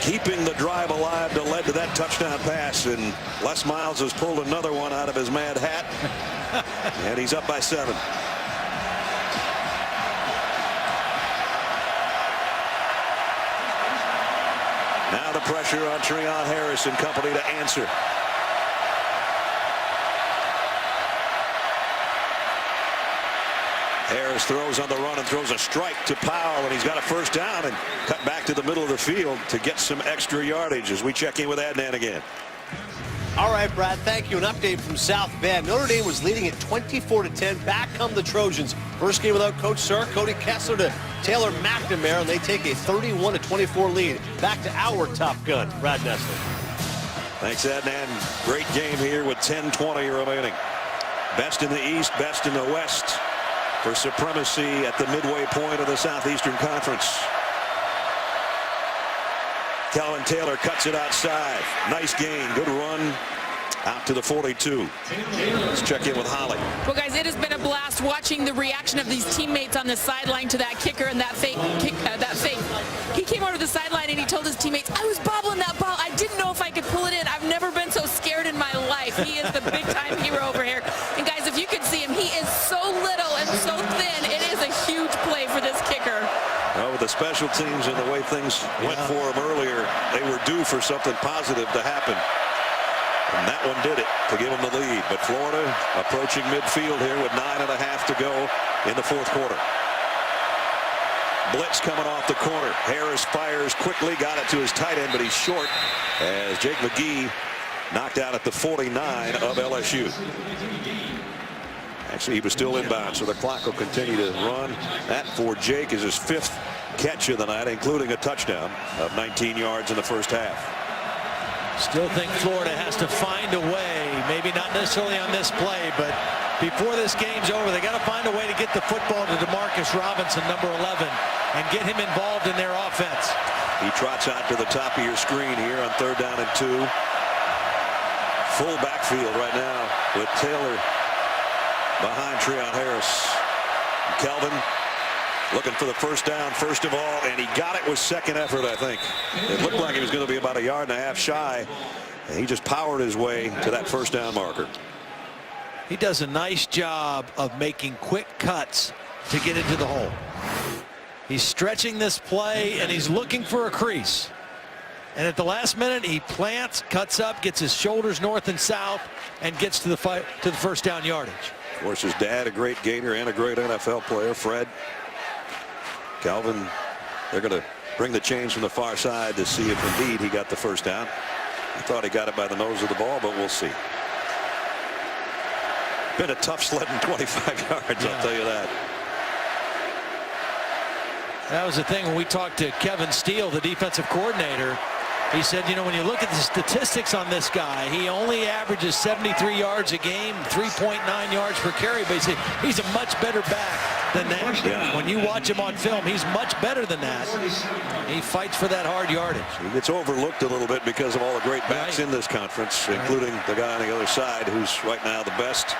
[SPEAKER 1] keeping the drive alive that led to that touchdown pass. And Les Miles has pulled another one out of his mad hat, and he's up by 7. Now the pressure on Treon Harris and company to answer. Harris throws on the run and throws a strike to Powell, and he's got a first down and cut back to the middle of the field to get some extra yardage as we check in with Adnan again.
[SPEAKER 10] All right, Brad, thank you. An update from South Bend. Notre Dame was leading at 24-10. Back come the Trojans. First game without Coach Sir, Cody Kessler to Taylor McNamara, and they take a 31-24 lead. Back to our Top Gun, Brad Nessler.
[SPEAKER 1] Thanks, Adnan. Great game here with 10:20 remaining. Best in the East, best in the West for supremacy at the midway point of the Southeastern Conference. Calvin Taylor cuts it outside. Nice gain. Good run out to the 42. Let's check in with Holly.
[SPEAKER 9] Well, guys, it has been a blast watching the reaction of these teammates on the sideline to that kicker and that fake kick. He came over to the sideline and he told his teammates, I was bobbling that ball. I didn't know if I life. He is the big-time hero over here. And, guys, if you could see him, he is so little and so thin. It is a huge play for this kicker.
[SPEAKER 1] Well, with the special teams and the way things went for him earlier, they were due for something positive to happen. And that one did it to give them the lead. But Florida approaching midfield here with 9.5 to go in the fourth quarter. Blitz coming off the corner. Harris fires quickly, got it to his tight end, but he's short as Jake McGee knocked out at the 49 of LSU. Actually, he was still inbound, so the clock will continue to run. That for Jake is his 5th catch of the night, including a touchdown of 19 yards in the first half.
[SPEAKER 2] Still think Florida has to find a way, maybe not necessarily on this play, but before this game's over, they got to find a way to get the football to Demarcus Robinson, number 11, and get him involved in their offense.
[SPEAKER 1] He trots out to the top of your screen here on 3rd down and 2. Full backfield right now with Taylor behind Treon Harris. Kelvin looking for the first down first of all, and he got it with second effort, I think. It looked like he was going to be about 1.5 yards shy, and he just powered his way to that first down marker.
[SPEAKER 2] He does a nice job of making quick cuts to get into the hole. He's stretching this play, and he's looking for a crease. And at the last minute, he plants, cuts up, gets his shoulders north and south, and gets to the first down yardage.
[SPEAKER 1] Of course, his dad, a great gainer and a great NFL player, Fred. Calvin, they're going to bring the change from the far side to see if indeed he got the first down. I thought he got it by the nose of the ball, but we'll see. Been a tough sledding 25 yards, I'll tell you that.
[SPEAKER 2] That was the thing when we talked to Kevin Steele, the defensive coordinator. He said, you know, when you look at the statistics on this guy, he only averages 73 yards a game, 3.9 yards per carry, but he said he's a much better back than that.
[SPEAKER 1] Yeah.
[SPEAKER 2] When you watch him on film, he's much better than that. He fights for that hard yardage.
[SPEAKER 1] He gets overlooked a little bit because of all the great backs in this conference, including the guy on the other side who's right now the best.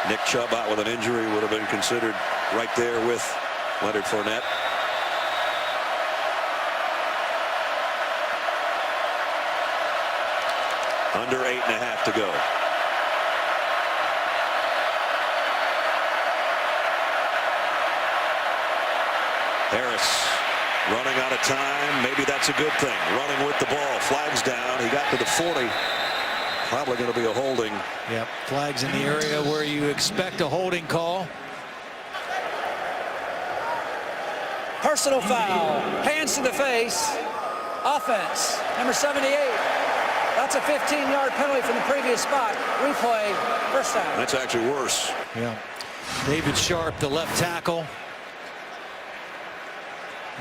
[SPEAKER 1] Nick Chubb out with an injury, would have been considered right there with Leonard Fournette. Under 8.5 to go. Harris running out of time. Maybe that's a good thing. Running with the ball. Flags down. He got to the 40. Probably going to be a holding.
[SPEAKER 2] Yep, flags in the area where you expect a holding call.
[SPEAKER 3] Personal foul. Hands to the face. Offense. Number 78. That's a 15-yard penalty from the previous spot. Replay, first down.
[SPEAKER 1] That's actually worse.
[SPEAKER 2] Yeah. David Sharp, the left tackle.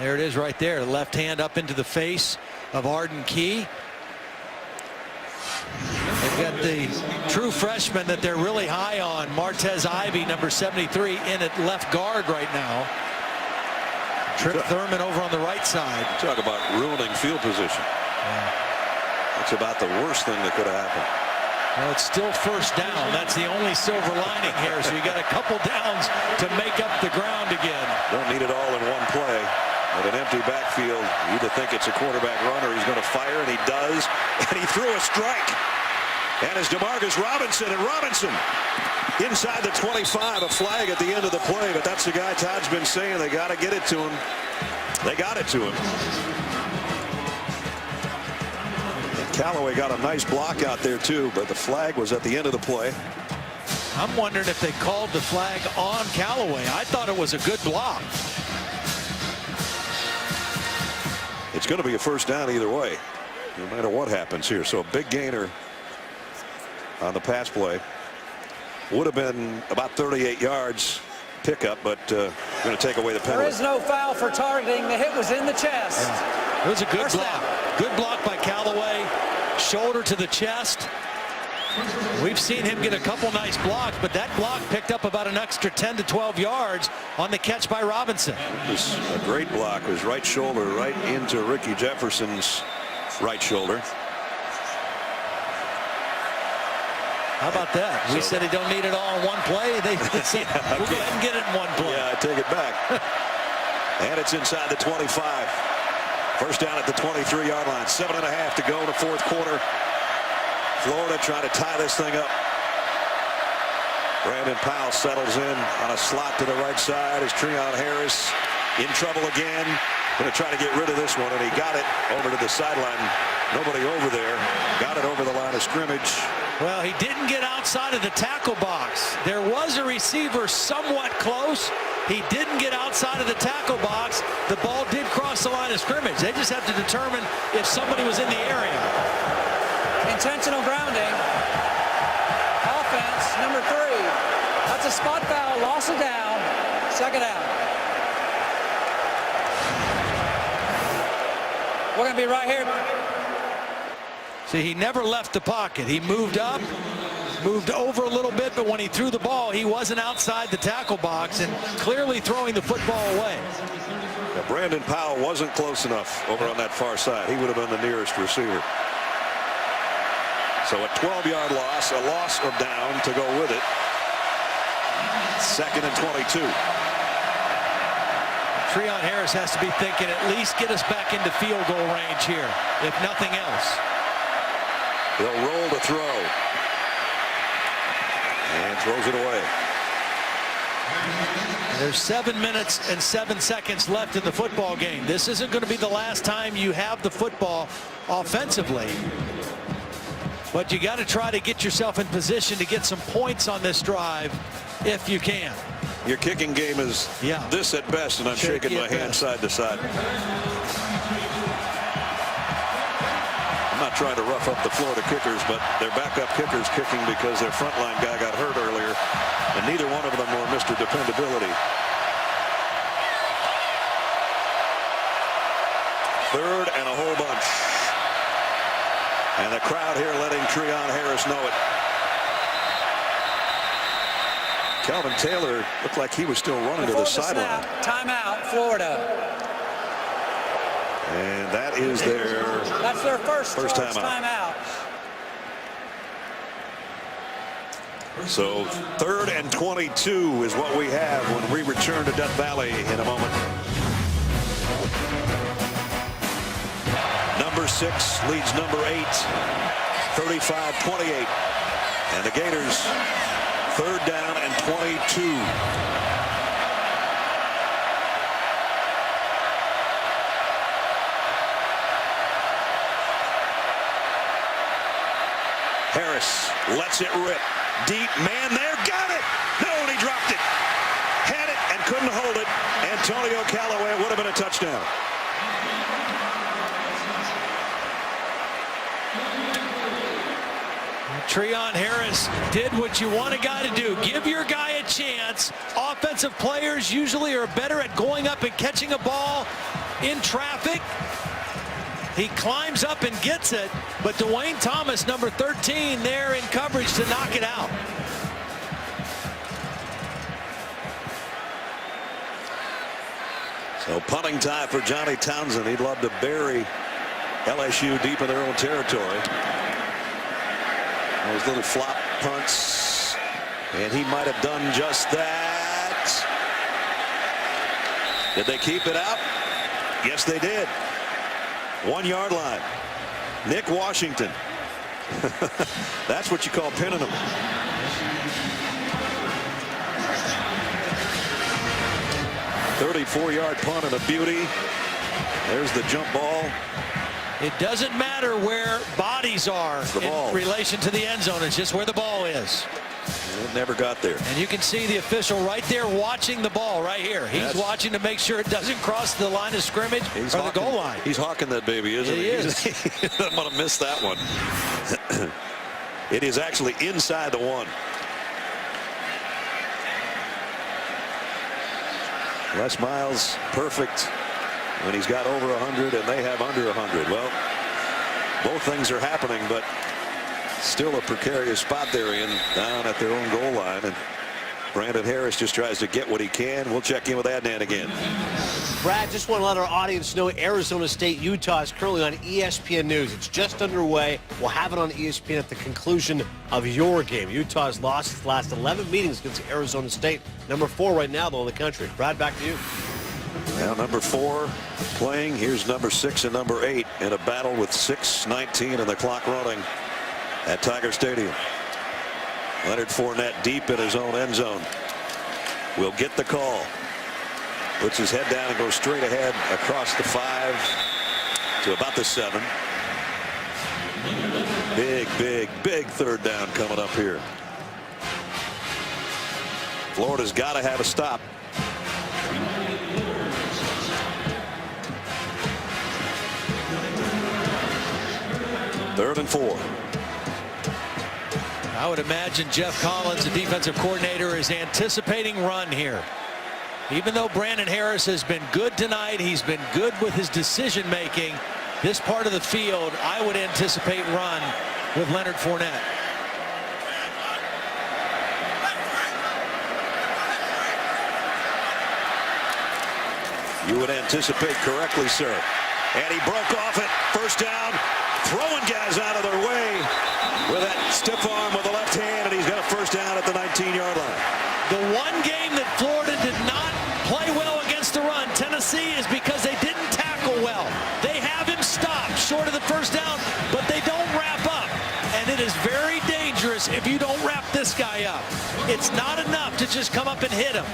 [SPEAKER 2] There it is right there. Left hand up into the face of Arden Key. They've got the true freshman that they're really high on, Martez Ivy, number 73, in at left guard right now. Trip Thurman over on the right side.
[SPEAKER 1] Talk about ruining field position.
[SPEAKER 2] Yeah.
[SPEAKER 1] That's about the worst thing that could have happened.
[SPEAKER 2] Well, it's still first down. That's the only silver lining here. So you got a couple downs to make up the ground again.
[SPEAKER 1] Don't need it all in one play. At an empty backfield, you either think it's a quarterback run or he's going to fire, and he does. And he threw a strike. And it's Demarcus Robinson, and Robinson inside the 25, a flag at the end of the play. But that's the guy Todd's been saying. They got to get it to him. They got it to him. Callaway got a nice block out there too, but the flag was at the end of the play.
[SPEAKER 2] I'm wondering if they called the flag on Callaway. I thought it was a good block.
[SPEAKER 1] It's going to be a first down either way, no matter what happens here. So a big gainer on the pass play. Would have been about 38 yards pickup, but going to take away the penalty.
[SPEAKER 3] There is no foul for targeting. The hit was in the chest.
[SPEAKER 2] Yeah. It was a good block. Good block by Callaway. Shoulder to the chest. We've seen him get a couple nice blocks, but that block picked up about an extra 10 to 12 yards on the catch by Robinson.
[SPEAKER 1] It was a great block. It was right shoulder right into Ricky Jefferson's right shoulder.
[SPEAKER 2] How about that? We said he don't need it all in one play. They said, we'll go ahead and get it in one play.
[SPEAKER 1] Yeah, I take it back. And it's inside the 25. First down at the 23-yard line. 7.5 to go in the fourth quarter. Florida trying to tie this thing up. Brandon Powell settles in on a slot to the right side as Treon Harris in trouble again. Going to try to get rid of this one, and he got it over to the sideline. Nobody over there. Got it over the line of scrimmage.
[SPEAKER 2] Well, he didn't get outside of the tackle box. There was a receiver somewhat close. He didn't get outside of the tackle box. The ball did cross the line of scrimmage. They just have to determine if somebody was in the area.
[SPEAKER 3] Intentional grounding. Offense, number 3. That's a spot foul. Loss of down. Second out. We're going to be right here.
[SPEAKER 2] See, he never left the pocket. He moved up, moved over a little bit, but when he threw the ball, he wasn't outside the tackle box and clearly throwing the football away.
[SPEAKER 1] Now, Brandon Powell wasn't close enough over on that far side. He would have been the nearest receiver. So a 12-yard loss, a loss of down to go with it. 2nd and 22.
[SPEAKER 2] Treon Harris has to be thinking at least get us back into field goal range here, if nothing else.
[SPEAKER 1] He'll roll to throw. And throws it away.
[SPEAKER 2] There's 7 minutes and 7 seconds left in the football game. This isn't going to be the last time you have the football offensively. But you got to try to get yourself in position to get some points on this drive if you can.
[SPEAKER 1] Your kicking game is this at best, and I'm shaking my hand side to side. I'm not trying to rough up the Florida kickers, but their backup kickers kicking because their frontline guy got hurt earlier, and neither one of them were Mr. Dependability. 3rd and a whole bunch. And the crowd here letting Treon Harris know it. Calvin Taylor looked like he was still running to the sideline.
[SPEAKER 3] Timeout, Florida.
[SPEAKER 1] And that is
[SPEAKER 3] That's their first timeout.
[SPEAKER 1] So 3rd and 22 is what we have when we return to Death Valley in a moment. Number 6 leads number 8, 35-28. And the Gators 3rd down and 22. Harris lets it rip. Deep man there. Got it. No, and he dropped it. Had it and couldn't hold it. Antonio Callaway, would have been a touchdown.
[SPEAKER 2] Treon Harris did what you want a guy to do. Give your guy a chance. Offensive players usually are better at going up and catching a ball in traffic. He climbs up and gets it, but Dwayne Thomas, number 13, there in coverage to knock it out.
[SPEAKER 1] So punting time for Johnny Townsend. He'd love to bury LSU deep in their own territory. Those little flop punts, and he might have done just that. Did they keep it out? Yes, they did. 1 yard line. Nick Washington. That's what you call pinning them. "34-yard punt and a beauty." There's the jump ball.
[SPEAKER 2] It doesn't matter where bodies are in relation to the end zone. It's just where the ball is.
[SPEAKER 1] It never got there.
[SPEAKER 2] And you can see the official right there watching the ball right here. He's watching to make sure it doesn't cross the line of scrimmage or the goal line.
[SPEAKER 1] He's hawking that baby, isn't he?
[SPEAKER 2] He is.
[SPEAKER 1] I'm going to miss that one. It is actually inside the 1. Les Miles, perfect when he's got over 100 and they have under 100. Well, both things are happening, but still a precarious spot they're in down at their own goal line. And Brandon Harris just tries to get what he can. We'll check in with Adnan again.
[SPEAKER 10] Brad, just want to let our audience know Arizona State, Utah is currently on ESPN News. It's just underway. We'll have it on ESPN at the conclusion of your game. Utah's lost its last 11 meetings against Arizona State. Number 4 right now, though, in the country. Brad, back to you.
[SPEAKER 1] Now number 4 playing. Here's number 6 and number 8 in a battle with 6:19 and the clock running. at Tiger Stadium. Leonard Fournette deep in his own end zone will get the call. Puts his head down and goes straight ahead across the 5 to about the 7. Big third down coming up here. Florida's got to have a stop. Third and 4.
[SPEAKER 2] I would imagine Jeff Collins, the defensive coordinator, is anticipating run here. Even though Brandon Harris has been good tonight, he's been good with his decision making. This part of the field, I would anticipate run with Leonard Fournette.
[SPEAKER 1] You would anticipate correctly, sir. And he broke off it. First down. Throwing guys out of their way with that stiff arm with the left hand, and he's got a first down at the 19-yard line.
[SPEAKER 2] The one game that Florida did not play well against the run, Tennessee, is because they didn't tackle well. They have him stopped short of the first down, but they don't wrap up. And it is very dangerous if you don't wrap this guy up. It's not enough to just come up and hit him.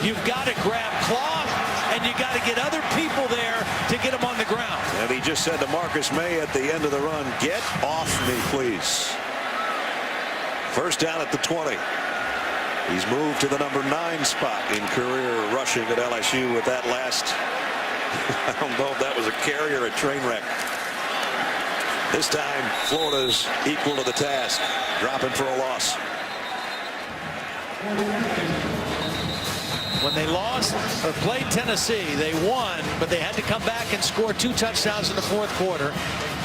[SPEAKER 2] You've got to grab cloth, and you got to get other people there to get him on the ground.
[SPEAKER 1] And he just said to Marcus May at the end of the run, "Get off me, please." First down at the 20. He's moved to the number 9 spot in career rushing at LSU with that last, I don't know if that was a carry or a train wreck. This time, Florida's equal to the task, dropping for a loss.
[SPEAKER 2] When they lost or played Tennessee, they won, but they had to come back and score 2 touchdowns in the fourth quarter.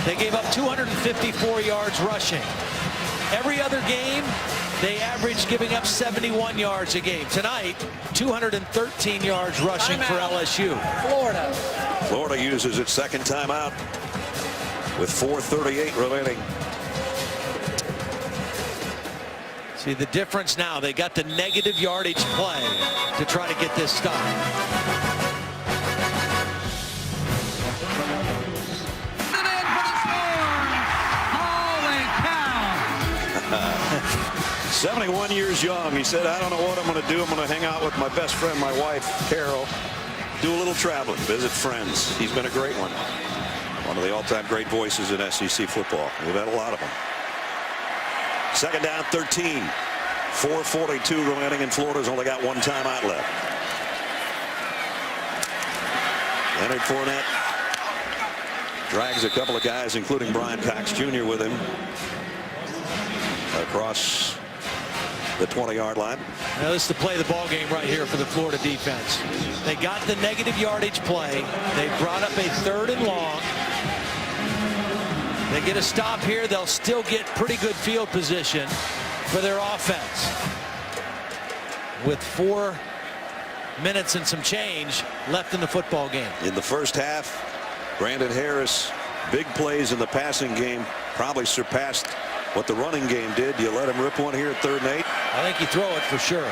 [SPEAKER 2] They gave up 254 yards rushing. Every other game, they averaged giving up 71 yards a game. Tonight, 213 yards rushing for LSU.
[SPEAKER 1] Florida uses its second timeout with 4:38 remaining.
[SPEAKER 2] See the difference now. They got the negative yardage play to try to get this stop.
[SPEAKER 5] Holy
[SPEAKER 1] cow! 71 years young. He said, "I don't know what I'm going to do. I'm going to hang out with my best friend, my wife, Carol, do a little traveling, visit friends." He's been a great one. One of the all-time great voices in SEC football. We've had a lot of them. Second down, 13. 4:42 remaining, and Florida's only got one timeout left. Leonard Fournette drags a couple of guys, including Brian Cox Jr. with him across the 20-yard line.
[SPEAKER 2] Now this is the play of the ball game right here for the Florida defense. They got the negative yardage play. They brought up a 3rd and long. They get a stop here. They'll still get pretty good field position for their offense. With 4 minutes and some change left in the football game.
[SPEAKER 1] In the first half, Brandon Harris, big plays in the passing game, probably surpassed what the running game did. You let him rip one here at 3rd and 8?
[SPEAKER 2] I think you throw it for sure.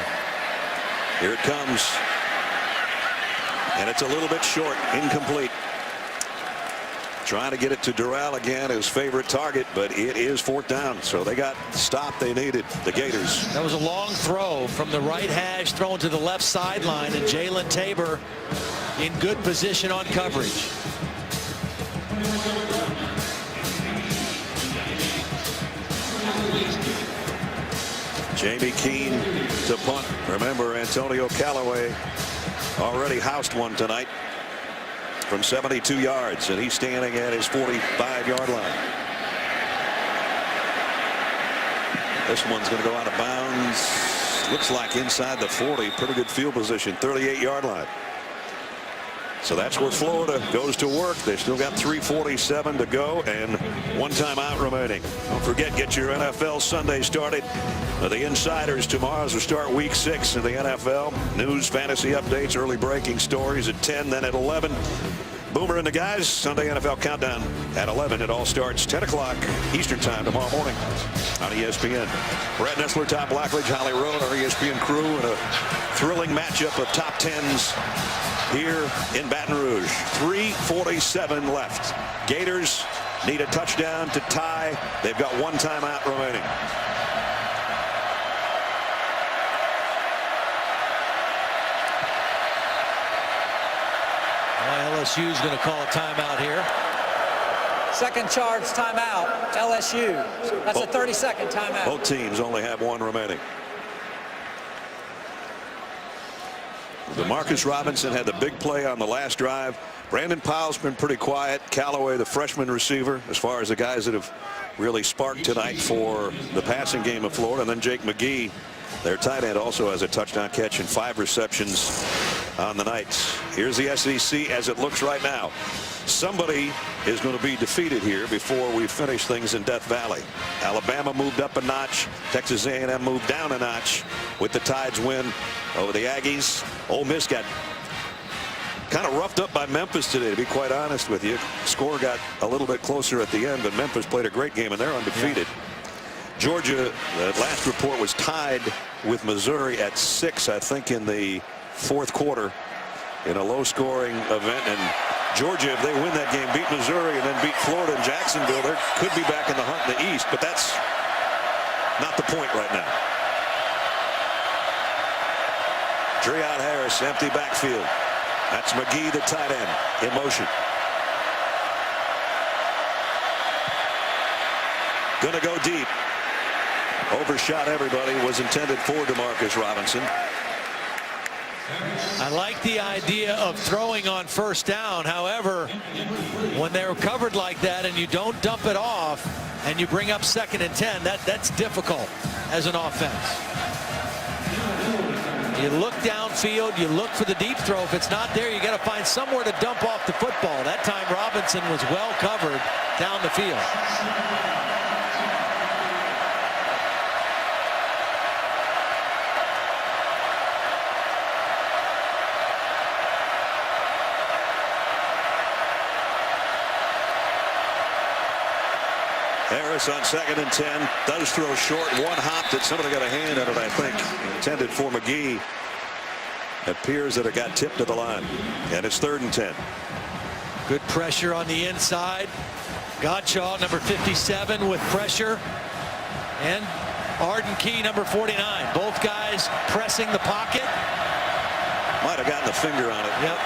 [SPEAKER 1] Here it comes. And it's a little bit short, incomplete. Trying to get it to Durrell again, his favorite target, but it is 4th down. So they got the stop they needed, the Gators.
[SPEAKER 2] That was a long throw from the right hash thrown to the left sideline, and Jalen Tabor in good position on coverage.
[SPEAKER 1] Jamie Keene to punt. Remember, Antonio Callaway already housed one tonight from 72 yards, and he's standing at his 45-yard line. This one's going to go out of bounds. Looks like inside the 40. Pretty good field position, 38-yard line. So that's where Florida goes to work. They still got 3:47 to go and one timeout remaining. Don't forget, get your NFL Sunday started. The Insiders tomorrow as we start week 6 in the NFL. News, fantasy updates, early breaking stories at 10, then at 11. Boomer and the guys, Sunday NFL Countdown at 11. It all starts 10 o'clock Eastern Time tomorrow morning on ESPN. Brett Nessler, Todd Blackledge, Holly Rowe, our ESPN crew, and a thrilling matchup of top 10s here in Baton Rouge. 3:47 left. Gators need a touchdown to tie. They've got one timeout remaining.
[SPEAKER 2] LSU is going to call a timeout here.
[SPEAKER 3] Second charge timeout, LSU. That's a 30-second timeout.
[SPEAKER 1] Both teams only have one remaining. Demarcus Robinson had the big play on the last drive. Brandon Powell's been pretty quiet. Callaway, the freshman receiver, as far as the guys that have really sparked tonight for the passing game of Florida. And then Jake McGee, their tight end, also has a touchdown catch and 5 receptions on the night. Here's the SEC as it looks right now. Somebody is going to be defeated here before we finish things in Death Valley. Alabama moved up a notch. Texas A&M moved down a notch with the Tide's win over the Aggies. Ole Miss got kind of roughed up by Memphis today, to be quite honest with you. Score got a little bit closer at the end, but Memphis played a great game, and they're undefeated. Yeah. Georgia, the last report, was tied with Missouri at 6, I think, in the fourth quarter in a low-scoring event. And Georgia, if they win that game, beat Missouri and then beat Florida and Jacksonville, they could be back in the hunt in the East, but that's not the point right now. Treon Harris, empty backfield. That's McGee, the tight end, in motion. Gonna go deep. Overshot everybody. Was intended for Demarcus Robinson.
[SPEAKER 2] I like the idea of throwing on first down. However, when they're covered like that and you don't dump it off and you bring up 2nd and 10, that's difficult as an offense. You look downfield, you look for the deep throw. If it's not there, you got to find somewhere to dump off the football. That time Robinson was well covered down the field.
[SPEAKER 1] Harris on 2nd and 10 does throw short. One hop that somebody got a hand on it, I think, intended for McGee. It appears that it got tipped to the line, and it's 3rd and 10.
[SPEAKER 2] Good pressure on the inside. Gottschall, number 57, with pressure, and Arden Key, number 49. Both guys pressing the pocket.
[SPEAKER 1] Might have gotten a finger on it.
[SPEAKER 2] Yep.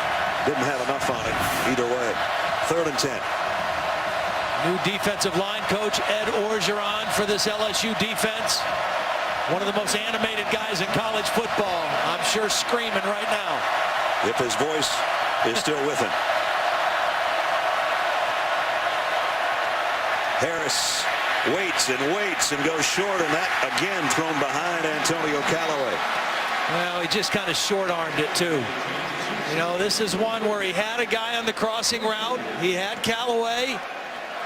[SPEAKER 1] Didn't have enough on it either way. 3rd and 10.
[SPEAKER 2] New defensive line coach Ed Orgeron for this LSU defense. One of the most animated guys in college football. I'm sure screaming right now.
[SPEAKER 1] If his voice is still with him. Harris waits and goes short, and that again thrown behind Antonio Callaway.
[SPEAKER 2] Well, he just kind of short-armed it too. You know, this is one where he had a guy on the crossing route. He had Callaway.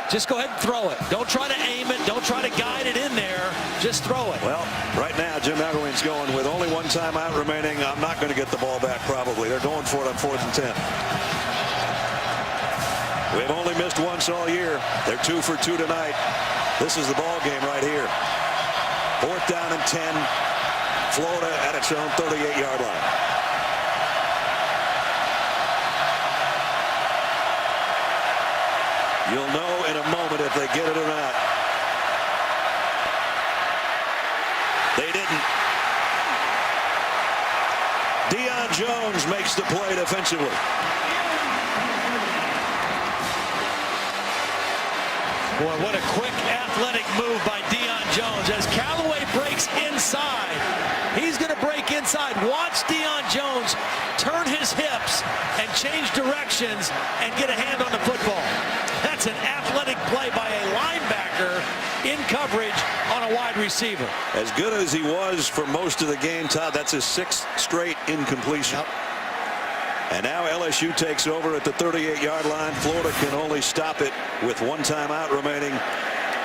[SPEAKER 2] Just go ahead and throw it. Don't try to aim it. Don't try to guide it in there. Just throw it.
[SPEAKER 1] Well, right now, Jim Elway's going with only one timeout remaining. I'm not going to get the ball back probably. They're going for it on 4th and 10. We've only missed once all year. They're 2 for 2 tonight. This is the ball game right here. 4th down and 10. Florida at its own 38-yard line. You'll know in a moment if they get it or not. They didn't. Deion Jones makes the play defensively.
[SPEAKER 2] Boy, what a quick athletic move by Deion Jones. As Callaway breaks inside, he's going to break inside. Watch Deion Jones turn his hips and change directions and get a hand on the football. That's an athletic play by a linebacker in coverage on a wide receiver.
[SPEAKER 1] As good as he was for most of the game, Todd, that's his 6th straight incompletion.
[SPEAKER 2] Yep.
[SPEAKER 1] And now LSU takes over at the 38-yard line. Florida can only stop it with one timeout remaining.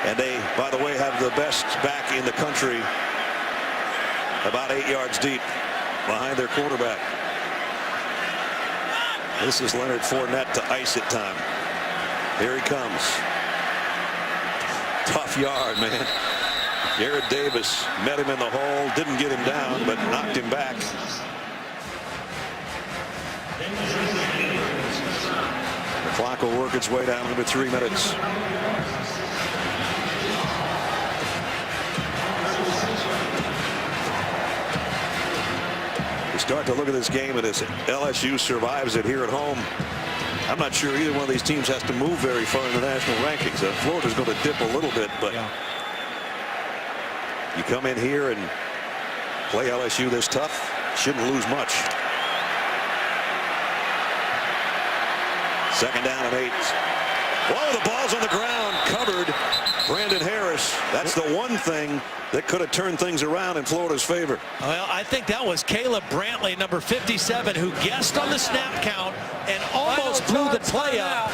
[SPEAKER 1] And they, by the way, have the best back in the country, about 8 yards deep behind their quarterback. This is Leonard Fournette to ice it time. Here he comes. Tough yard, man. Garrett Davis met him in the hole, didn't get him down, but knocked him back. Clock will work its way down under 3 minutes. We start to look at this game, and as LSU survives it here at home, I'm not sure either one of these teams has to move very far in the national rankings. Florida's going to dip a little bit, but you come in here and play LSU this tough, shouldn't lose much. Second down and 8. Whoa, the ball's on the ground, covered. Brandon Harris. That's the one thing that could have turned things around in Florida's favor.
[SPEAKER 2] Well, I think that was Caleb Brantley, number 57, who guessed on the snap count and almost blew the play up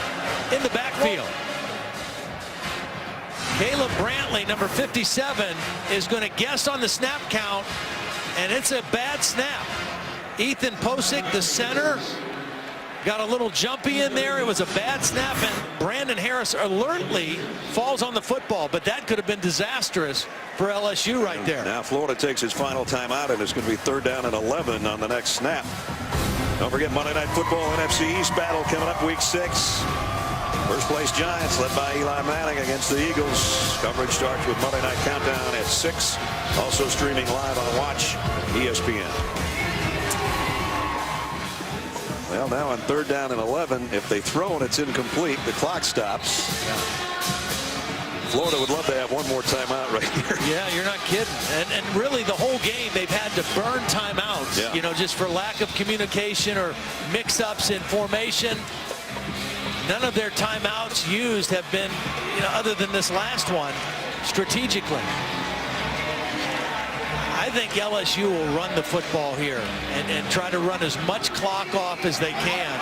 [SPEAKER 2] in the backfield. Caleb Brantley, number 57, is going to guess on the snap count, and it's a bad snap. Ethan Posick, the center, got a little jumpy in there. It was a bad snap, and Brandon Harris alertly falls on the football, but that could have been disastrous for LSU right there.
[SPEAKER 1] Now Florida takes its final timeout, and it's going to be 3rd down and 11 on the next snap. Don't forget Monday Night Football NFC East battle coming up week 6. First place Giants led by Eli Manning against the Eagles. Coverage starts with Monday Night Countdown at 6. Also streaming live on Watch ESPN. Well, now on 3rd down and 11, if they throw and it's incomplete, the clock stops. Florida would love to have one more timeout right here.
[SPEAKER 2] Yeah, you're not kidding. And really the whole game they've had to burn timeouts, you know, just for lack of communication or mix-ups in formation. None of their timeouts used have been, you know, other than this last one, strategically. I think LSU will run the football here and try to run as much clock off as they can.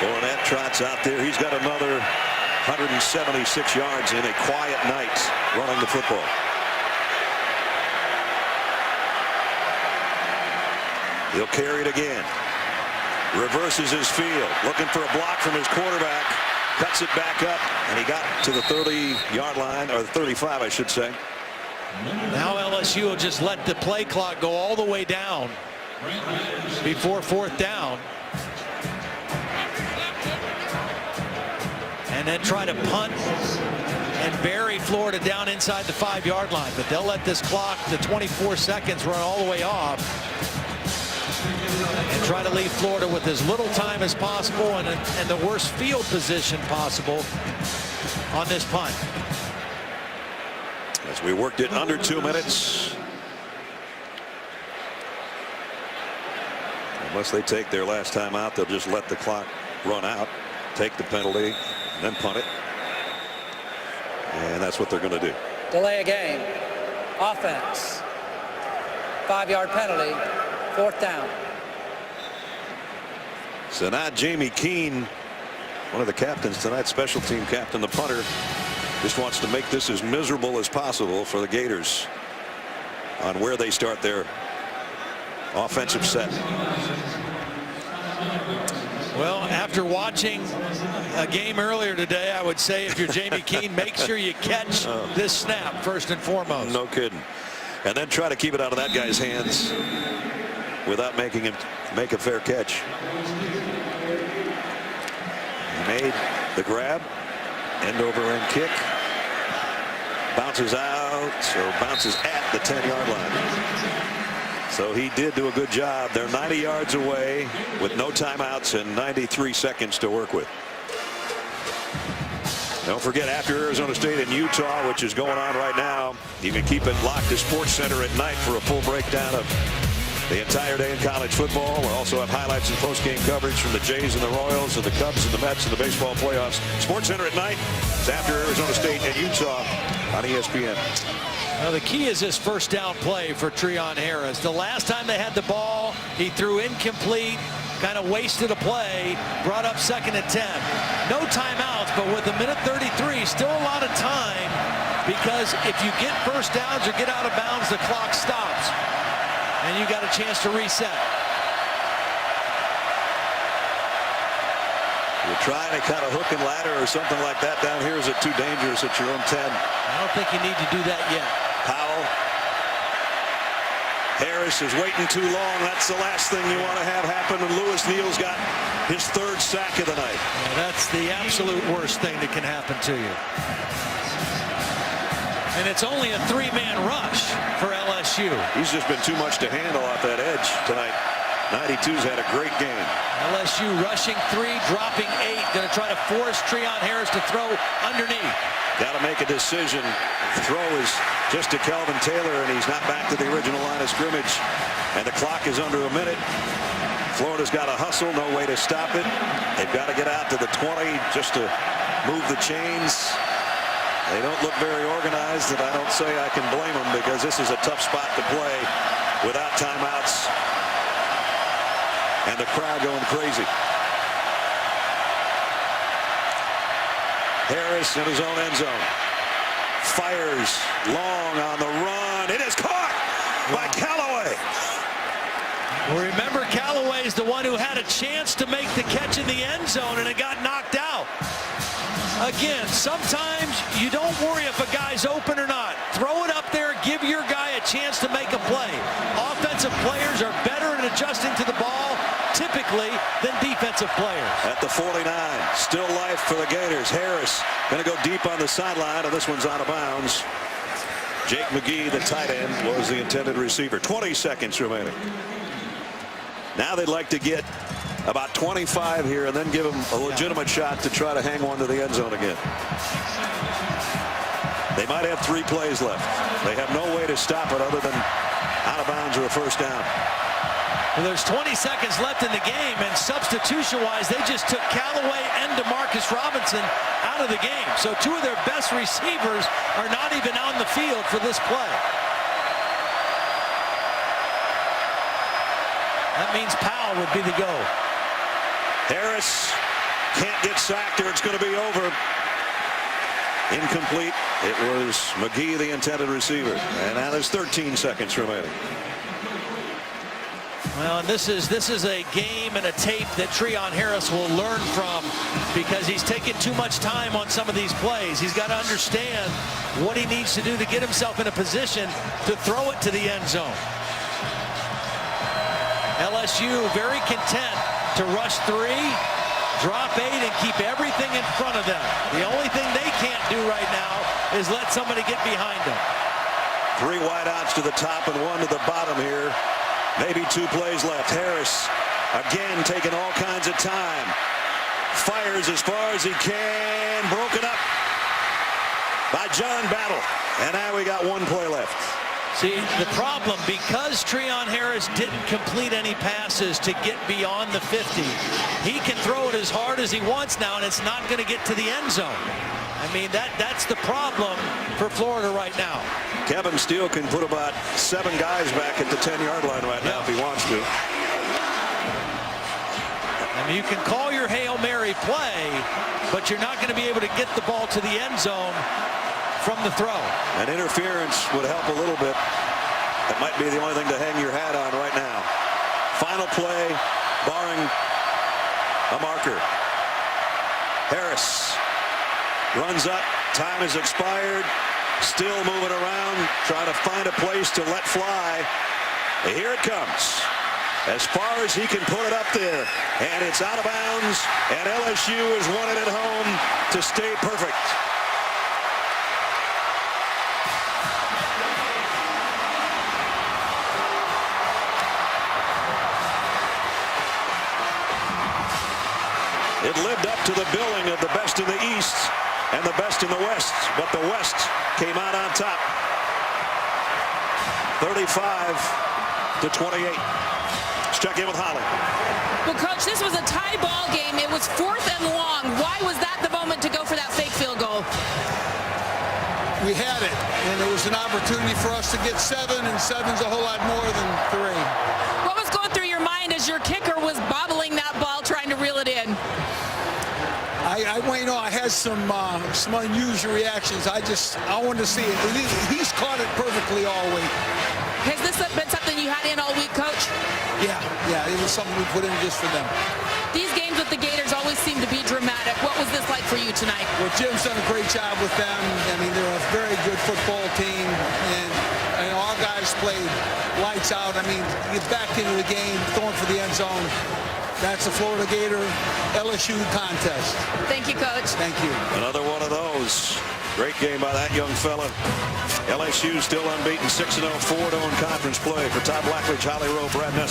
[SPEAKER 1] Fournette trots out there. He's got another 176 yards in a quiet night running the football. He'll carry it again. Reverses his field, looking for a block from his quarterback. Cuts it back up, and he got to the 30-yard line, or the 35, I should say.
[SPEAKER 2] Now LSU will just let the play clock go all the way down before 4th down. And then try to punt and bury Florida down inside the 5-yard line. But they'll let this clock, the 24 seconds, run all the way off. And try to leave Florida with as little time as possible and the worst field position possible on this punt.
[SPEAKER 1] As we worked it under 2 minutes. Unless they take their last time out, they'll just let the clock run out, take the penalty, and then punt it. And that's what they're going to do.
[SPEAKER 3] Delay a game. Offense. 5-yard penalty. 4th down.
[SPEAKER 1] So now Jamie Keene, one of the captains tonight, special team captain, the punter, just wants to make this as miserable as possible for the Gators on where they start their offensive set.
[SPEAKER 2] Well, after watching a game earlier today, I would say if you're Jamie Keene, make sure you catch this snap first and foremost.
[SPEAKER 1] No kidding. And then try to keep it out of that guy's hands without making him make a fair catch. He made the grab, end over end kick, bounces out, or bounces at the 10-yard line. So he did do a good job. They're 90 yards away with no timeouts and 93 seconds to work with. Don't forget, after Arizona State and Utah, which is going on right now, you can keep it locked to SportsCenter at night for a full breakdown of the entire day in college football. We'll also have highlights and post-game coverage from the Jays and the Royals and the Cubs and the Mets and the baseball playoffs. SportsCenter at night. It's after Arizona State and Utah on ESPN.
[SPEAKER 2] Now the key is this first down play for Treon Harris. The last time they had the ball, he threw incomplete, kind of wasted a play, brought up 2nd and 10. No timeouts, but with a minute 33, still a lot of time, because if you get first downs or get out of bounds, the clock stops, and you got a chance to reset.
[SPEAKER 1] You're trying to kind of hook and ladder or something like that down here. Is it too dangerous at your own 10?
[SPEAKER 2] I don't think you need to do that yet.
[SPEAKER 1] Powell. Harris is waiting too long. That's the last thing you want to have happen. And Lewis Neal's got his 3rd sack of the night.
[SPEAKER 2] Yeah, that's the absolute worst thing that can happen to you. And it's only a 3-man rush for LSU.
[SPEAKER 1] He's just been too much to handle off that edge tonight. 92's had a great game.
[SPEAKER 2] LSU rushing 3, dropping 8. Going to try to force Treon Harris to throw underneath.
[SPEAKER 1] Got to make a decision. The throw is just to Calvin Taylor, and he's not back to the original line of scrimmage. And the clock is under a minute. Florida's got to hustle, no way to stop it. They've got to get out to the 20 just to move the chains. They don't look very organized, and I don't say I can blame them because this is a tough spot to play without timeouts and the crowd going crazy. Harris in his own end zone. Fires long on the run. It is caught by Callaway.
[SPEAKER 2] Well, remember, Callaway's the one who had a chance to make the catch in the end zone, and it got knocked out. Again, sometimes you don't worry if a guy's open or not. Throw it up there, give your guy a chance to make a play. Offensive players are better at adjusting to the ball, typically, than defensive players.
[SPEAKER 1] At the 49, still life for the Gators. Harris going to go deep on the sideline, and this one's out of bounds. Jake McGee, the tight end, was the intended receiver. 20 seconds remaining. Now they'd like to get about 25 here and then give him a legitimate shot to try to hang one to the end zone again. They might have 3 plays left. They have no way to stop it other than out of bounds or a first down.
[SPEAKER 2] Well, there's 20 seconds left in the game, and substitution-wise, they just took Callaway and DeMarcus Robinson out of the game. So 2 of their best receivers are not even on the field for this play. That means Powell would be the go.
[SPEAKER 1] Harris can't get sacked or it's going to be over. Incomplete. It was McGee, the intended receiver. And now there's 13 seconds remaining.
[SPEAKER 2] Well, and this is a game and a tape that Treon Harris will learn from because he's taken too much time on some of these plays. He's got to understand what he needs to do to get himself in a position to throw it to the end zone. LSU very content to rush 3, drop 8, and keep everything in front of them. The only thing they can't do right now is let somebody get behind them.
[SPEAKER 1] 3 wideouts to the top and 1 to the bottom here. Maybe 2 plays left. Harris again taking all kinds of time. Fires as far as he can. Broken up by John Battle. And now we got 1 play left.
[SPEAKER 2] See, the problem, because Treon Harris didn't complete any passes to get beyond the 50, he can throw it as hard as he wants now, and it's not going to get to the end zone. I mean, that's the problem for Florida right now.
[SPEAKER 1] Kevin Steele can put about 7 guys back at the 10-yard line right now if he wants to.
[SPEAKER 2] I mean, you can call your Hail Mary play, but you're not going to be able to get the ball to the end zone from the throw.
[SPEAKER 1] An interference would help a little bit. That might be the only thing to hang your hat on right now. Final play, barring a marker. Harris runs up. Time has expired. Still moving around, trying to find a place to let fly. Here it comes. As far as he can put it up there. And it's out of bounds. And LSU has won it at home to stay perfect. It lived up to the billing of the best in the East and the best in the West, but the West came out on top. 35-28. Let's check in with Holly.
[SPEAKER 9] Well, Coach, this was a tie ball game. It was 4th and long. Why was that the moment to go for that fake field goal?
[SPEAKER 18] We had it, and it was an opportunity for us to get 7, and 7's a whole lot more than 3.
[SPEAKER 9] What was going through your mind as your kicker was bobbling that ball, trying to reel it in?
[SPEAKER 18] I had some unusual reactions. I wanted to see it. He's caught it perfectly all week.
[SPEAKER 9] Has this been something you had in all week, Coach?
[SPEAKER 18] Yeah, it was something we put in just for them.
[SPEAKER 9] These games with the Gators always seem to be dramatic. What was this like for you tonight?
[SPEAKER 18] Well, Jim's done a great job with them. I mean, they're a very good football team, and our guys played lights out. I mean, get back into the game, throwing for the end zone. That's the Florida Gator LSU contest.
[SPEAKER 9] Thank you, Coach.
[SPEAKER 18] Thank you.
[SPEAKER 1] Another one of those. Great game by that young fella. LSU still unbeaten, 6-0, 4-0 in conference play. For Todd Blackledge, Holly Rowe, Brad Ness.